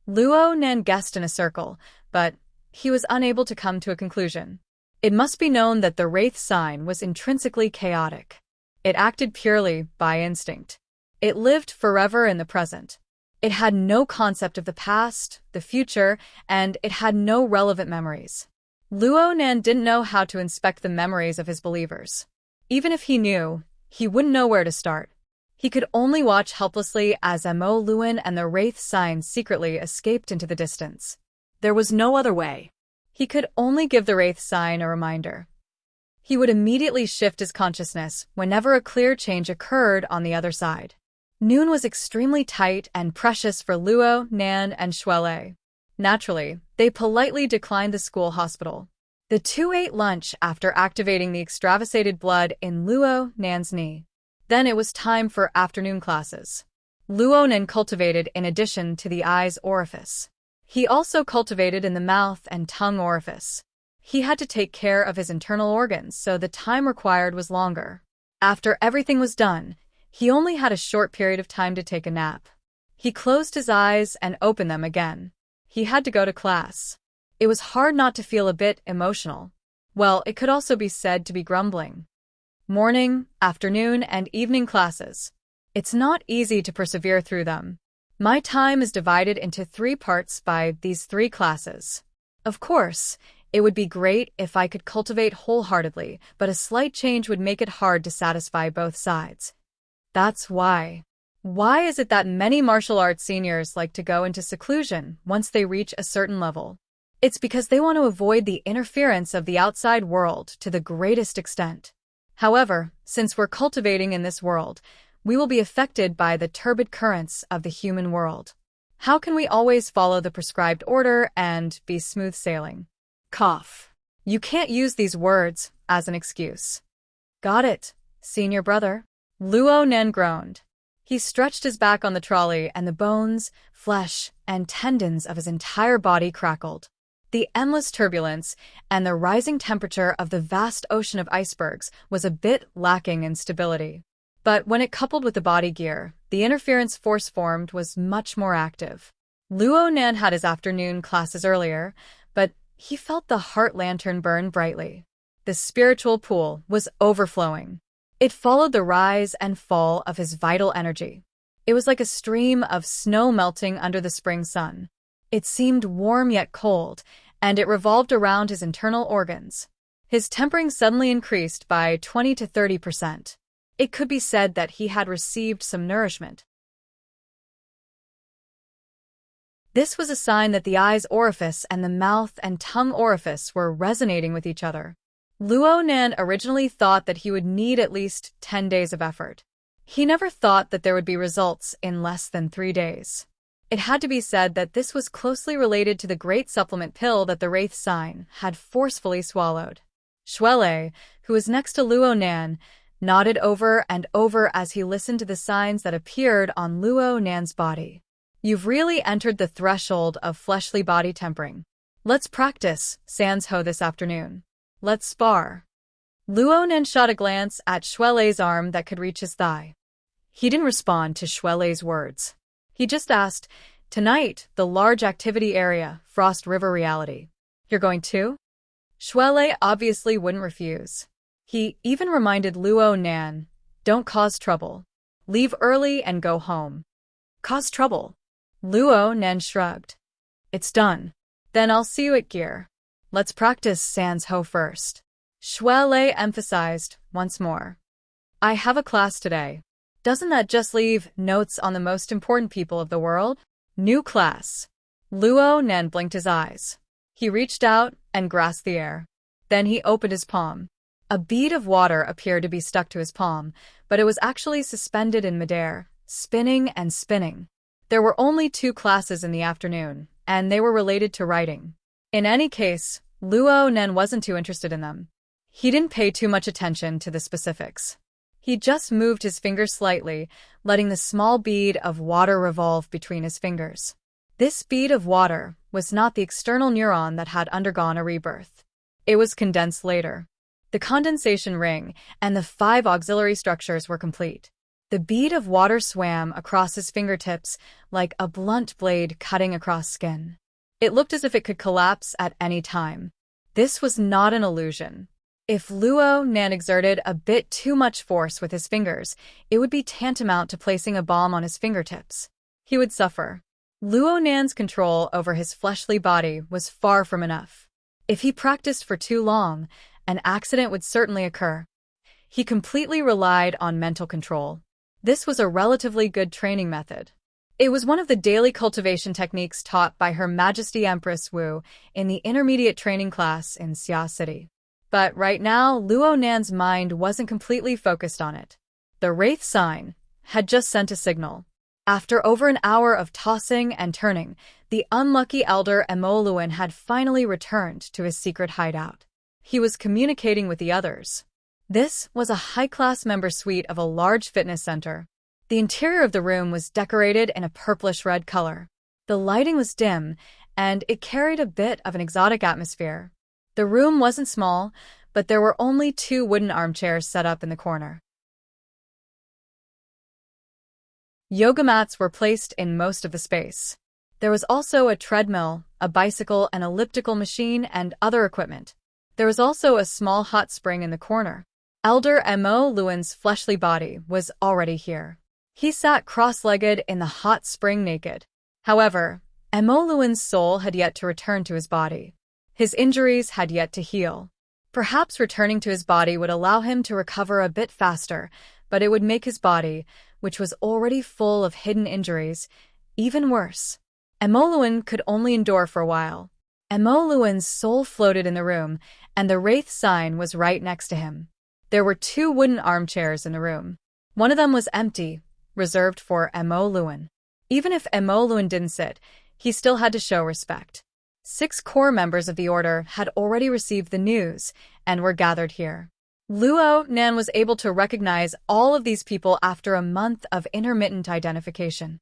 Luo Nan guessed in a circle, but he was unable to come to a conclusion. It must be known that the Wraith sign was intrinsically chaotic. It acted purely by instinct. It lived forever in the present. It had no concept of the past, the future, and it had no relevant memories. Luo Nan didn't know how to inspect the memories of his believers. Even if he knew, he wouldn't know where to start. He could only watch helplessly as Mo Luan and the Wraith sign secretly escaped into the distance. There was no other way. He could only give the Wraith sign a reminder. He would immediately shift his consciousness whenever a clear change occurred on the other side. Noon was extremely tight and precious for Luo, Nan, and Shuele. Naturally, they politely declined the school hospital. The two ate lunch after activating the extravasated blood in Luo Nan's knee. Then it was time for afternoon classes. Luo Nan cultivated in addition to the eye's orifice. He also cultivated in the mouth and tongue orifice. He had to take care of his internal organs, so the time required was longer. After everything was done, he only had a short period of time to take a nap. He closed his eyes and opened them again. He had to go to class. It was hard not to feel a bit emotional. Well, it could also be said to be grumbling. Morning, afternoon, and evening classes. It's not easy to persevere through them. My time is divided into 3 parts by these 3 classes. Of course, it would be great if I could cultivate wholeheartedly, but a slight change would make it hard to satisfy both sides. That's why. Why is it that many martial arts seniors like to go into seclusion once they reach a certain level? It's because they want to avoid the interference of the outside world to the greatest extent. However, since we're cultivating in this world, we will be affected by the turbid currents of the human world. How can we always follow the prescribed order and be smooth sailing? Cough. You can't use these words as an excuse. Got it, senior brother. Luo Nan groaned. He stretched his back on the trolley and the bones, flesh, and tendons of his entire body crackled. The endless turbulence and the rising temperature of the vast ocean of icebergs was a bit lacking in stability. But when it coupled with the body gear, the interference force formed was much more active. Luo Nan had his afternoon classes earlier, but he felt the heart lantern burn brightly. The spiritual pool was overflowing. It followed the rise and fall of his vital energy. It was like a stream of snow melting under the spring sun. It seemed warm yet cold, and it revolved around his internal organs. His tempering suddenly increased by 20 to 30%. It could be said that he had received some nourishment. This was a sign that the eye's orifice and the mouth and tongue orifice were resonating with each other. Luo Nan originally thought that he would need at least 10 days of effort. He never thought that there would be results in less than 3 days. It had to be said that this was closely related to the great supplement pill that the Wraith sign had forcefully swallowed. Shuele, who was next to Luo Nan, nodded over and over as he listened to the signs that appeared on Luo Nan's body. You've really entered the threshold of fleshly body tempering. Let's practice, Sans Ho, this afternoon. Let's spar. Luo Nan shot a glance at Shuele's arm that could reach his thigh. He didn't respond to Shuele's words. He just asked, tonight, the large activity area, Frost River reality. You're going too? Shuele obviously wouldn't refuse. He even reminded Luo Nan, don't cause trouble. Leave early and go home. Cause trouble? Luo Nan shrugged. It's done. Then I'll see you at gear. Let's practice Sans Ho first. Shuele emphasized once more. I have a class today. Doesn't that just leave notes on the most important people of the world? New class. Luo Nan blinked his eyes. He reached out and grasped the air. Then he opened his palm. A bead of water appeared to be stuck to his palm, but it was actually suspended in midair, spinning and spinning. There were only 2 classes in the afternoon, and they were related to writing. In any case, Luo Nan wasn't too interested in them. He didn't pay too much attention to the specifics. He just moved his fingers slightly, letting the small bead of water revolve between his fingers. This bead of water was not the external neuron that had undergone a rebirth. It was condensed later. The condensation ring and the 5 auxiliary structures were complete. The bead of water swam across his fingertips like a blunt blade cutting across skin. It looked as if it could collapse at any time. This was not an illusion. If Luo Nan exerted a bit too much force with his fingers, it would be tantamount to placing a bomb on his fingertips. He would suffer. Luo Nan's control over his fleshly body was far from enough. If he practiced for too long, an accident would certainly occur. He completely relied on mental control. This was a relatively good training method. It was one of the daily cultivation techniques taught by Her Majesty Empress Wu in the intermediate training class in Xia City. But right now, Luo Nan's mind wasn't completely focused on it. The Wraith sign had just sent a signal. After over an hour of tossing and turning, the unlucky elder Emoluan had finally returned to his secret hideout. He was communicating with the others. This was a high-class member suite of a large fitness center. The interior of the room was decorated in a purplish-red color. The lighting was dim, and it carried a bit of an exotic atmosphere. The room wasn't small, but there were only 2 wooden armchairs set up in the corner. Yoga mats were placed in most of the space. There was also a treadmill, a bicycle, an elliptical machine, and other equipment. There was also a small hot spring in the corner. Elder Emoluan's fleshly body was already here. He sat cross-legged in the hot spring naked. However, Emoluan's soul had yet to return to his body. His injuries had yet to heal. Perhaps returning to his body would allow him to recover a bit faster, but it would make his body, which was already full of hidden injuries, even worse. Emoluan could only endure for a while. Emoluan's soul floated in the room, and the Wraith sign was right next to him. There were 2 wooden armchairs in the room. One of them was empty, reserved for Emoluan. Even if Emoluan didn't sit, he still had to show respect. 6 core members of the Order had already received the news and were gathered here. Luo Nan was able to recognize all of these people after a month of intermittent identification.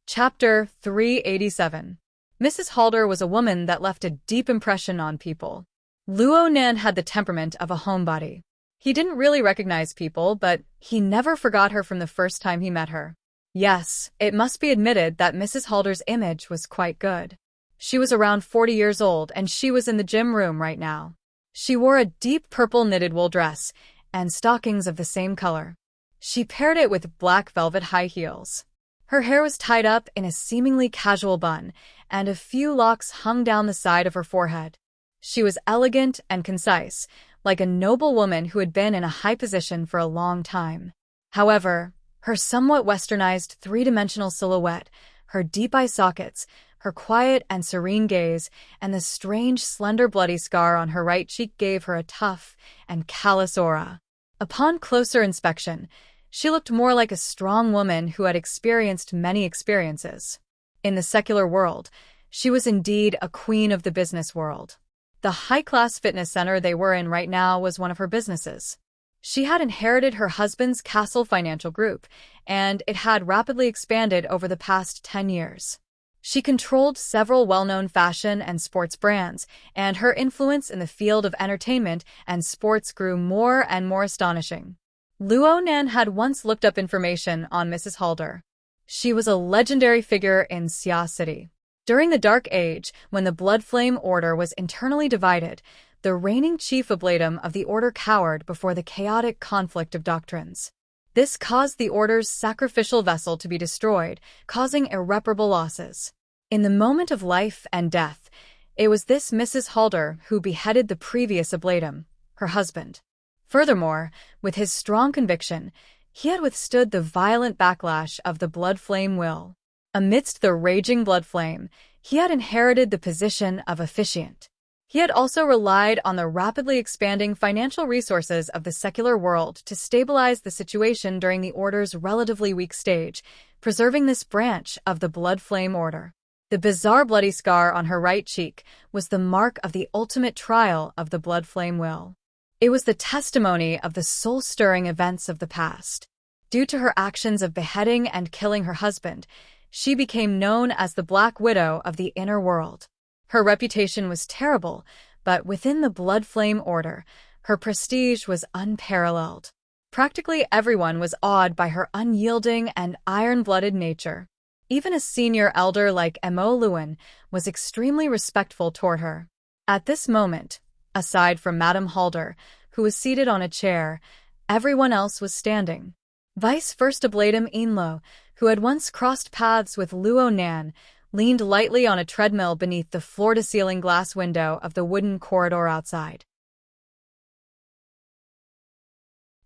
Chapter 387. Mrs. Halder was a woman that left a deep impression on people. Luo Nan had the temperament of a homebody. He didn't really recognize people, but he never forgot her from the first time he met her. Yes, it must be admitted that Mrs. Halder's image was quite good. She was around 40 years old, and she was in the gym room right now. She wore a deep purple knitted wool dress and stockings of the same color. She paired it with black velvet high heels. Her hair was tied up in a seemingly casual bun, and a few locks hung down the side of her forehead. She was elegant and concise, like a noble woman who had been in a high position for a long time. However, her somewhat westernized 3-dimensional silhouette, her deep eye sockets, her quiet and serene gaze, and the strange, slender bloody scar on her right cheek gave her a tough and callous aura. Upon closer inspection, she looked more like a strong woman who had experienced many experiences. In the secular world, she was indeed a queen of the business world. The high-class fitness center they were in right now was one of her businesses. She had inherited her husband's Castle Financial Group, and it had rapidly expanded over the past 10 years. She controlled several well-known fashion and sports brands, and her influence in the field of entertainment and sports grew more and more astonishing. Luo Nan had once looked up information on Mrs. Halder. She was a legendary figure in Xia City. During the Dark Age, when the Blood Flame Order was internally divided, the reigning chief oblatum of the Order cowered before the chaotic conflict of doctrines. This caused the Order's sacrificial vessel to be destroyed, causing irreparable losses. In the moment of life and death, it was this Mrs. Halder who beheaded the previous oblatum, her husband. Furthermore, with his strong conviction, he had withstood the violent backlash of the Blood Flame will. Amidst the raging blood flame, he had inherited the position of officiant. He had also relied on the rapidly expanding financial resources of the secular world to stabilize the situation during the Order's relatively weak stage, preserving this branch of the Blood Flame Order. The bizarre bloody scar on her right cheek was the mark of the ultimate trial of the Blood Flame will. It was the testimony of the soul-stirring events of the past. Due to her actions of beheading and killing her husband, she became known as the Black Widow of the inner world. Her reputation was terrible, but within the Blood Flame Order, her prestige was unparalleled. Practically everyone was awed by her unyielding and iron-blooded nature. Even a senior elder like Emoluan was extremely respectful toward her. At this moment, aside from Madame Halder, who was seated on a chair, everyone else was standing. Vice First Oblatum Inlo, who had once crossed paths with Luo Nan, leaned lightly on a treadmill beneath the floor-to-ceiling glass window of the wooden corridor outside.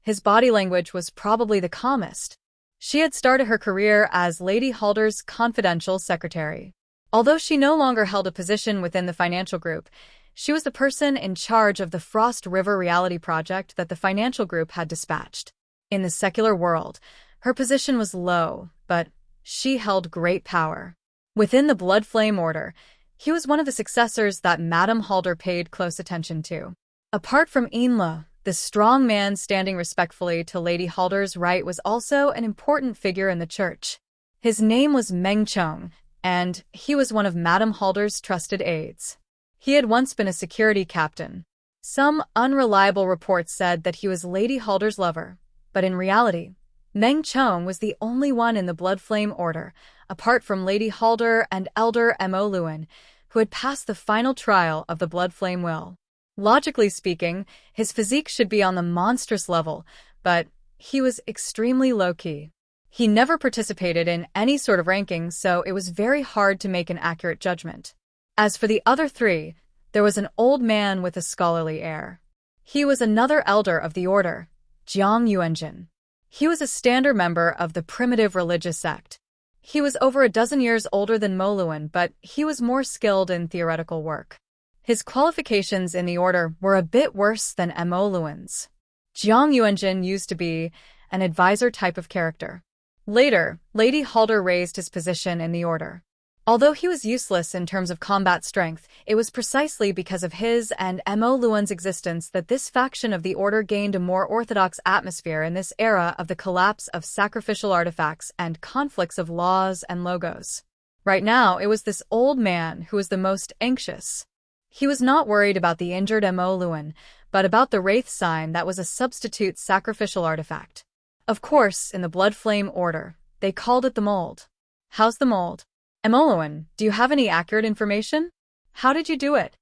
His body language was probably the calmest. She had started her career as Lady Halder's confidential secretary. Although she no longer held a position within the financial group, she was the person in charge of the Frost River reality project that the financial group had dispatched. In the secular world, her position was low, but she held great power. Within the Blood Flame Order, he was one of the successors that Madame Halder paid close attention to. Apart from Enla, the strong man standing respectfully to Lady Halder's right was also an important figure in the church. His name was Meng Chong, and he was one of Madame Halder's trusted aides. He had once been a security captain. Some unreliable reports said that he was Lady Halder's lover, but in reality, Meng Chong was the only one in the Blood Flame Order, apart from Lady Halder and Elder Mo Lewin, who had passed the final trial of the Blood Flame Will. Logically speaking, his physique should be on the monstrous level, but he was extremely low-key. He never participated in any sort of ranking, so it was very hard to make an accurate judgment. As for the other three, there was an old man with a scholarly air. He was another elder of the order, Jiang Yuanjin. He was a standard member of the primitive religious sect. He was over a dozen years older than Mo Luan, but he was more skilled in theoretical work. His qualifications in the order were a bit worse than Mo Luan's. Jiang Yuanjin used to be an advisor type of character. Later, Lady Halder raised his position in the order. Although he was useless in terms of combat strength, it was precisely because of his and Mo Luan's existence that this faction of the order gained a more orthodox atmosphere in this era of the collapse of sacrificial artifacts and conflicts of laws and logos. Right now, it was this old man who was the most anxious. He was not worried about the injured Mo Luan, but about the Wraith sign that was a substitute sacrificial artifact. Of course, in the Blood Flame Order, they called it the mold. How's the mold? Mo Luan, do you have any accurate information? How did you do it?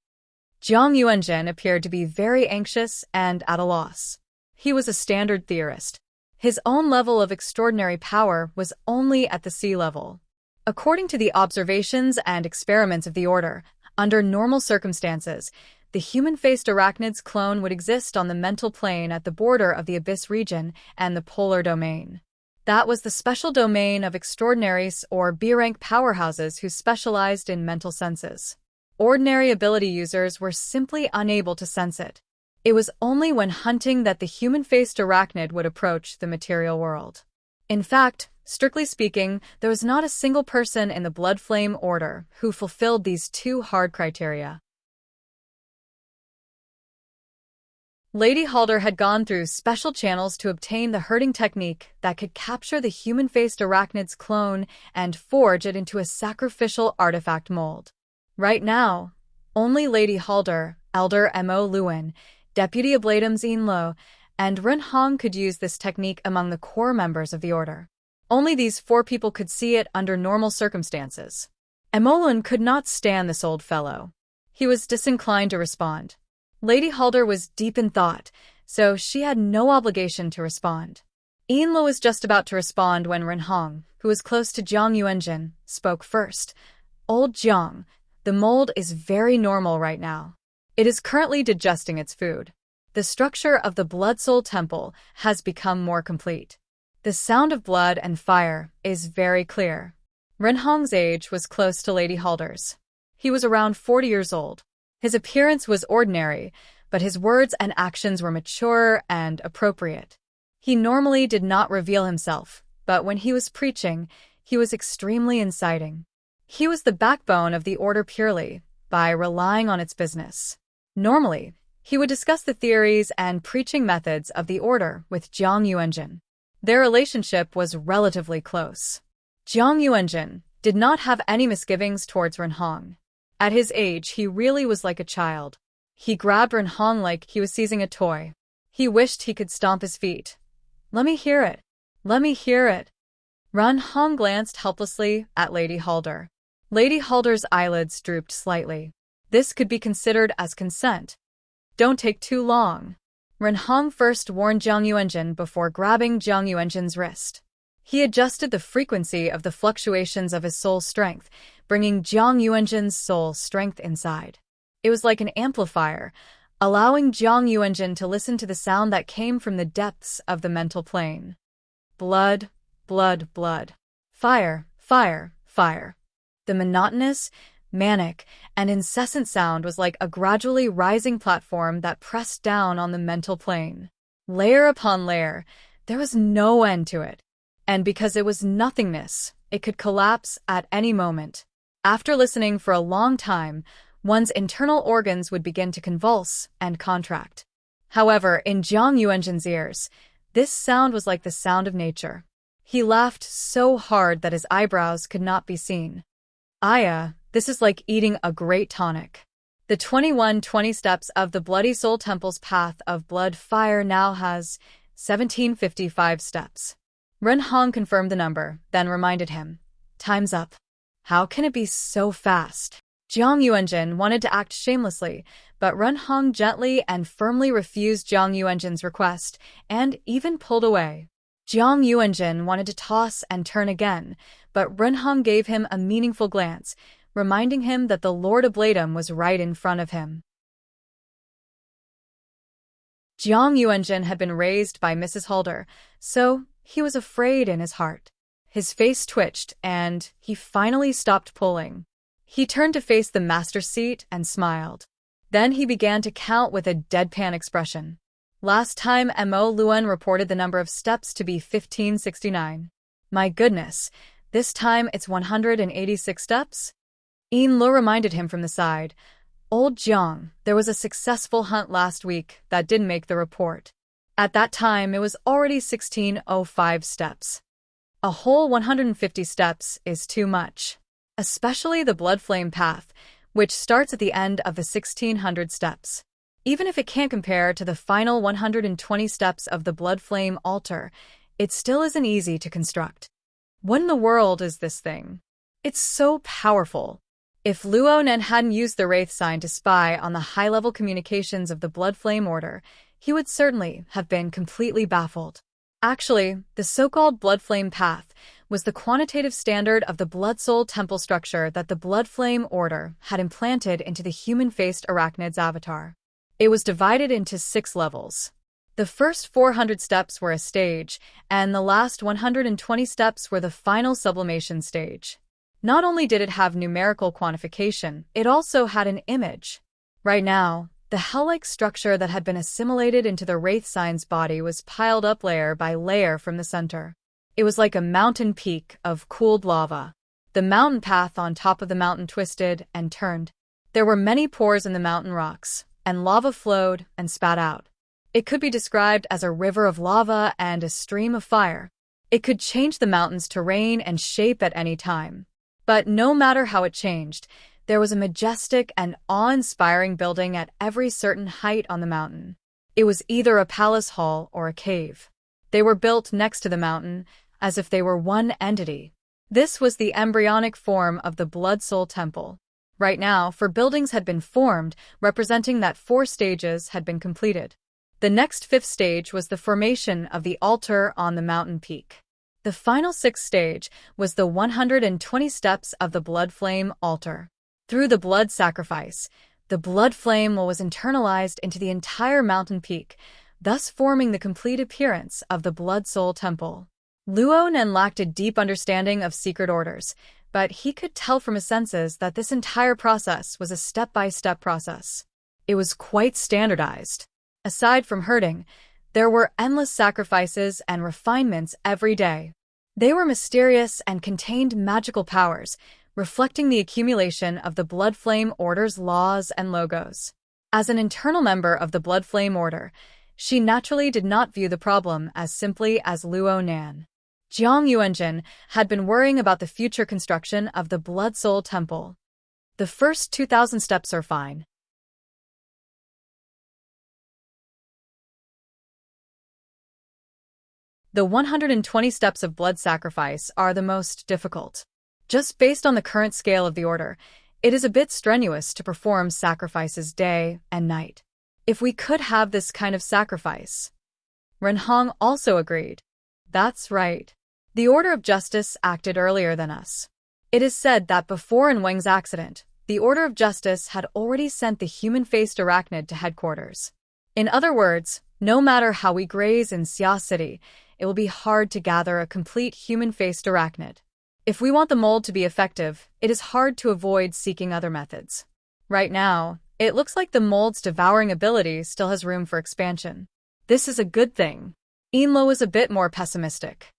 Jiang Yuanjin appeared to be very anxious and at a loss. He was a standard theorist. His own level of extraordinary power was only at the sea level. According to the observations and experiments of the Order, under normal circumstances, the human-faced arachnid's clone would exist on the mental plane at the border of the Abyss region and the Polar Domain. That was the special domain of extraordinaries or B-rank powerhouses who specialized in mental senses. Ordinary ability users were simply unable to sense it. It was only when hunting that the human-faced arachnid would approach the material world. In fact, strictly speaking, there was not a single person in the Blood Flame Order who fulfilled these two hard criteria. Lady Halder had gone through special channels to obtain the herding technique that could capture the human-faced arachnid's clone and forge it into a sacrificial artifact mold. Right now, only Lady Halder, Elder Mo Luan, Deputy Abladum Zinlo, and Ren Hong could use this technique among the core members of the Order. Only these four people could see it under normal circumstances. Mo Luan could not stand this old fellow. He was disinclined to respond. Lady Halder was deep in thought, so she had no obligation to respond. Enla was just about to respond when Ren Hong, who was close to Jiang Yuanjin, spoke first. Old Jiang, the mold is very normal right now. It is currently digesting its food. The structure of the Blood Soul Temple has become more complete. The sound of blood and fire is very clear. Ren Hong's age was close to Lady Halder's. He was around 40 years old. His appearance was ordinary, but his words and actions were mature and appropriate. He normally did not reveal himself, but when he was preaching, he was extremely inciting. He was the backbone of the Order purely by relying on its business. Normally, he would discuss the theories and preaching methods of the Order with Jiang Yuanjin. Their relationship was relatively close. Jiang Yuanjin did not have any misgivings towards Ren Hong. At his age, he really was like a child. He grabbed Ren Hong like he was seizing a toy. He wished he could stomp his feet. "Let me hear it. Let me hear it." Ren Hong glanced helplessly at Lady Halder. Lady Halder's eyelids drooped slightly. This could be considered as consent. "Don't take too long." Ren Hong first warned Jiang Yuanjin before grabbing Jiang Yuanjin's wrist. He adjusted the frequency of the fluctuations of his soul strength, bringing Jiang Yuanjin's soul strength inside. It was like an amplifier, allowing Jiang Yuanjin to listen to the sound that came from the depths of the mental plane. Blood, blood, blood. Fire, fire, fire. The monotonous, manic, and incessant sound was like a gradually rising platform that pressed down on the mental plane. Layer upon layer, there was no end to it. And because it was nothingness, it could collapse at any moment. After listening for a long time, one's internal organs would begin to convulse and contract. However, in Jiang Yuanjin's ears, this sound was like the sound of nature. He laughed so hard that his eyebrows could not be seen. Aya, this is like eating a great tonic. The 2120 steps of the Bloody Soul Temple's path of blood fire now has 1755 steps. Ren Hong confirmed the number, then reminded him. Time's up. How can it be so fast? Jiang Yuanjin wanted to act shamelessly, but Ren Hong gently and firmly refused Jiang Yuanjin's request, and even pulled away. Jiang Yuanjin wanted to toss and turn again, but Ren Hong gave him a meaningful glance, reminding him that the Lord Ablatum was right in front of him. Jiang Yuanjin had been raised by Mrs. Halder, so he was afraid in his heart. His face twitched, and he finally stopped pulling. He turned to face the master seat and smiled. Then he began to count with a deadpan expression. Last time Mo Luan reported the number of steps to be 1569. My goodness, this time it's 186 steps? Yin Lo reminded him from the side. Old Jiang, there was a successful hunt last week that didn't make the report. At that time, it was already 1605 steps. A whole 150 steps is too much. Especially the blood flame path, which starts at the end of the 1600 steps. Even if it can't compare to the final 120 steps of the blood flame altar, it still isn't easy to construct. What in the world is this thing? It's so powerful. If Luo Nen hadn't used the Wraith sign to spy on the high-level communications of the Blood Flame Order, he would certainly have been completely baffled. Actually, the so-called Blood Flame Path was the quantitative standard of the Blood Soul Temple structure that the Blood Flame Order had implanted into the human-faced arachnid's avatar. It was divided into 6 levels. The first 400 steps were a stage, and the last 120 steps were the final sublimation stage. Not only did it have numerical quantification, it also had an image. Right now, the hell-like structure that had been assimilated into the Wraith Sign's body was piled up layer by layer from the center. It was like a mountain peak of cooled lava. The mountain path on top of the mountain twisted and turned. There were many pores in the mountain rocks, and lava flowed and spat out. It could be described as a river of lava and a stream of fire. It could change the mountain's terrain and shape at any time. But no matter how it changed, there was a majestic and awe-inspiring building at every certain height on the mountain. It was either a palace hall or a cave. They were built next to the mountain, as if they were one entity. This was the embryonic form of the Blood Soul Temple. Right now, 4 buildings had been formed, representing that 4 stages had been completed. The next 5th stage was the formation of the altar on the mountain peak. The final 6th stage was the 120 steps of the blood flame altar. Through the blood sacrifice, the blood flame was internalized into the entire mountain peak, thus forming the complete appearance of the Blood Soul Temple. Luo Nen lacked a deep understanding of secret orders, but he could tell from his senses that this entire process was a step-by-step process. It was quite standardized. Aside from hurting, there were endless sacrifices and refinements every day. They were mysterious and contained magical powers, reflecting the accumulation of the Blood Flame Order's laws and logos. As an internal member of the Blood Flame Order, she naturally did not view the problem as simply as Luo Nan. Jiang Yuanjin had been worrying about the future construction of the Blood Soul Temple. The first 2,000 steps are fine. The 120 steps of blood sacrifice are the most difficult. Just based on the current scale of the order, it is a bit strenuous to perform sacrifices day and night. If we could have this kind of sacrifice. Ren Hong also agreed. That's right. The Order of Justice acted earlier than us. It is said that before En Weng's accident, the Order of Justice had already sent the human-faced arachnid to headquarters. In other words, no matter how we graze in Xia City, it will be hard to gather a complete human-faced arachnid. If we want the mold to be effective, it is hard to avoid seeking other methods. Right now, it looks like the mold's devouring ability still has room for expansion. This is a good thing. Enlo is a bit more pessimistic.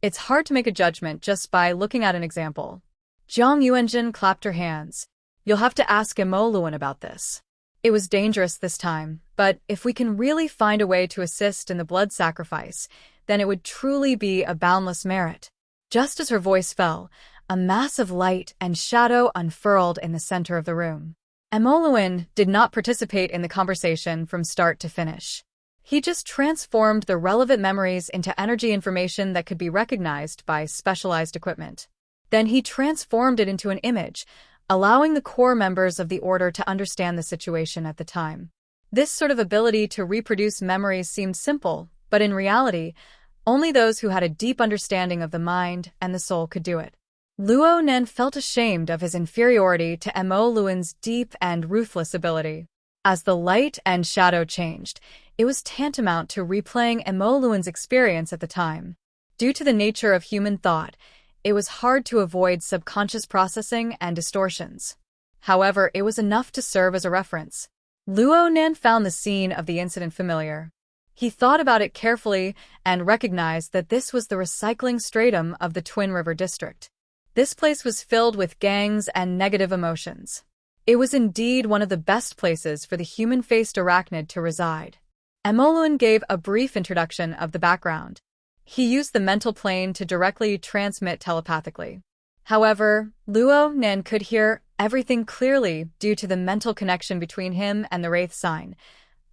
It's hard to make a judgment just by looking at an example. Jiang Yuanjin clapped her hands. You'll have to ask Immerse about this. It was dangerous this time, but if we can really find a way to assist in the blood sacrifice, then it would truly be a boundless merit. Just as her voice fell, a mass of light and shadow unfurled in the center of the room. Immerse did not participate in the conversation from start to finish. He just transformed the relevant memories into energy information that could be recognized by specialized equipment. Then he transformed it into an image, allowing the core members of the Order to understand the situation at the time. This sort of ability to reproduce memories seemed simple, but in reality, only those who had a deep understanding of the mind and the soul could do it. Luo Nen felt ashamed of his inferiority to Immerse's deep and ruthless ability. As the light and shadow changed, it was tantamount to replaying Immerse's experience at the time. Due to the nature of human thought, it was hard to avoid subconscious processing and distortions. However, it was enough to serve as a reference. Luo Nen found the scene of the incident familiar. He thought about it carefully and recognized that this was the recycling stratum of the Twin River District. This place was filled with gangs and negative emotions. It was indeed one of the best places for the human-faced arachnid to reside. Immerse gave a brief introduction of the background. He used the mental plane to directly transmit telepathically. However, Luo Nen could hear everything clearly due to the mental connection between him and the Wraith sign.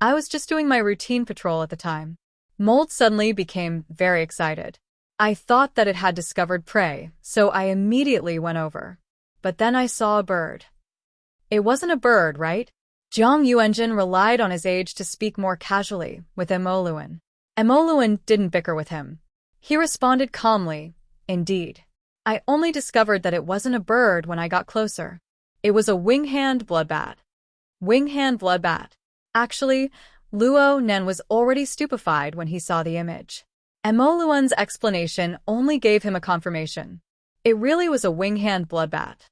I was just doing my routine patrol at the time. Mold suddenly became very excited. I thought that it had discovered prey, so I immediately went over. But then I saw a bird. It wasn't a bird, right? Jiang Yuanjin relied on his age to speak more casually with Immerse. Immerse didn't bicker with him. He responded calmly, indeed. I only discovered that it wasn't a bird when I got closer. It was a wing-hand bloodbat. Wing-hand bloodbat. Actually, Luo Nen was already stupefied when he saw the image. Immerse's explanation only gave him a confirmation. It really was a wing-hand bloodbat.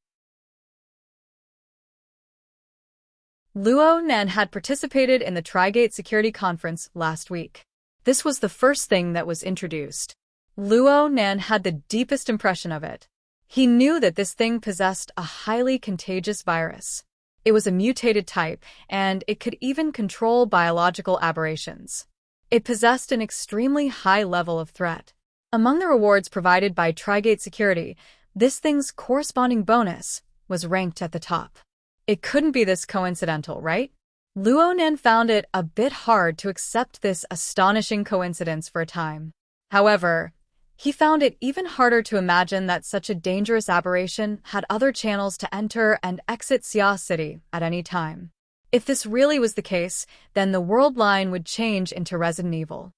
Luo Nen had participated in the Trigate Security Conference last week. This was the first thing that was introduced. Luo Nen had the deepest impression of it. He knew that this thing possessed a highly contagious virus. It was a mutated type, and it could even control biological aberrations. It possessed an extremely high level of threat. Among the rewards provided by Trigate Security, this thing's corresponding bonus was ranked at the top. It couldn't be this coincidental, right? Luo Nen found it a bit hard to accept this astonishing coincidence for a time. However, he found it even harder to imagine that such a dangerous aberration had other channels to enter and exit Xia City at any time. If this really was the case, then the world line would change into Resident Evil.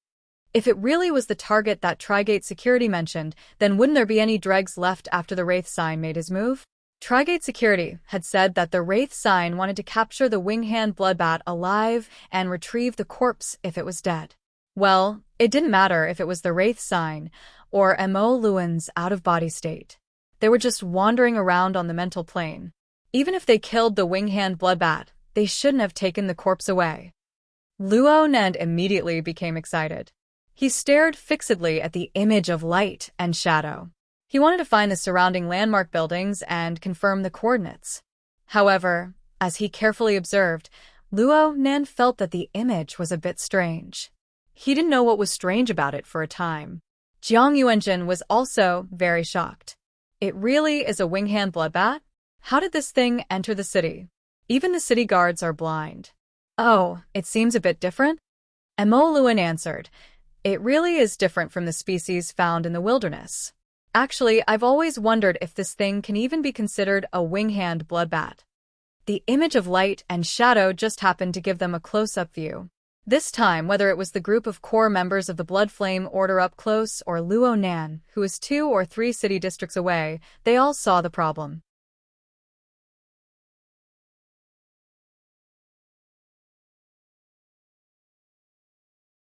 If it really was the target that Trigate Security mentioned, then wouldn't there be any dregs left after the Wraith sign made his move? Trigate Security had said that the Wraith sign wanted to capture the wing-hand bloodbat alive and retrieve the corpse if it was dead. Well, it didn't matter if it was the Wraith sign or Immerse's out-of-body state. They were just wandering around on the mental plane. Even if they killed the wing-hand bloodbat, they shouldn't have taken the corpse away. Luo Nen immediately became excited. He stared fixedly at the image of light and shadow. He wanted to find the surrounding landmark buildings and confirm the coordinates. However, as he carefully observed, Luo Nen felt that the image was a bit strange. He didn't know what was strange about it for a time. Jiang Yuanjin was also very shocked. It really is a wing-hand bloodbat? How did this thing enter the city? Even the city guards are blind. Oh, it seems a bit different? Immerse answered. It really is different from the species found in the wilderness. Actually, I've always wondered if this thing can even be considered a wing-hand bloodbat. The image of light and shadow just happened to give them a close-up view. This time, whether it was the group of core members of the Blood Flame Order up close or Luo Nen, who was 2 or 3 city districts away, they all saw the problem.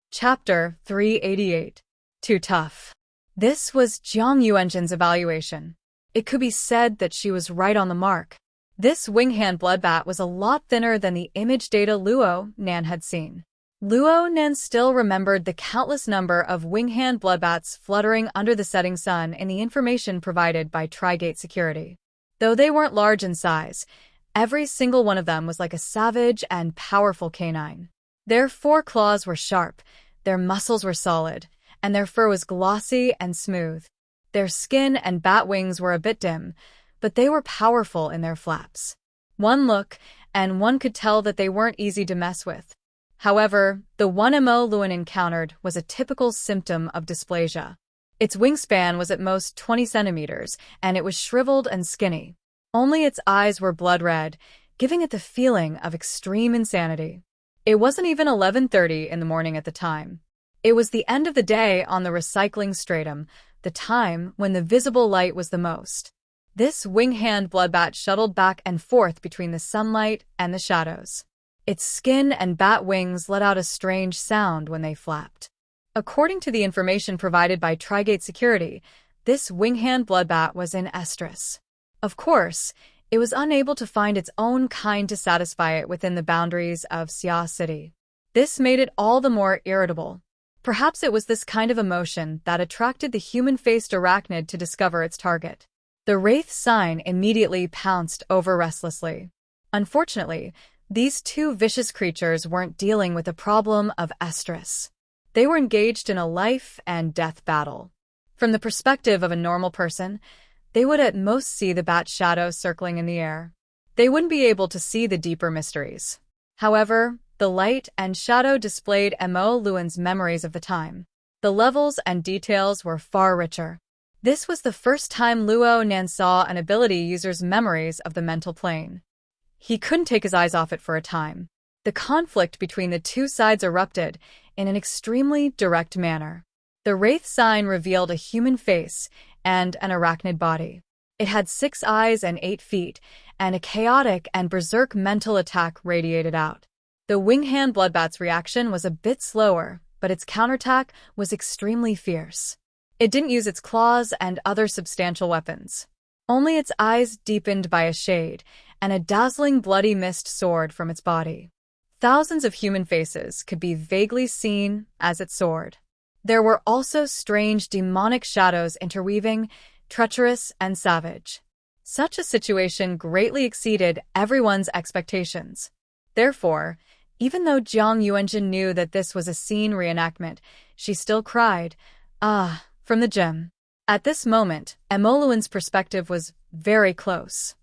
Chapter 388. Too tough. This was Jiang Yuanjin's evaluation. It could be said that she was right on the mark. This wing-hand bloodbat was a lot thinner than the image data Luo Nan had seen. Luo Nan still remembered the countless number of wing-hand bloodbats fluttering under the setting sun in the information provided by Tri-Gate Security. Though they weren't large in size, every single one of them was like a savage and powerful canine. Their foreclaws were sharp, their muscles were solid, and their fur was glossy and smooth. Their skin and bat wings were a bit dim, but they were powerful in their flaps. One look, and one could tell that they weren't easy to mess with. However, the one Mo Luan encountered was a typical symptom of dysplasia. Its wingspan was at most 20 centimeters, and it was shriveled and skinny. Only its eyes were blood red, giving it the feeling of extreme insanity. It wasn't even 11:30 in the morning at the time. It was the end of the day on the recycling stratum, the time when the visible light was the most. This wing-hand bloodbat shuttled back and forth between the sunlight and the shadows. Its skin and bat wings let out a strange sound when they flapped. According to the information provided by Tri-Gate Security, this wing-hand bloodbat was in estrus. Of course, it was unable to find its own kind to satisfy it within the boundaries of Xia City. This made it all the more irritable. Perhaps it was this kind of emotion that attracted the human-faced arachnid to discover its target. The wraith sign immediately pounced over restlessly. Unfortunately, these two vicious creatures weren't dealing with the problem of estrus. They were engaged in a life-and-death battle. From the perspective of a normal person, they would at most see the bat shadow circling in the air. They wouldn't be able to see the deeper mysteries. However, the light and shadow displayed Mo Luan's memories of the time. The levels and details were far richer. This was the first time Luo Nan saw an ability user's memories of the mental plane. He couldn't take his eyes off it for a time. The conflict between the two sides erupted in an extremely direct manner. The wraith sign revealed a human face and an arachnid body. It had 6 eyes and 8 feet, and a chaotic and berserk mental attack radiated out. The wing-hand bloodbat's reaction was a bit slower, but its counterattack was extremely fierce. It didn't use its claws and other substantial weapons. Only its eyes deepened by a shade, and a dazzling bloody mist soared from its body. Thousands of human faces could be vaguely seen as it soared. There were also strange demonic shadows interweaving, treacherous and savage. Such a situation greatly exceeded everyone's expectations. Therefore, even though Jiang Yuanjin knew that this was a scene reenactment, she still cried, "Ah," from the gym. At this moment, Mo Luan's perspective was very close.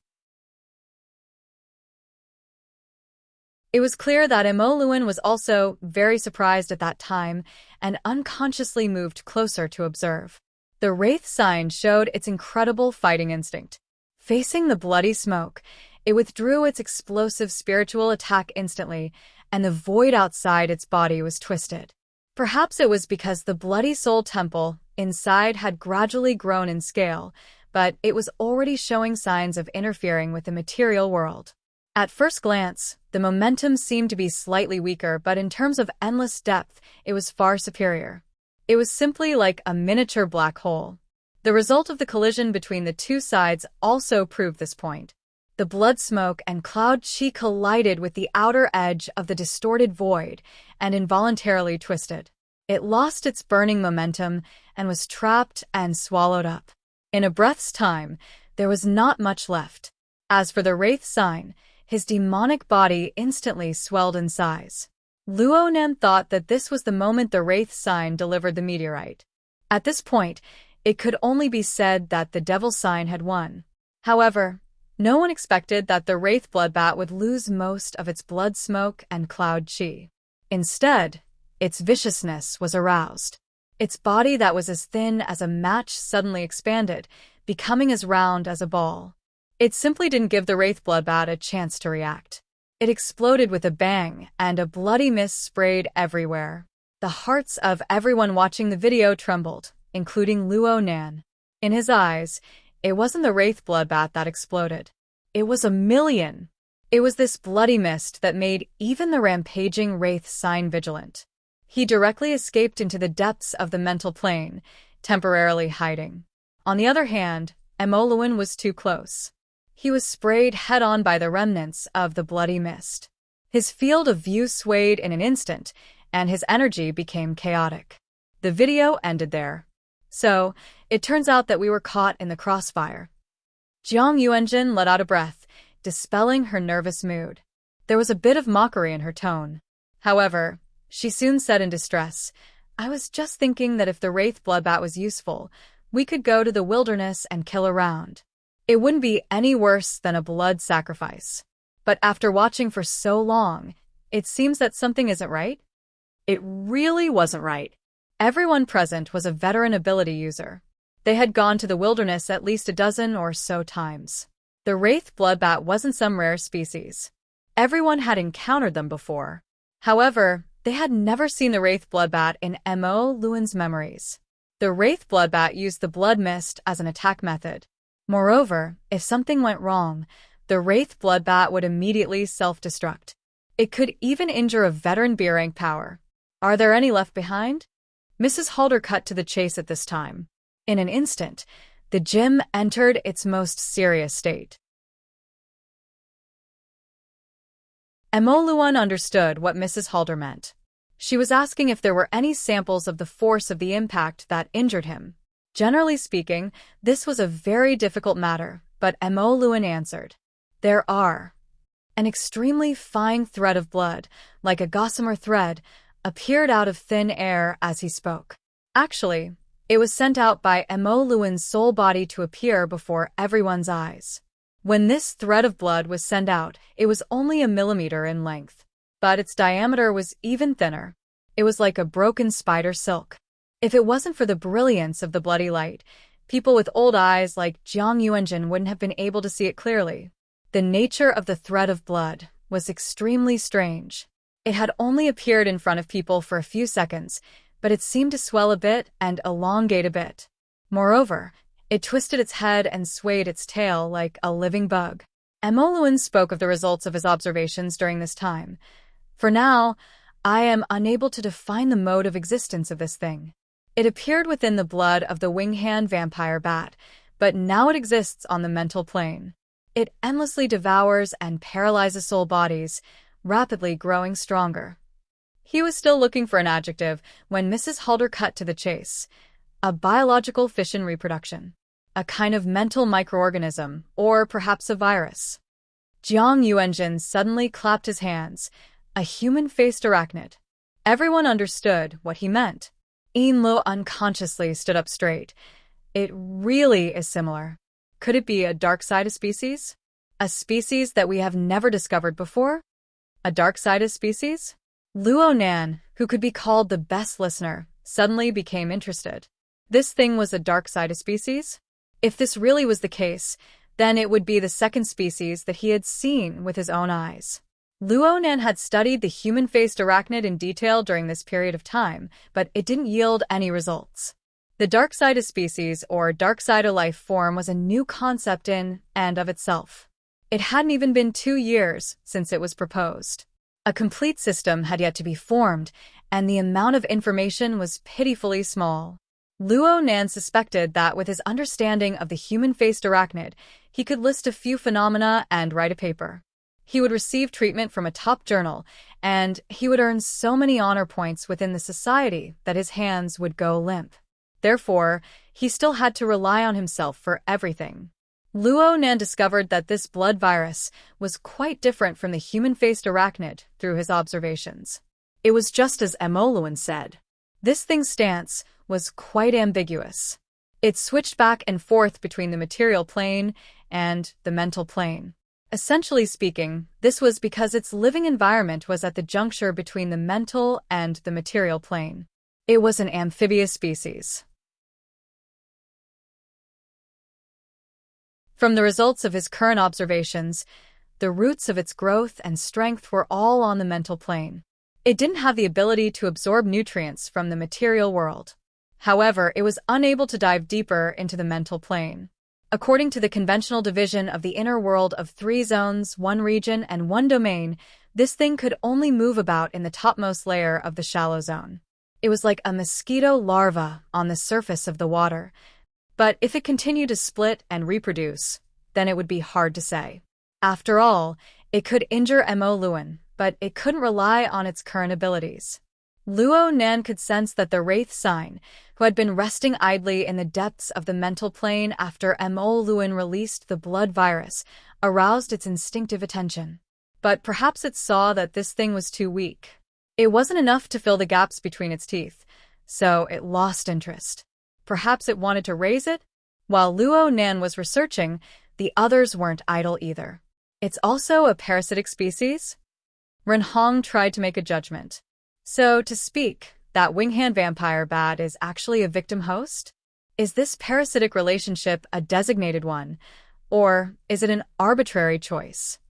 It was clear that Mo Luan was also very surprised at that time and unconsciously moved closer to observe. The wraith sign showed its incredible fighting instinct. Facing the bloody smoke, it withdrew its explosive spiritual attack instantly, and the void outside its body was twisted. Perhaps it was because the bloody soul temple inside had gradually grown in scale, but it was already showing signs of interfering with the material world. At first glance, the momentum seemed to be slightly weaker, but in terms of endless depth, it was far superior. It was simply like a miniature black hole. The result of the collision between the two sides also proved this point. The blood smoke and cloud chi collided with the outer edge of the distorted void and involuntarily twisted. It lost its burning momentum and was trapped and swallowed up. In a breath's time, there was not much left. As for the wraith sign, his demonic body instantly swelled in size. Luo Nan thought that this was the moment the wraith sign delivered the meteorite. At this point, it could only be said that the devil sign had won. However, no one expected that the wraith bloodbat would lose most of its blood smoke and cloud chi. Instead, its viciousness was aroused. Its body that was as thin as a match suddenly expanded, becoming as round as a ball. It simply didn't give the wraith bloodbat a chance to react. It exploded with a bang, and a bloody mist sprayed everywhere. The hearts of everyone watching the video trembled, including Luo Nan. In his eyes, it wasn't the wraith bloodbat that exploded. It was a million. It was this bloody mist that made even the rampaging wraith sign vigilant. He directly escaped into the depths of the mental plane, temporarily hiding. On the other hand, Emoluen was too close. He was sprayed head-on by the remnants of the bloody mist. His field of view swayed in an instant, and his energy became chaotic. The video ended there. So, it turns out that we were caught in the crossfire. Jiang Yuanjin let out a breath, dispelling her nervous mood. There was a bit of mockery in her tone. However, she soon said in distress, "I was just thinking that if the Wraith Bloodbat was useful, we could go to the wilderness and kill around. It wouldn't be any worse than a blood sacrifice. But after watching for so long, it seems that something isn't right." It really wasn't right. Everyone present was a veteran ability user. They had gone to the wilderness at least a dozen or so times. The Wraith Bloodbat wasn't some rare species. Everyone had encountered them before. However, they had never seen the Wraith Bloodbat in Emolewen's memories. The Wraith Bloodbat used the blood mist as an attack method. Moreover, if something went wrong, the Wraith Bloodbat would immediately self-destruct. It could even injure a veteran B-rank power. Are there any left behind? Mrs. Halder cut to the chase at this time. In an instant, the gym entered its most serious state. Emoluen understood what Mrs. Halder meant. She was asking if there were any samples of the force of the impact that injured him. Generally speaking, this was a very difficult matter, but Emoluen answered, "There are." An extremely fine thread of blood, like a gossamer thread, appeared out of thin air as he spoke. Actually, it was sent out by Emoluen's soul body to appear before everyone's eyes. When this thread of blood was sent out, it was only a millimeter in length, but its diameter was even thinner. It was like a broken spider silk. If it wasn't for the brilliance of the bloody light, people with old eyes like Jiang Yuanjin wouldn't have been able to see it clearly. The nature of the thread of blood was extremely strange. It had only appeared in front of people for a few seconds, but it seemed to swell a bit and elongate a bit. Moreover, it twisted its head and swayed its tail like a living bug. Emoluen spoke of the results of his observations during this time. "For now, I am unable to define the mode of existence of this thing. It appeared within the blood of the Winghand vampire bat, but now it exists on the mental plane. It endlessly devours and paralyzes soul bodies, rapidly growing stronger." He was still looking for an adjective when Mrs. Halder cut to the chase. A biological fission reproduction. A kind of mental microorganism, or perhaps a virus. Jiang Yuanjin suddenly clapped his hands. A human-faced arachnid. Everyone understood what he meant. Inlo unconsciously stood up straight. It really is similar. Could it be a dark-sided species? A species that we have never discovered before? A dark-sided species? Luo Nan, who could be called the best listener, suddenly became interested. This thing was a dark-sided species? If this really was the case, then it would be the second species that he had seen with his own eyes. Luo Nan had studied the human-faced arachnid in detail during this period of time, but it didn't yield any results. The dark-sided species, or dark-sided life form, was a new concept in and of itself. It hadn't even been 2 years since it was proposed. A complete system had yet to be formed, and the amount of information was pitifully small. Luo Nan suspected that with his understanding of the human-faced arachnid, he could list a few phenomena and write a paper. He would receive treatment from a top journal, and he would earn so many honor points within the society that his hands would go limp. Therefore, he still had to rely on himself for everything. Luo Nan discovered that this blood virus was quite different from the human-faced arachnid through his observations. It was just as Emoluen said. This thing's stance was quite ambiguous. It switched back and forth between the material plane and the mental plane. Essentially speaking, this was because its living environment was at the juncture between the mental and the material plane. It was an amphibious species. From the results of his current observations, the roots of its growth and strength were all on the mental plane. It didn't have the ability to absorb nutrients from the material world. However, it was unable to dive deeper into the mental plane. According to the conventional division of the inner world of 3 zones, 1 region, and 1 domain, This thing could only move about in the topmost layer of the shallow zone. It was like a mosquito larva on the surface of the water. But if it continued to split and reproduce, then it would be hard to say. After all, it could injure Mo Luan, but it couldn't rely on its current abilities. Luo Nan could sense that the Wraith Sign, who had been resting idly in the depths of the mental plane after Mo Luan released the blood virus, aroused its instinctive attention. But perhaps it saw that this thing was too weak. It wasn't enough to fill the gaps between its teeth, so it lost interest. Perhaps it wanted to raise it? While Luo Nan was researching, the others weren't idle either. It's also a parasitic species? Ren Hong tried to make a judgment. So, to speak, that wing-hand vampire bat is actually a victim host? Is this parasitic relationship a designated one, or is it an arbitrary choice?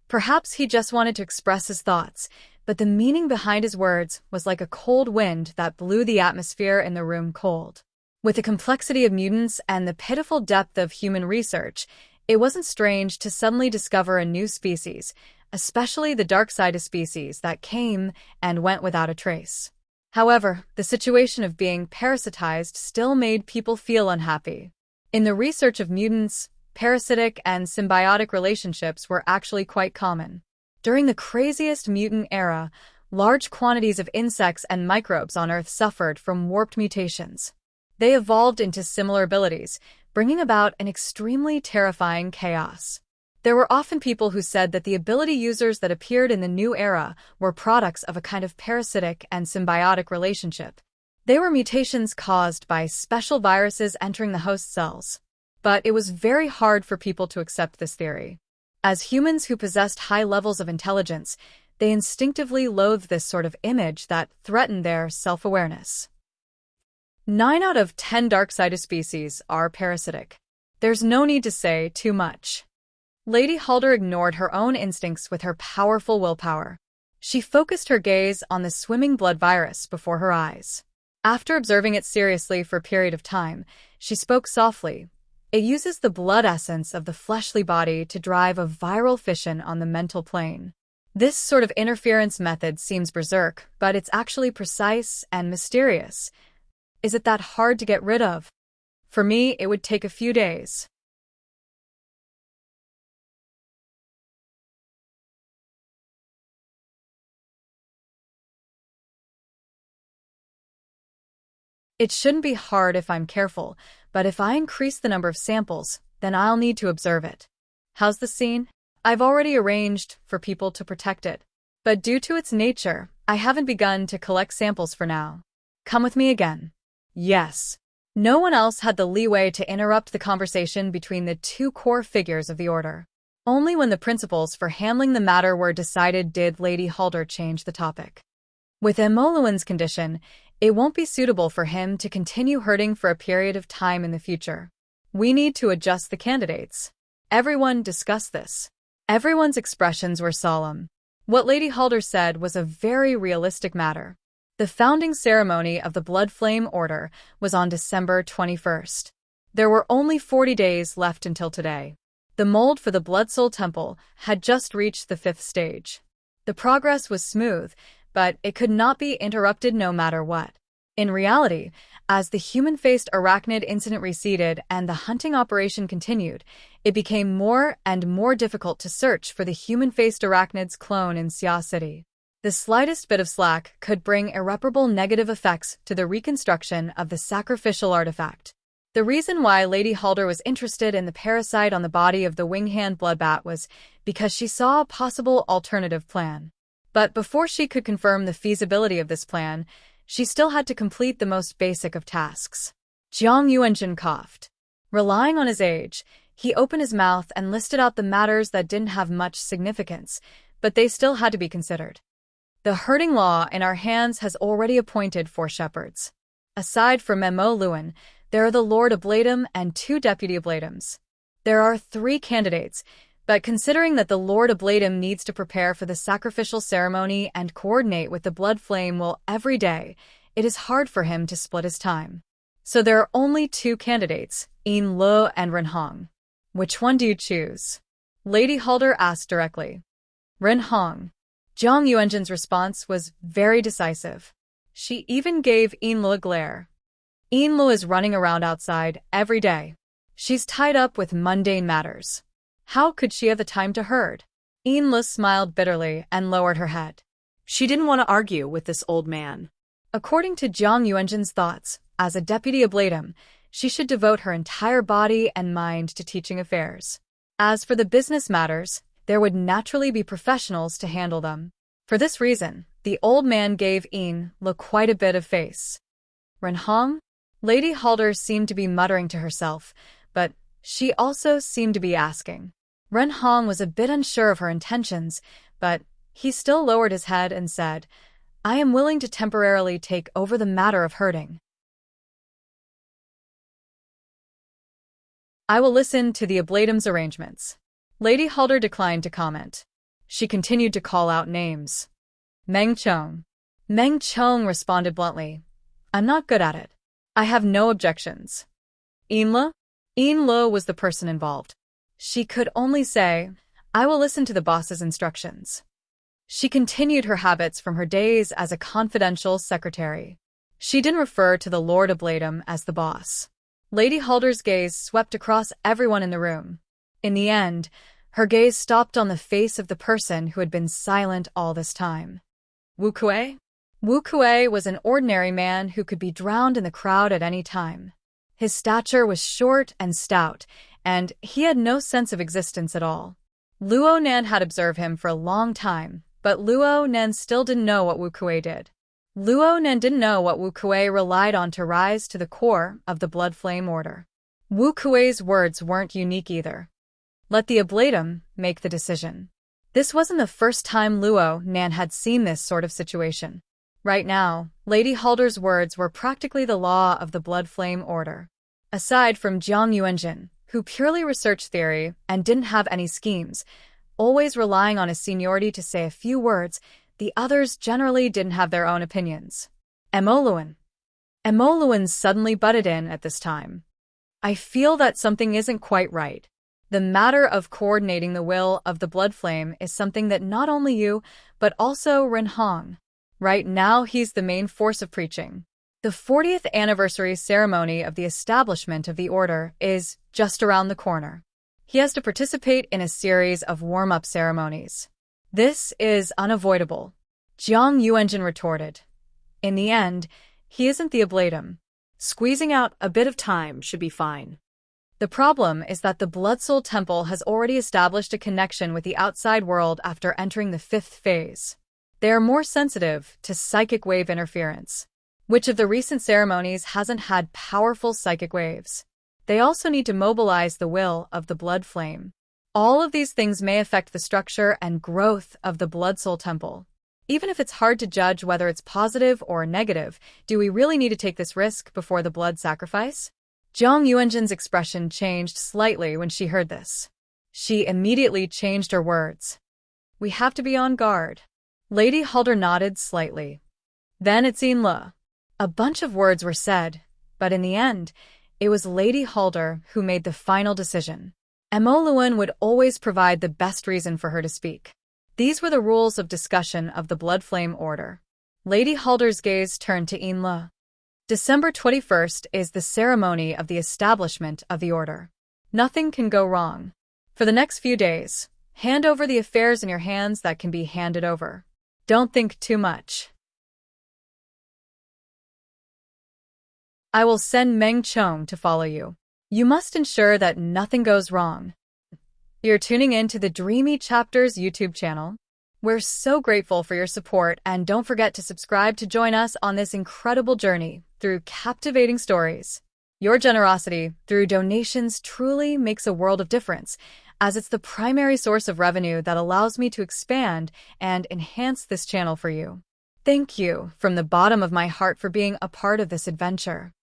Perhaps he just wanted to express his thoughts, but the meaning behind his words was like a cold wind that blew the atmosphere in the room cold. With the complexity of mutants and the pitiful depth of human research, it wasn't strange to suddenly discover a new species, especially the dark-sided species that came and went without a trace. However, the situation of being parasitized still made people feel unhappy. In the research of mutants, parasitic and symbiotic relationships were actually quite common. During the craziest mutant era, large quantities of insects and microbes on Earth suffered from warped mutations. They evolved into similar abilities, bringing about an extremely terrifying chaos. There were often people who said that the ability users that appeared in the new era were products of a kind of parasitic and symbiotic relationship. They were mutations caused by special viruses entering the host cells. But it was very hard for people to accept this theory. As humans who possessed high levels of intelligence, they instinctively loathed this sort of image that threatened their self-awareness. 9 out of 10 dark-sided species are parasitic. There's no need to say too much. Lady Halder ignored her own instincts with her powerful willpower. She focused her gaze on the swimming blood virus before her eyes. After observing it seriously for a period of time, she spoke softly. It uses the blood essence of the fleshly body to drive a viral fission on the mental plane. This sort of interference method seems berserk, but it's actually precise and mysterious. Is it that hard to get rid of? For me, it would take a few days. It shouldn't be hard if I'm careful, but if I increase the number of samples, then I'll need to observe it. How's the scene? I've already arranged for people to protect it. But due to its nature, I haven't begun to collect samples for now. Come with me again. Yes. No one else had the leeway to interrupt the conversation between the two core figures of the Order. Only when the principles for handling the matter were decided did Lady Halder change the topic. With Emoluan's condition, it won't be suitable for him to continue hurting for a period of time in the future. We need to adjust the candidates. Everyone discussed this. Everyone's expressions were solemn. What Lady Halder said was a very realistic matter. The founding ceremony of the Blood Flame Order was on December 21st. There were only 40 days left until today. The mold for the Blood Soul Temple had just reached the 5th stage. The progress was smooth, but it could not be interrupted no matter what. In reality, as the human-faced arachnid incident receded and the hunting operation continued, it became more and more difficult to search for the human-faced arachnid's clone in Xia City. The slightest bit of slack could bring irreparable negative effects to the reconstruction of the sacrificial artifact. The reason why Lady Halder was interested in the parasite on the body of the wing-hand bloodbat was because she saw a possible alternative plan. But before she could confirm the feasibility of this plan, she still had to complete the most basic of tasks. Jiang Yuanjin coughed. Relying on his age, he opened his mouth and listed out the matters that didn't have much significance, but they still had to be considered. The herding law in our hands has already appointed 4 shepherds. Aside from Mo Luan, there are the Lord Ablatum and 2 Deputy Ablatums. There are 3 candidates, but considering that the Lord Ablatum needs to prepare for the sacrificial ceremony and coordinate with the Blood Flame Will every day, it is hard for him to split his time. So there are only 2 candidates, Yin Lo and Ren Hong. Which one do you choose? Lady Halder asked directly. Ren Hong. Jiang Yuanjin's response was very decisive. She even gave Yinlu a glare. Yinlu is running around outside every day. She's tied up with mundane matters. How could she have the time to herd? Yinlu smiled bitterly and lowered her head. She didn't want to argue with this old man. According to Jiang Yuanjin's thoughts, as a deputy ablatum, she should devote her entire body and mind to teaching affairs. As for the business matters, there would naturally be professionals to handle them. For this reason, the old man gave Yinlu quite a bit of face. Renhong? Lady Halder seemed to be muttering to herself, but she also seemed to be asking. Renhong was a bit unsure of her intentions, but he still lowered his head and said, I am willing to temporarily take over the matter of herding. I will listen to the ablatum's arrangements. Lady Halder declined to comment. She continued to call out names. Meng Chong. Meng Chong responded bluntly. I'm not good at it. I have no objections. Yinlu? Yinlu was the person involved. She could only say, I will listen to the boss's instructions. She continued her habits from her days as a confidential secretary. She didn't refer to the Lord Ablatum as the boss. Lady Halder's gaze swept across everyone in the room. In the end, her gaze stopped on the face of the person who had been silent all this time. Wu Kuei? Wu Kuei was an ordinary man who could be drowned in the crowd at any time. His stature was short and stout, and he had no sense of existence at all. Luo Nan had observed him for a long time, but Luo Nan still didn't know what Wu Kuei did. Luo Nan didn't know what Wu Kuei relied on to rise to the core of the Blood Flame Order. Wu Kuei's words weren't unique either. Let the ablatum make the decision. This wasn't the first time Luo Nan had seen this sort of situation. Right now, Lady Halder's words were practically the law of the Blood Flame Order. Aside from Jiang Yuanjin, who purely researched theory and didn't have any schemes, always relying on his seniority to say a few words, the others generally didn't have their own opinions. Emoluan suddenly butted in at this time. I feel that something isn't quite right. The matter of coordinating the will of the blood flame is something that not only you, but also Renhong. Right now he's the main force of preaching. The 40th anniversary ceremony of the establishment of the order is just around the corner. He has to participate in a series of warm-up ceremonies. This is unavoidable, Jiang Yuanjin retorted. In the end, he isn't the ablatum. Squeezing out a bit of time should be fine. The problem is that the Blood Soul Temple has already established a connection with the outside world after entering the 5th phase. They are more sensitive to psychic wave interference. Which of the recent ceremonies hasn't had powerful psychic waves? They also need to mobilize the will of the blood flame. All of these things may affect the structure and growth of the Blood Soul Temple. Even if it's hard to judge whether it's positive or negative, do we really need to take this risk before the blood sacrifice? Jiang Yuanjin's expression changed slightly when she heard this. She immediately changed her words. We have to be on guard. Lady Halder nodded slightly. Then it's Yinlu. A bunch of words were said, but in the end, it was Lady Halder who made the final decision. Emoluan would always provide the best reason for her to speak. These were the rules of discussion of the Blood Flame Order. Lady Halder's gaze turned to Yinlu. December 21st is the ceremony of the establishment of the order. Nothing can go wrong. For the next few days, hand over the affairs in your hands that can be handed over. Don't think too much. I will send Meng Chong to follow you. You must ensure that nothing goes wrong. You're tuning in to the Dreamy Chapters YouTube channel. We're so grateful for your support, and don't forget to subscribe to join us on this incredible journey through captivating stories. Your generosity through donations truly makes a world of difference, as it's the primary source of revenue that allows me to expand and enhance this channel for you. Thank you from the bottom of my heart for being a part of this adventure.